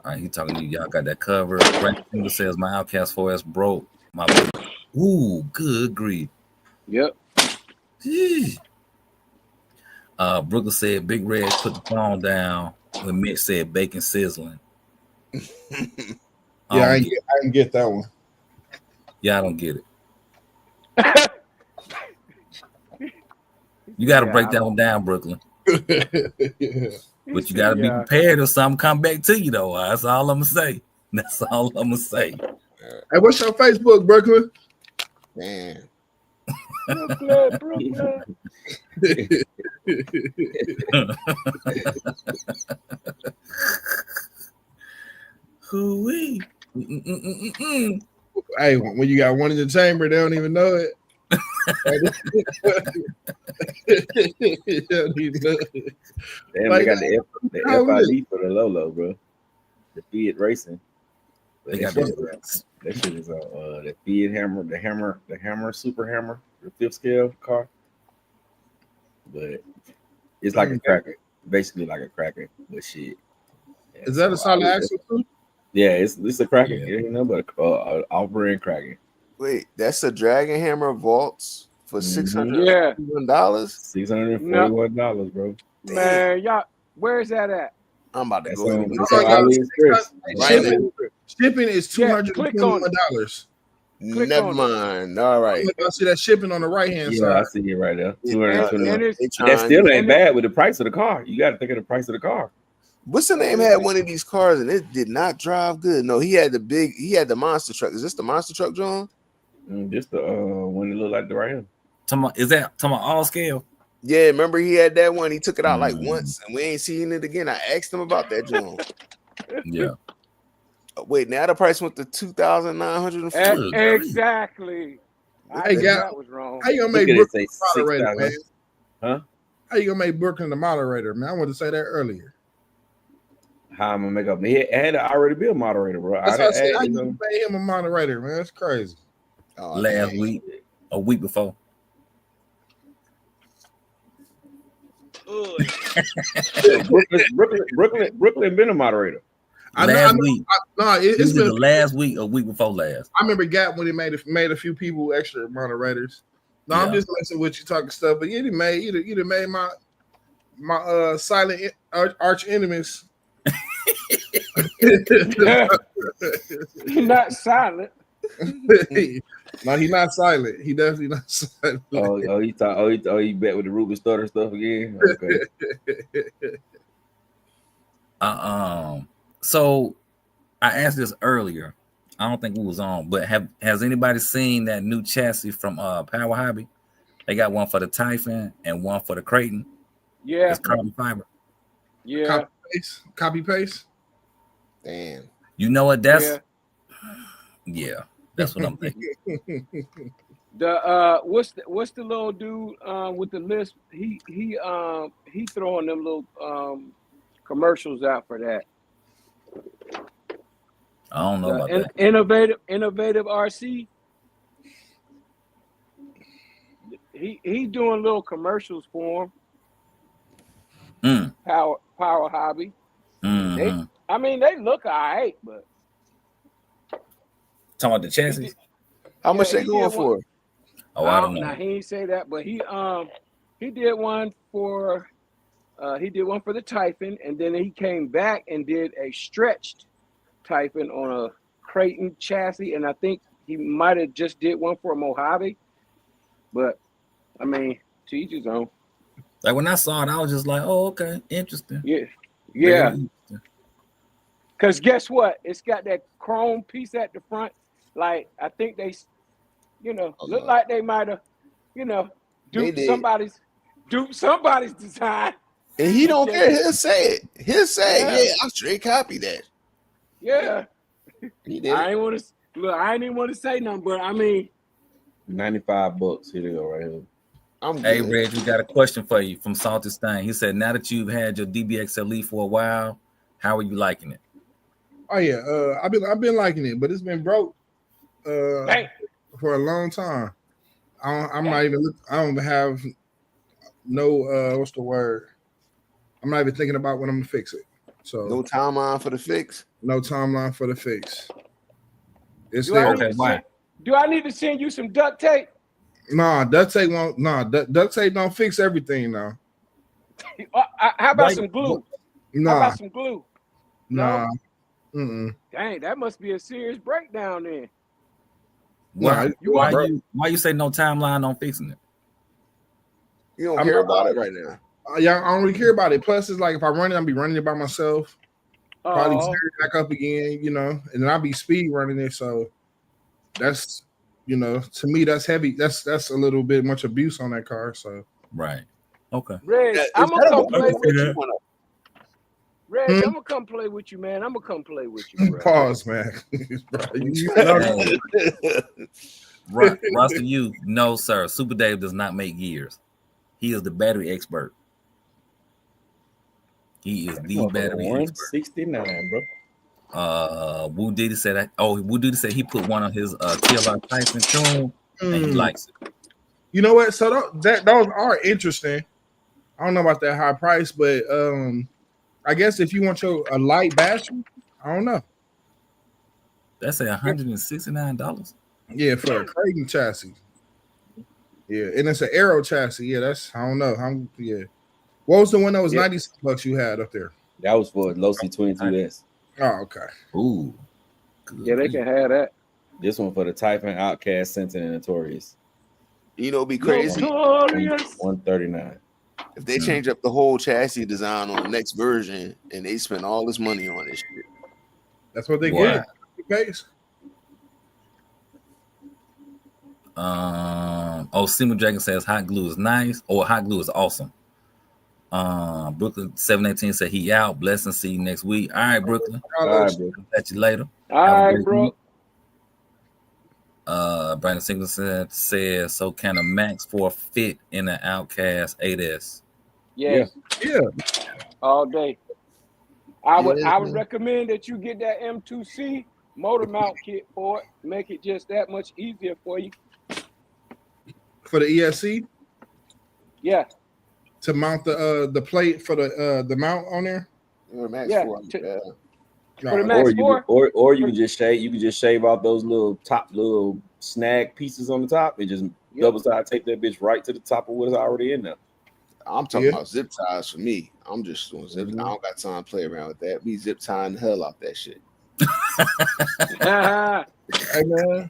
right, he talking to you. Y'all got that covered. Brandon says my Outcast 4S broke. Ooh, good grief. Yep. Brooklyn said Big Red put the phone down when Mitch said bacon sizzling. Yeah, I didn't get that one. Yeah, I don't get it. You got to break that one down, Brooklyn. Yeah. But you got to be prepared if something come back to you, though. That's all I'm going to say. That's all I'm going to say. Hey, what's your Facebook, Brooklyn? Man. Brooklyn. Hoo-wee. Hey, when you got one in the chamber, they don't even know it. Damn, they got the FID for the Lolo, bro. The Fiat Racing. They got that shit is on the Fiat Hammer, the Hammer, Super Hammer, the 5th scale car. But it's like a cracker, basically like a cracker, but shit. Yeah, is that a solid axle too? Yeah, it's a cracker. Yeah. It ain't nothing but off-brand cracker. Wait, that's a Dragon Hammer Vaults for $641. $641, bro. Man, y'all, where's that at? I'm about to That's go. on AliExpress. Shipping is $221. Never mind. All right. I see that shipping on the right hand side. Yeah, I see it right there. $221. That still ain't bad with the price of the car. You got to think of the price of the car. What's the name had one of these cars and it did not drive good. No, he had the monster truck. Is this the monster truck, John? Just the when it looked like the Ram. Is that talking about all scale? Yeah, remember he had that one. He took it out like once, and we ain't seen it again. I asked him about that joint. Yeah. Wait, now the price went to $2,940. Exactly. I knew that was wrong. How you gonna make Brooklyn the moderator, man? Huh? How you gonna make Brooklyn the moderator, man? I wanted to say that earlier. How I'm gonna make up? He had to already be a moderator, bro. That's what I said. How you made him a moderator, man? That's crazy. Last week, a week before. Brooklyn been a moderator. Last week. It's been the last week, a week before last. I remember Gap when he made a few people extra moderators. No, I'm just messing with you talking stuff, but you done made my silent arch enemies. He's not silent. No, he's not silent. He definitely not silent. He bet with the Ruben Stutter stuff again. Okay. So I asked this earlier. I don't think we was on, but has anybody seen that new chassis from Power Hobby? They got one for the Typhon and one for the Creighton. Yeah, it's carbon fiber. Yeah, copy paste. Damn. You know what? That's that's what I'm thinking. The what's the little dude with the list? He throwing them little commercials out for that. I don't know about that. Innovative RC. He doing little commercials for him. Power Hobby. They look alright, but talking about the chassis. How much they going for? Oh, I don't know. Now he ain't say that, but he did one for the Typhon, and then he came back and did a stretched Typhon on a Creighton chassis, and I think he might have just did one for a Mojave. But I mean, to each his own. Like when I saw it, I was just like, "Oh, okay, interesting." Yeah. Because guess what? It's got that chrome piece at the front. Like I think they, look like they might have, duped somebody's design. And he don't care. He'll say it. Yeah, I straight copy that. Yeah. He did. I ain't even want to say nothing, but I mean, $95. Here they go right here. Hey, Reg, we got a question for you from Salty Stein. He said, now that you've had your DBXLE for a while, how are you liking it? Oh yeah, I've been liking it, but it's been broke for a long time. I don't have no what's the word? I'm not even thinking about when I'm gonna fix it. So no timeline for the fix. No timeline for the fix. It's there. Okay, why? Do I need to send you some duct tape? Nah, duct tape won't. Nah, duct tape don't fix everything now. How about some glue? Nah. How about some glue? Nah. No? Dang, that must be a serious breakdown then. Why you say no timeline on fixing it? You don't care about it right now. Yeah, I don't really care about it. Plus, it's like if I run it, I'll be running it by myself. Probably start it back up again, and then I'll be speed running it. So that's, to me, that's heavy. That's a little bit much abuse on that car. So right. Okay. Reg, I'm gonna come play with you. Reg, I'm gonna come play with you, man. I'm gonna come play with you, bro. Pause, man. Rusty, no, sir. Super Dave does not make gears. He is the battery expert. He is the battery 169, expert. Bro. Woo Diddy said that. Oh, Woo Diddy said he put one on his TLR Tyson tune and he likes it. You know what? So those are interesting. I don't know about that high price, but I guess if you want a light battery, I don't know. That's $169. Yeah, for a Creighton chassis. Yeah, and it's an Aero chassis. Yeah, I don't know. What was the one that was $90 you had up there? That was for Losi 22S. Oh, okay. Ooh. Yeah, they can have that. This one for the Typhon, Outcast, Sentin, and Notorious. It'd be crazy. Notorious. 139. If they change up the whole chassis design on the next version and they spend all this money on this shit. That's what they get. Seymour Jenkins says hot glue is nice, or hot glue is awesome. Brooklyn 718 said he out. Blessing. See you next week. All right, Brooklyn. All right, bro. Catch you later. All right, bro. Brandon Singleton says, so can a Max 4 fit in an Outcast 8S? Yes. Yeah. All day. I would recommend that you get that M2C motor mount kit for it. Make it just that much easier for you. For the ESC? Yeah. To mount the plate for the mount on there? Max Yeah. 4, yeah. For the Max 4? Or you can just shave off those little snag pieces on the top and just double side tape that bitch right to the top of what's already in there. I'm talking about zip ties for me. I'm just doing zip. I don't got time to play around with that. Me zip tying the hell off that shit. Hey man,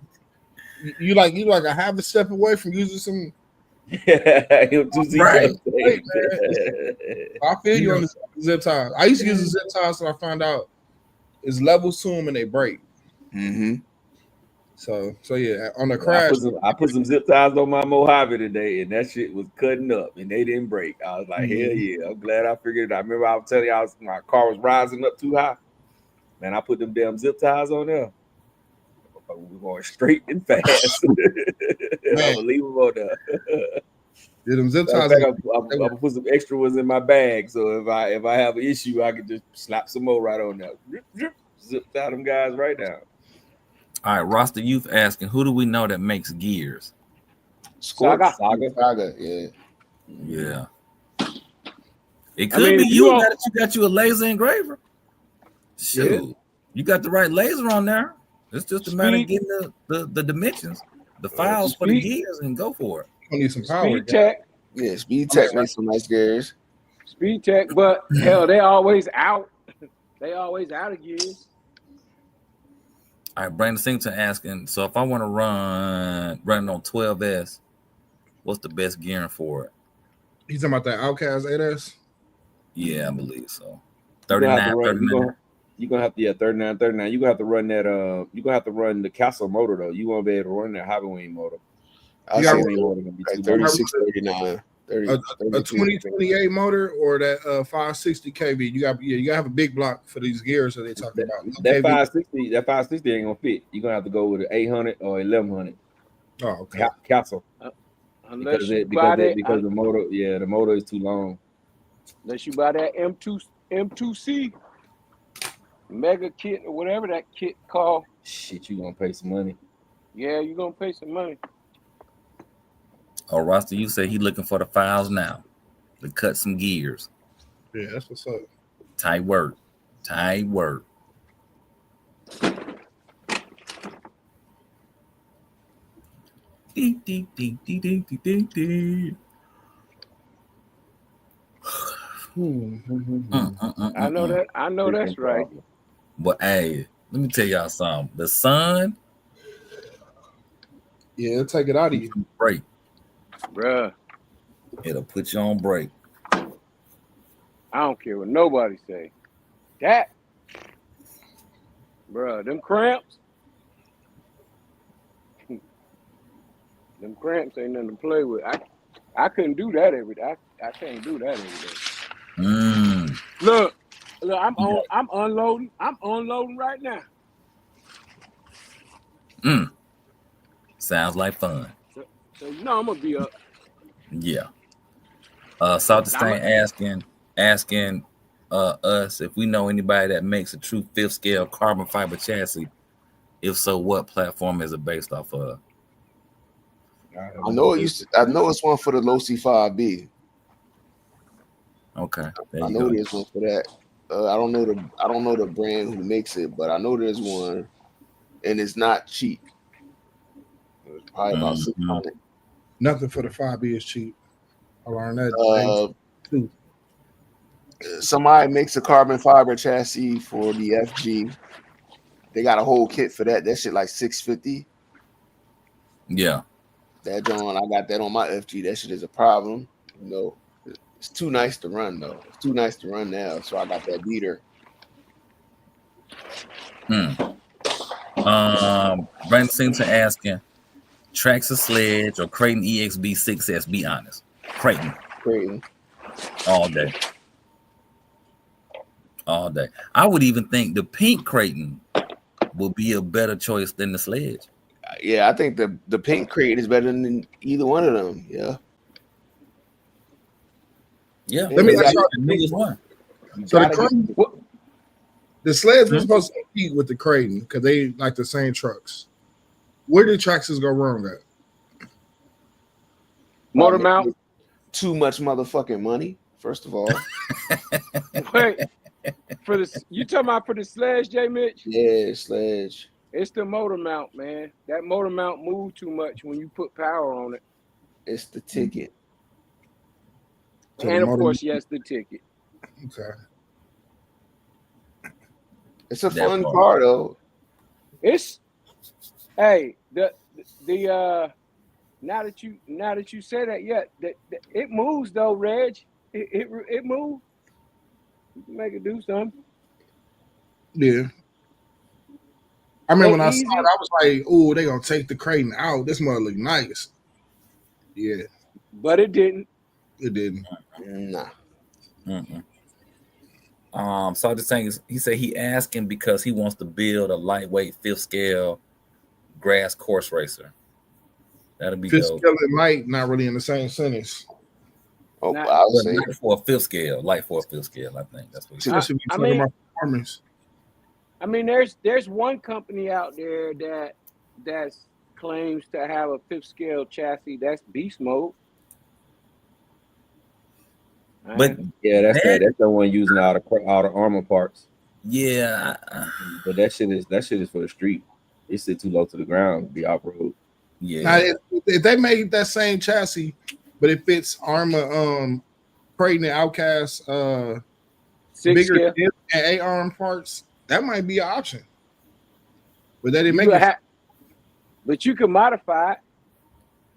you like a half a step away from using some. Right. Hey, I feel you on the zip ties. I used to use the zip ties, so I found out it's levels to them and they break. Mm-hmm. So yeah, on the crash, I put some zip ties on my Mojave today, and that shit was cutting up, and they didn't break. I was like, hell yeah! I'm glad I figured it out. I remember I was telling you, my car was rising up too high. Man, I put them damn zip ties on there. We're going straight and fast. I'm gonna leave them on there. Yeah, them zip ties. I'm gonna put some extra ones in my bag, so if I have an issue, I can just slap some more right on there. Zip tie them guys right now. All right, Roster Youth asking, who do we know that makes gears? Saga, yeah. It could be you got you a laser engraver. Shoot, you got the right laser on there. It's just a matter of getting the dimensions, the files for the gears, and go for it. You need some power. Speed Tech. Yeah, Speed Tech makes some nice gears. Speed Tech, but hell, they always out. They always out of gears. All right, Brandon Singleton asking, so if I want to run on 12S, what's the best gearing for it? He's talking about that Outcast 8S? Yeah, I believe so. 39. You're gonna have to 39. You're gonna have to run that you're gonna have to run the Castle motor though. You won't be able to run that Hobby Wing motor. I got 36, 39. A 2028 motor or that 560 kV. You gotta have a big block for these gears that they're talking about. That 560 ain't gonna fit. You're gonna have to go with an 800 or 1100. Oh, okay. Castle. Unless because the motor, the motor is too long. Unless you buy that M2C mega kit or whatever that kit called. Shit, you gonna pay some money. Yeah, you're gonna pay some money. Oh, Roster, you say he looking for the files now to cut some gears. Yeah, that's what's up. Tight work. I know that's right. But hey, let me tell y'all something. The sun, it'll take it out of you. Break. Bruh. It'll put you on break. I don't care what nobody say. That, bruh, them cramps. Them cramps ain't nothing to play with. I couldn't do that every day. I can't do that every day. Look, I'm unloading. I'm unloading right now. Sounds like fun. So you know I'm gonna be up. Yeah. Salty Stain asking us if we know anybody that makes a true 5th scale carbon fiber chassis. If so, what platform is it based off of? I know it's one for the Low C5B. Okay. I know there's one for that. I don't know the brand who makes it, but I know there's one, and it's not cheap. It's probably about $600. Nothing for the 5B is cheap. I learned that. Somebody makes a carbon fiber chassis for the FG. They got a whole kit for that. That shit like $650. Yeah. That John, I got that on my FG. That shit is a problem. You know, it's too nice to run though. It's too nice to run now. So I got that beater. Brandon Simpson asking, Traxxas Sledge or Creighton EXB 6S? Be honest. Creighton. Creighton. All day. All day. I would even think the pink Creighton will be a better choice than the Sledge. Yeah, I think the pink Creighton is better than either one of them. Yeah. Yeah. Let me ask you the newest one. So the Sledge was supposed to compete with the Creighton because they like the same trucks. Where did Traxxas go wrong at? Motor mount. Too much motherfucking money. First of all. Wait, you talking about for the Sledge, J. Mitch? Yeah, Sledge. It's the motor mount, man. That motor mount moved too much when you put power on it. It's the ticket. So and of course, yes, the ticket. Okay. It's a fun car though. It's the now that you say that, yeah, it moves though, Reg. It moves. You can make it do something. Yeah. I remember when I saw it, I was like, "Oh, they gonna take the Creighton out. This mother look nice." Yeah, but it didn't. It didn't. Nah. So the thing is, he said he asking because he wants to build a lightweight fifth scale grass course racer. That'll be fifth dope. scale and light, not really in the same sentence. Oh, I'll say light for a fifth scale. Light for a fifth scale. I think that's what. That should be talking about performance. I mean, there's one company out there that claims to have a fifth scale chassis. That's Beast Mode. But yeah, that's the one using all the armor parts. Yeah, but that shit is for the street. It sit too low to the ground to be off road. Yeah. Now, if they made that same chassis, but it fits armor, Creighton and Outcast, bigger and A-arm parts, that might be an option. But they didn't make it. But you can modify it.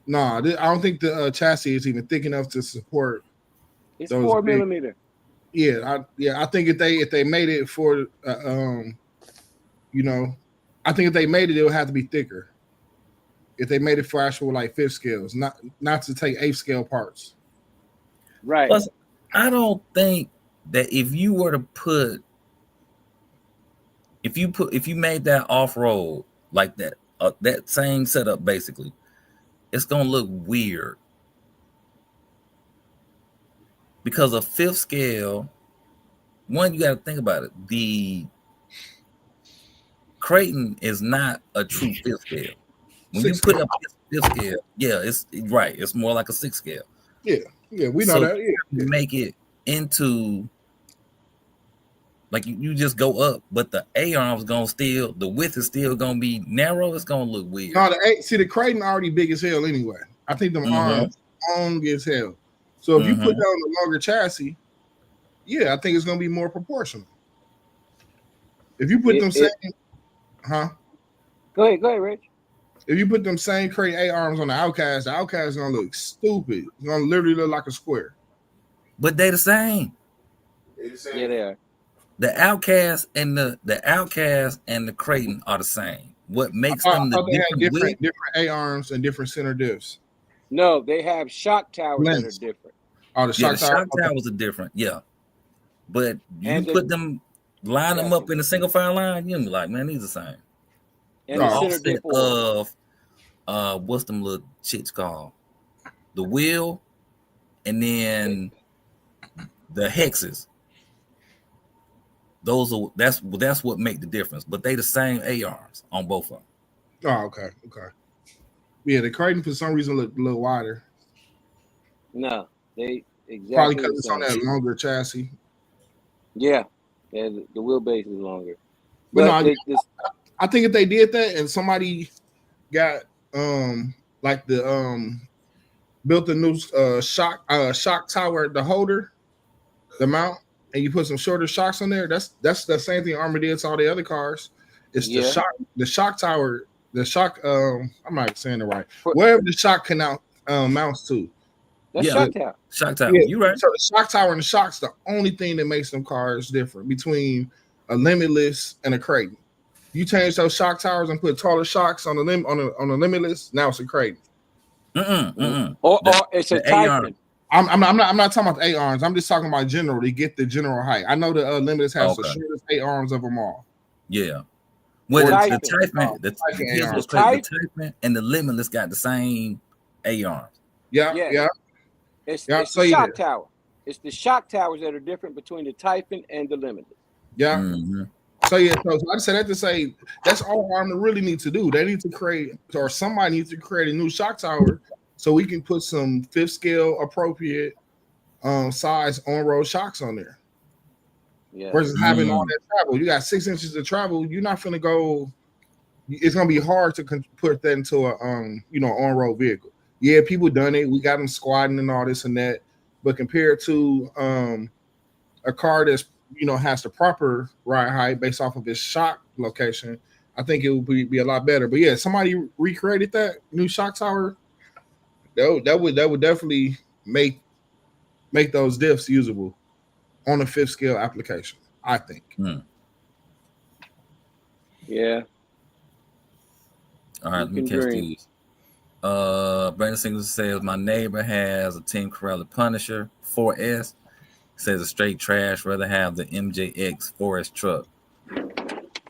No, I don't think the chassis is even thick enough to support. It's 4 millimeter. Yeah, I think if they made it for, I think if they made it, it would have to be thicker. If they made it for actual like fifth scales, not to take eighth scale parts. Right. Plus, I don't think that if you made that off road like that, that same setup basically, it's gonna look weird. Because a fifth scale, one, you got to think about it. The Creighton is not a true fifth scale. When you put up fifth scale, yeah, it's right. It's more like a sixth scale. Yeah, we know that. Yeah. You make it into like you just go up, but the A-arm's gonna the width is still gonna be narrow. It's gonna look weird. No, the Creighton already big as hell anyway. I think them arms long as hell. So if you put down the longer chassis, yeah, I think it's gonna be more proportional. If you put Go ahead, Rich. If you put them same Creighton A-arms on the Outcast is gonna look stupid. It's gonna literally look like a square. But they the same. Yeah, they are. The Outcast and the Creighton are the same. What makes them different A-arms and different center diffs? No, they have shock towers that are different. Oh, the shock towers are different, yeah. But you put them, line them up in a single file line, you'll be like, man, these are the same. And the center of what's them little shits called? The wheel, and then the hexes. That's what make the difference. But they the same A-arms on both of them. Oh, okay. Yeah, the Creighton for some reason look a little wider. No, they exactly probably because it's on that longer chassis. Yeah, the wheelbase is longer. But no, I think if they did that and somebody got built a new shock tower, the holder, the mount, and you put some shorter shocks on there, that's the same thing Armor did to all the other cars. It's the shock tower. The shock, I'm not saying it right. Wherever the shock mounts to. That's shock tower. Shock tower. Yeah. You right. So the shock tower and the shock's the only thing that makes them cars different between a Limitless and a Creighton. You change those shock towers and put taller shocks on the Limitless. Now it's a crate. Or it's a Typhon. I'm not talking about the 8 arms. I'm just talking about general to get the general height. I know the Limitless has the shortest 8 arms of them all. Yeah. Well, the Typhon and the Limitless got the same 8 arms. Yeah. It's the shock tower. It's the shock towers that are different between the Typhon and the Limitless. Yeah. Mm-hmm. So I said that to say that's all Armor really needs to do. They need to create, or somebody needs to create a new shock tower so we can put some 5th scale appropriate size on-road shocks on there. Yeah. Versus having all that travel. You got 6 inches of travel. You're not gonna go. It's gonna be hard to put that into a on-road vehicle. Yeah, people done it. We got them squatting and all this and that. But compared to a car that's has the proper ride height based off of its shock location, I think it would be a lot better. But yeah, somebody recreated that new shock tower. That would definitely make those diffs usable on a 5th scale application, I think. Yeah. All right, let me catch these. Brandon Singleton says my neighbor has a Team Corella Punisher 4S. Says a straight trash, rather have the MJX 4S truck.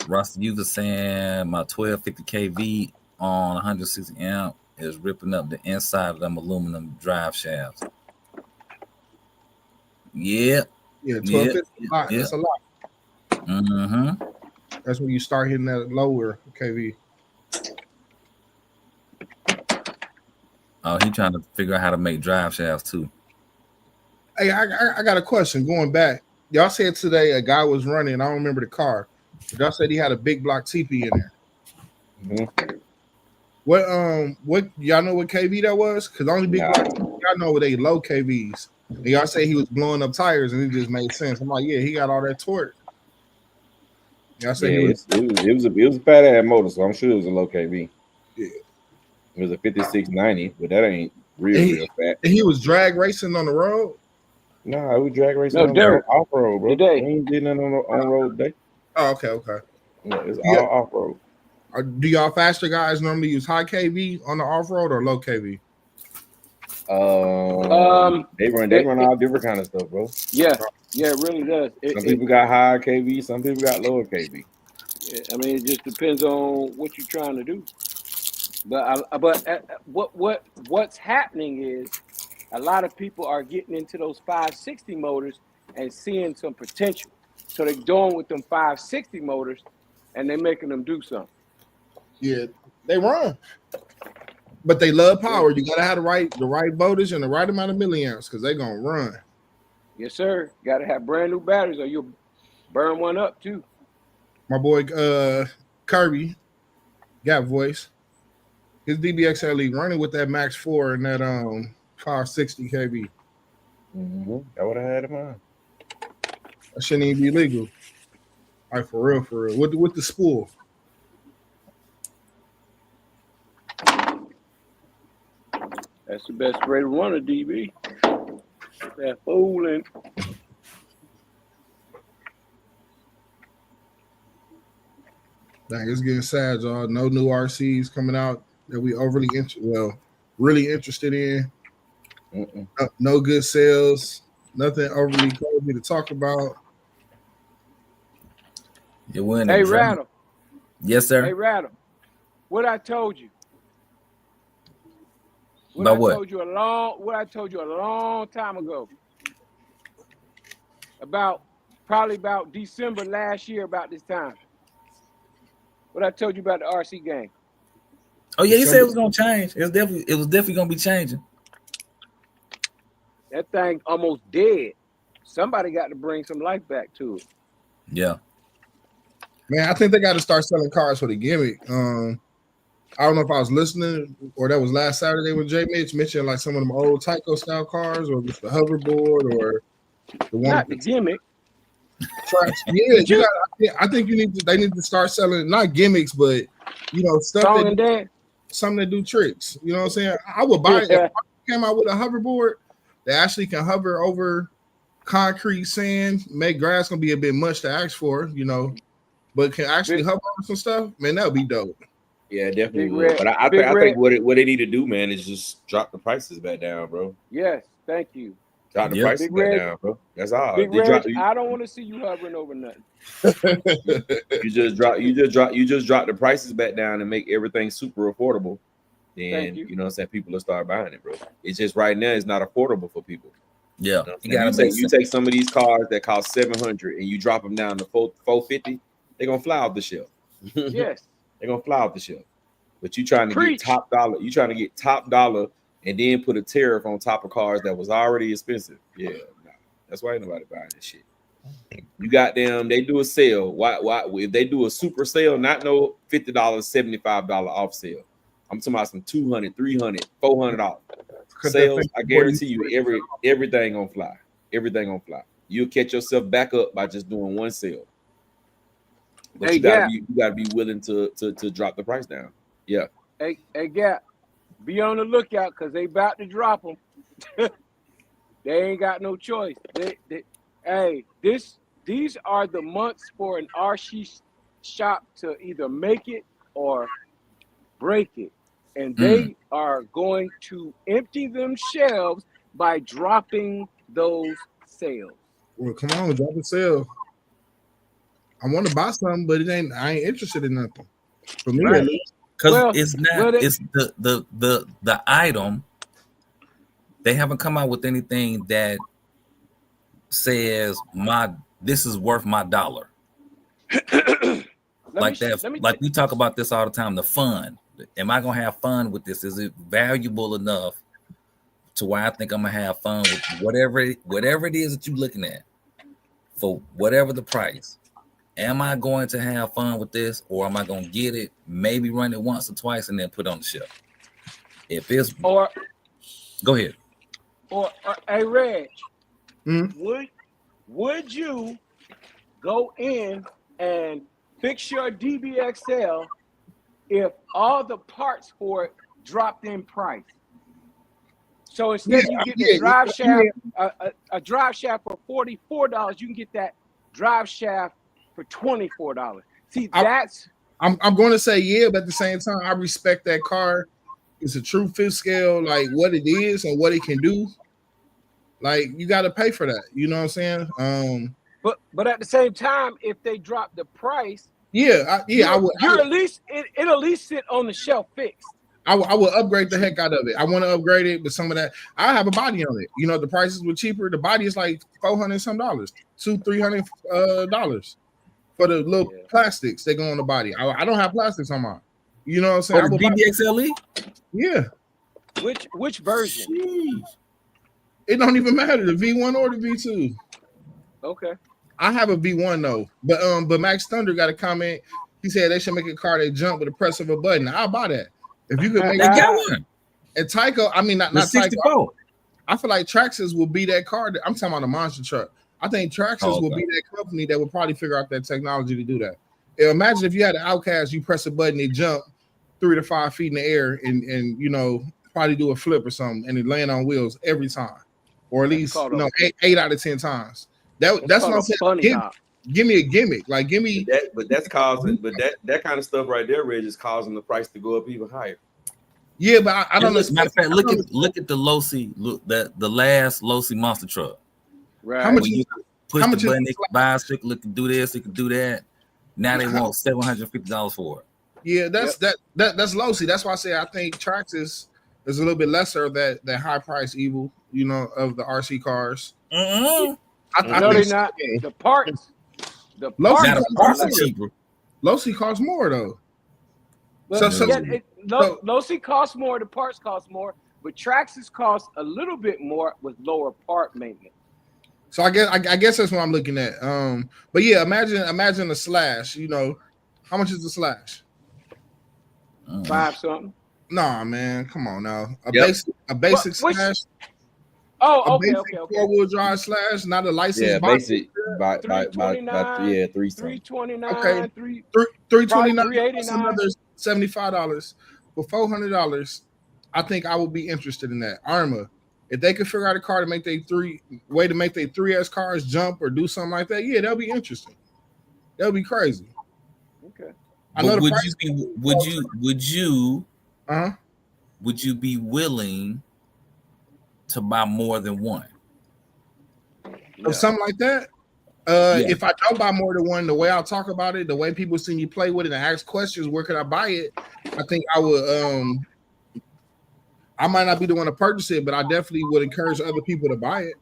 Ross User saying my 1250 kV on 160 amp is ripping up the inside of them aluminum drive shafts. Yeah. Yeah, 1250 that's a lot. Mm-hmm. That's when you start hitting that lower kV. Oh, he trying to figure out how to make drive shafts too. Hey, I got a question. Going back, y'all said today a guy was running. I don't remember the car. Y'all said he had a big block TP in there. Mm-hmm. What y'all know what KV that was? Because only big block y'all know what they low KVs. And y'all say he was blowing up tires, and it just made sense. I'm like, yeah, he got all that torque. Y'all say it was a fat ass motor, so I'm sure it was a low KV. Yeah, it was a 5690, but that ain't real fat. And he was drag racing on the road. No, we drag racing on off road, bro. We ain't did nothing on road today. Oh, okay. Yeah, it's all off road. Do y'all faster guys normally use high KV on the off road or low KV? They run all different kind of stuff, bro. Yeah, it really does. Some people got higher KV, some people got lower KV. Yeah, I mean, it just depends on what you're trying to do. But what's happening is a lot of people are getting into those 560 motors and seeing some potential. So they're going with them 560 motors and they're making them do something. Yeah, they run. But they love power. You gotta have the right voltage and the right amount of milliamps because they're gonna run. Yes, sir. Gotta have brand new batteries or you'll burn one up too. My boy Kirby, got voice. His DBXLE running with that Max 4 and that 560 kV. Mm-hmm. That would have had in mind. That shouldn't even be legal. All right, for real. With the spool. That's the best way to run a DB. That fooling. Dang, it's getting sad, y'all. No new RCs coming out that we overly really interested in. No good sales. Nothing overly crazy to talk about. You're winning. Hey, Rattle. Yes, sir. Hey, Rattle. What I told you. What I told you a long time ago. Probably about December last year, about this time. What I told you about the RC game. Oh yeah, he said it was gonna change. It was definitely gonna be changing. That thing almost dead. Somebody got to bring some life back to it. Yeah. Man, I think they got to start selling cars for the gimmick. I don't know if I was listening or that was last Saturday when Jay Mitch mentioned like some of them old Tyco style cars or just the hoverboard or the one. Not the gimmick. Yeah, I think they need to start selling not gimmicks, but stuff something that do tricks. You know what I'm saying? I would buy it if I came out with a hoverboard that actually can hover over concrete, sand, make grass gonna be a bit much to ask for, but can actually help on some stuff, man, that would be dope. Yeah, definitely Big would. Red- But I Big think Red- what they need to do, man, is just drop the prices back down, bro. Yes, thank you. Drop the Yep. prices Big back Red- down, bro. That's all. Big They Red, drop, I don't want to see you hovering over nothing. you just drop the prices back down and make everything super affordable. Then you. you know what I'm saying, people will start buying it, bro. It's just right now it's not affordable for people. Yeah, You know what I'm saying? You take some of these cars that cost $700 and you drop them down to $450, they're gonna fly off the shelf. Yes. They're gonna fly off the shelf. But you trying to Preach. get top dollar, and then put a tariff on top of cars that was already expensive. Yeah, nah, that's why ain't nobody buying this shit. You got them, they do a sale. Why if they do a super sale, not no $50, $75 off sale. I'm talking about some $200, $300, $400 sales. I guarantee you everything gonna fly. Everything gonna fly. You'll catch yourself back up by just doing one sale. But Hey, you gotta be willing to drop the price down. Yeah. Hey, Gap, be on the lookout because they about to drop them. They ain't got no choice. These are the months for an RC shop to either make it or break it. And they are going to empty them shelves by dropping those sales. Well, come on, drop the sale. I want to buy something, but I ain't interested in nothing. For me, Right. at least. Because it's not. It's the item. They haven't come out with anything that says this is worth my $1. Like we talk about this all the time. The fun. Am I gonna have fun with this? Is it valuable enough to where I think I'm gonna have fun with whatever it is that you're looking at for whatever the price? Am I going to have fun with this, or am I gonna get it, maybe run it once or twice, and then put it on the shelf? If it's go ahead. Or hey, Reg, Mm-hmm. would you go in and fix your DBXL if all the parts for it dropped in price? So instead you get the drive shaft, a drive shaft for $44, you can get that drive shaft for $24. See, I'm going to say yeah, but at the same time, I respect that car. It's a true fifth scale, like what it is and what it can do. Like you got to pay for that. You know what I'm saying? But at the same time, if they drop the price, I would. It'll at least sit on the shelf fixed. I would upgrade the heck out of it. I want to upgrade it, but some of that I have a body on it. You know, the prices were cheaper. The body is like $400 some, $200-$300 for the little plastics they go on the body. I don't have plastics on mine. You know what I'm saying? For the DBXLE? Yeah. Which version? Jeez. It don't even matter, the V1 or the V2. Okay. I have a V1 though, but Max Thunder got a comment. He said they should make a car that jump with the press of a button. I'll buy that. If you could make they got one. And Tyco, I mean not Tyco. I feel like Traxxas will be that car. I'm talking about a monster truck. I think Traxxas will be that company that will probably figure out that technology to do that. Imagine if you had an Outcast, you press a button, it jump 3 to 5 feet in the air, and you know probably do a flip or something, and it land on wheels every time, or at least 8 out of 10 times. That's what I'm saying. Give me a gimmick, like give me that. But that's causing, that kind of stuff right there, Reg, is causing the price to go up even higher. Yeah, but I don't know. Matter of fact, look at the Losi, the last Losi monster truck. Right. How much? You push the button, it can bicycle, it can do this, it can do that. Now they want $750 for it. Yeah, that's Losi. That's why I say I think Traxxas is a little bit lesser of that high price evil, you know, of the RC cars. Mm-hmm. No, they're not. The parts. The parts are cheaper. Losi costs more though. Losi costs more. The parts cost more, but Traxxas costs a little bit more with lower part maintenance. So I guess that's what I'm looking at. But yeah, imagine a Slash. You know, how much is the Slash? $5 something. Nah, man, come on now. A basic Slash. Oh, okay. 4-wheel drive Slash, not a license. Yeah, basic. By 329. 329. Okay, 329. Another $75 for $400. I think I would be interested in that. Arma, if they could figure out a car to make their 3S cars jump or do something like that, yeah, that'll be interesting. That'll be crazy. I know But the would price. would you be willing to buy more than one? Or something like that. Yeah. If I don't buy more than one, the way I talk about it, the way people see me play with it and ask questions, where could I buy it? I think I would. I might not be the one to purchase it, but I definitely would encourage other people to buy it.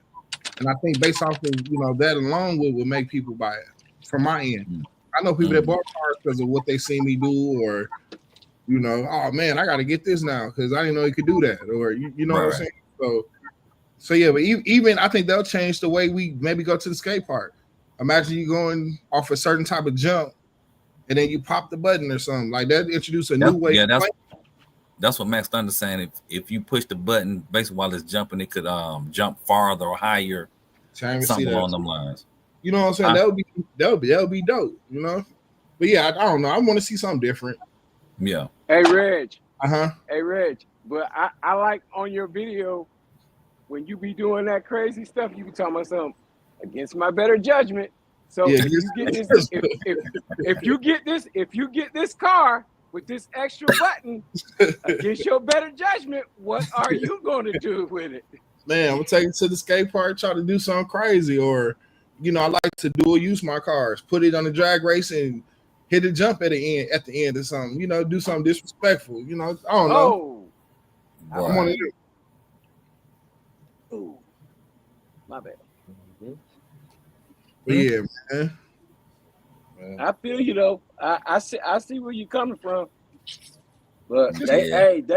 And I think based off of that alone would make people buy it from my end. I know people that bought cars because of what they see me do, or oh man, I got to get this now because I didn't know you could do that, or you know what I'm saying. So yeah, but even I think they'll change the way we maybe go to the skate park. Imagine you going off a certain type of jump, and then you pop the button or something like that. Introduce a new way. Yeah, that's what Max Thunder's saying. If you push the button, basically while it's jumping, it could jump farther or higher. Something along them lines. You know what I'm saying? That would be dope. But yeah, I don't know. I want to see something different. Yeah. Hey Reg. Hey Reg. But I like on your video when you be doing that crazy stuff, you be talking about something against my better judgment. So yeah, if you get this car with this extra button against your better judgment, what are you going to do with it? Man, I'm gonna take it to the skate park, try to do something crazy, or I like to dual use my cars, put it on the drag race and hit a jump at the end or something. Do something disrespectful. I don't know. I want to do. Oh, my bad. But yeah, man. I feel you though. I see where you're coming from. But they ain't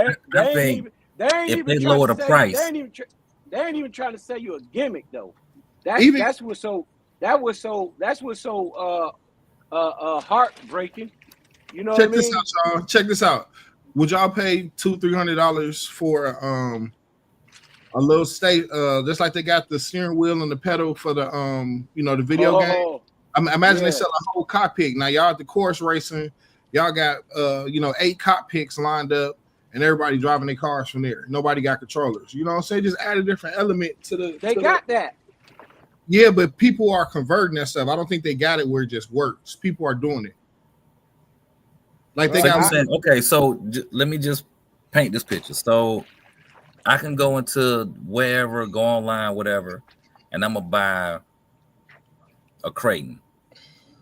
even lower the price. They ain't even trying to sell you a gimmick though. That's what's so heartbreaking. You know what I mean? This out, y'all. Check this out. Would y'all pay $200-$300 for a little state, just like they got the steering wheel and the pedal for the the video game? Imagine they sell a whole cockpit. Now y'all at the course racing, y'all got 8 cockpits lined up, and everybody driving their cars from there. Nobody got controllers. You know what I'm saying? Just add a different element to the. They got that. Yeah, but people are converting that stuff. I don't think they got it where it just works. People are doing it. Like they got. Okay, so let me just paint this picture. So I can go into wherever, go online, whatever, and I'm gonna buy a Creighton.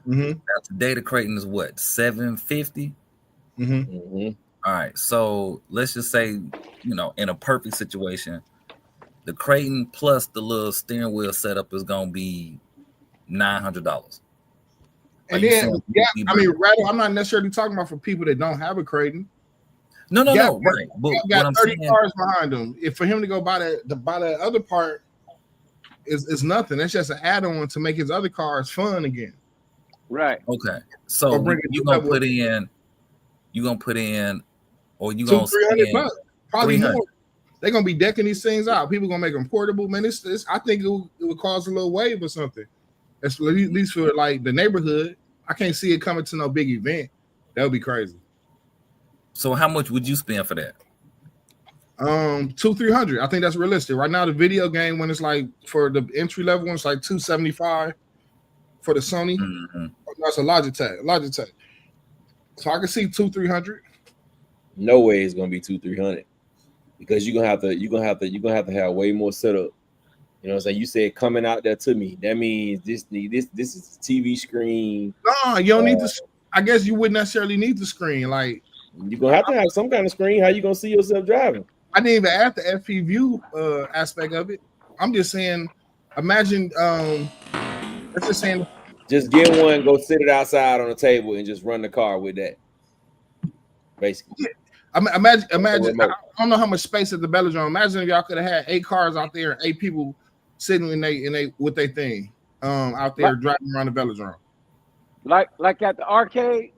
Now today the Creighton is what, $750? All right, so let's just say, in a perfect situation, the Creighton plus the little steering wheel setup is gonna be $900. And then, I'm not necessarily talking about for people that don't have a Creighton. No, right. But got 30 cars behind them. If for him to go buy that other part is nothing. That's just an add-on to make his other cars fun again. Right. Okay. So you're gonna put in, or you gonna spend $300, probably more. They're gonna be decking these things out. People gonna make them portable. Man, I think it would cause a little wave or something. At least for like the neighborhood. I can't see it coming to no big event. That would be crazy. So how much would you spend for that? $200-$300. I think that's realistic. Right now, the video game, when it's like for the entry level one, it's like $275 for the Sony. That's a Logitech. So I can see $200-$300. No way it's gonna be $200-$300 because you're gonna have to have way more setup. You know what I'm saying? You said coming out there to me. That means this is a TV screen. No, you don't need to. I guess you wouldn't necessarily need the screen. Like you're gonna have to have some kind of screen. How you gonna see yourself driving? I didn't even add the FP view aspect of it. I'm just saying, imagine let's just saying just get one, go sit it outside on the table and just run the car with that. Basically. Yeah. Imagine I don't know how much space at the Velodrome. Imagine if y'all could have had 8 cars out there and 8 people sitting in they with their thing out there driving around the Velodrome. Like at the arcade.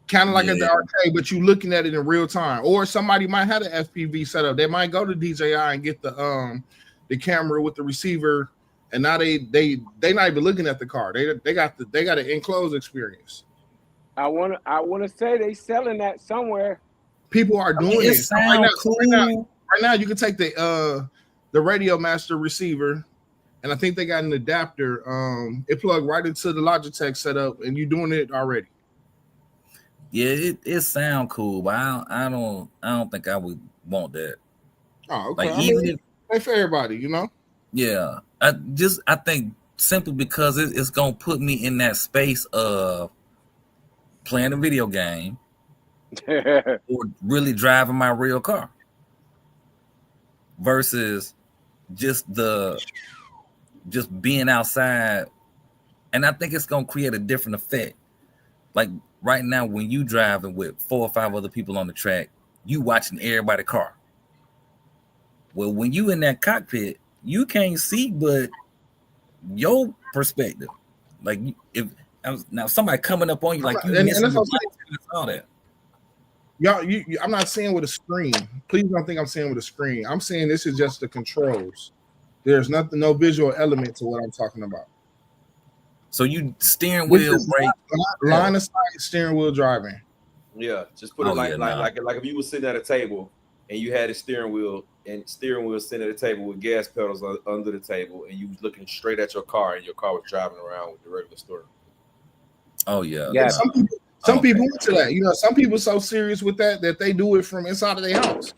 Kind of like at the arcade, but you looking at it in real time. Or somebody might have an FPV setup. They might go to DJI and get the camera with the receiver, and now they not even looking at the car. They got an enclosed experience. I wanna say they selling that somewhere. People are doing it. Cool. Right now, you can take the Radio Master receiver, and I think they got an adapter. It plugged right into the Logitech setup, and you're doing it already. Yeah, it sound cool, but I don't think I would want that. Oh, okay. Like I even mean, if for everybody, you know. yeah, I think simply because it's gonna put me in that space of playing a video game or really driving my real car versus just being outside. And I think it's gonna create a different effect. Like right now, when you driving with 4 or 5 other people on the track, you watching everybody's car. Well, when you in that cockpit, you can't see but your perspective. Like if now somebody coming up on you, like you missing that's the what I'm saying. all that. Y'all, I'm not saying with a screen. Please don't think I'm saying with a screen. I'm saying this is just the controls. There's no visual element to what I'm talking about. So you steering wheel, brake, line of sight, steering wheel driving. Yeah, just put it like if you were sitting at a table and you had a steering wheel sitting at a table with gas pedals under the table, and you was looking straight at your car, and your car was driving around with the regular steering. Oh yeah. Some people into that. You know, some people so serious with that they do it from inside of their house.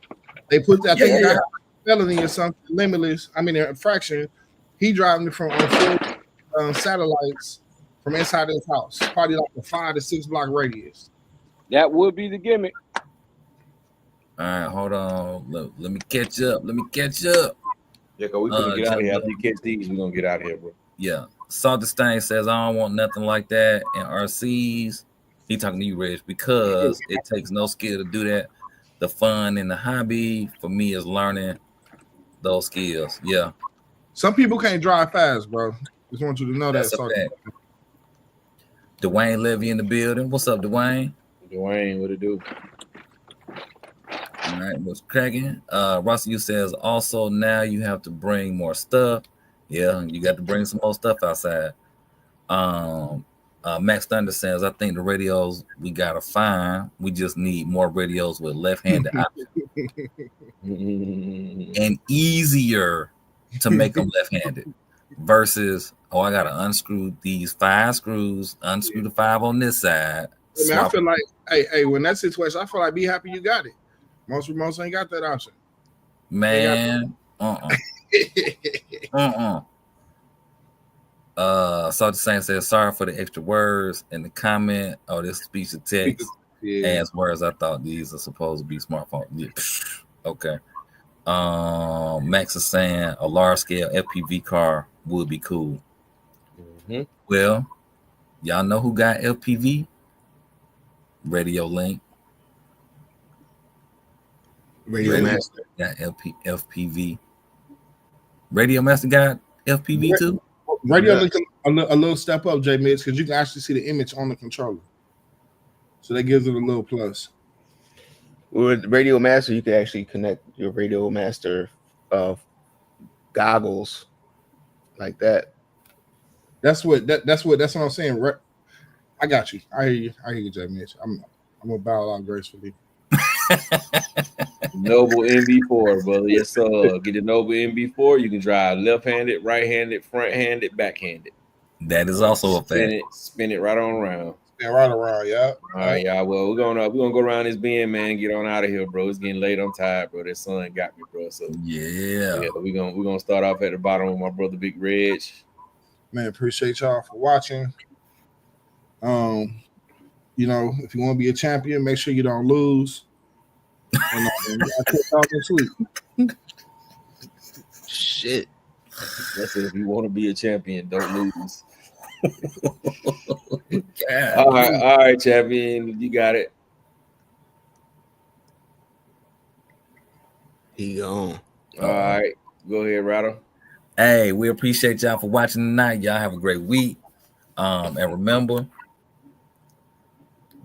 They put that thing got a felony or something, limitless. I mean, a infraction. He driving it from satellites from inside his house, probably like a 5 to 6 block radius. That would be the gimmick. All right, hold on. Let me catch up. Yeah, because we gonna get out of here. After you catch these, we're gonna get out of here, bro. Yeah. Salty Stain says, I don't want nothing like that in RCs. He talking to you, Reg, because it takes no skill to do that. The fun and the hobby for me is learning those skills. Yeah. Some people can't drive fast, bro. Just want you to know That's that. Dwayne Levy in the building. What's up, Dwayne? Dwayne, what it do? All right, what's cracking? Russell says also now you have to bring more stuff. Yeah, you got to bring some more stuff outside. Max Thunder says, I think the radios we gotta find. We just need more radios with left-handed options and easier to make them left-handed versus I gotta unscrew these 5 screws, unscrew the 5 on this side. Man, I feel like, hey, when that situation, I feel like be happy you got it. Most remotes ain't got that option. Man, Salty Saint says, sorry for the extra words in the comment. Oh, this speech to text as words. I thought these are supposed to be smartphone. Yeah. Okay. Max is saying a large scale FPV car would be cool. Mm-hmm. Well, y'all know who got FPV? Radio Link. Radio Master got FPV. Radio Master got FPV too. Radio Link a little step up, J Mitch, because you can actually see the image on the controller. So that gives it a little plus. With Radio Master, you can actually connect your Radio Master goggles like that. That's what I'm saying. I got you. I hear you, J Mitch. I'm gonna bow out gracefully. Noble MB4, brother. Yes, sir. Get the Noble MB4. You can drive left-handed, right-handed, front-handed, back-handed. That is also a fact. Spin it right on around. Spin right around, yeah. All right, y'all. Well, we're gonna go around this bend, man. Get on out of here, bro. It's getting late. I'm tired, bro. That sun got me, bro. So yeah. We're gonna start off at the bottom with my brother Big Reg. Man, appreciate y'all for watching. You know, if you want to be a champion, make sure you don't lose. And I'll catch y'all next week. Shit. That's it. If you want to be a champion, don't lose. All right, champion. You got it. He gone. All right. Go ahead, Rattle. Hey, we appreciate y'all for watching tonight. Y'all have a great week. And remember,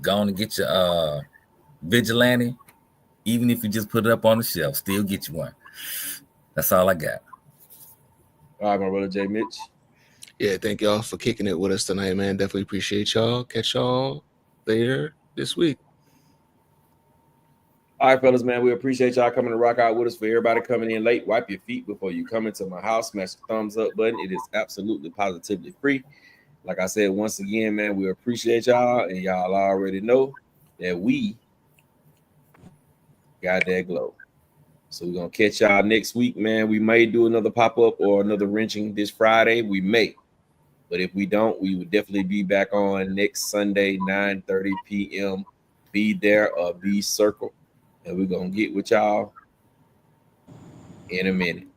go on and get your Vigilante. Even if you just put it up on the shelf, still get you one. That's all I got. All right, my brother J Mitch. Yeah, thank y'all for kicking it with us tonight, man. Definitely appreciate y'all. Catch y'all later this week. All right, fellas, man. We appreciate y'all coming to rock out with us. For everybody coming in late, wipe your feet before you come into my house. Smash the thumbs up button. It is absolutely positively free. Like I said, once again, man, we appreciate y'all, and y'all already know that we got that glow. So we're gonna catch y'all next week, man. We may do another pop-up or another wrenching this Friday. We may. But if we don't, we will definitely be back on next Sunday, 9:30 p.m. Be there or be circle. And we're gonna get with y'all in a minute.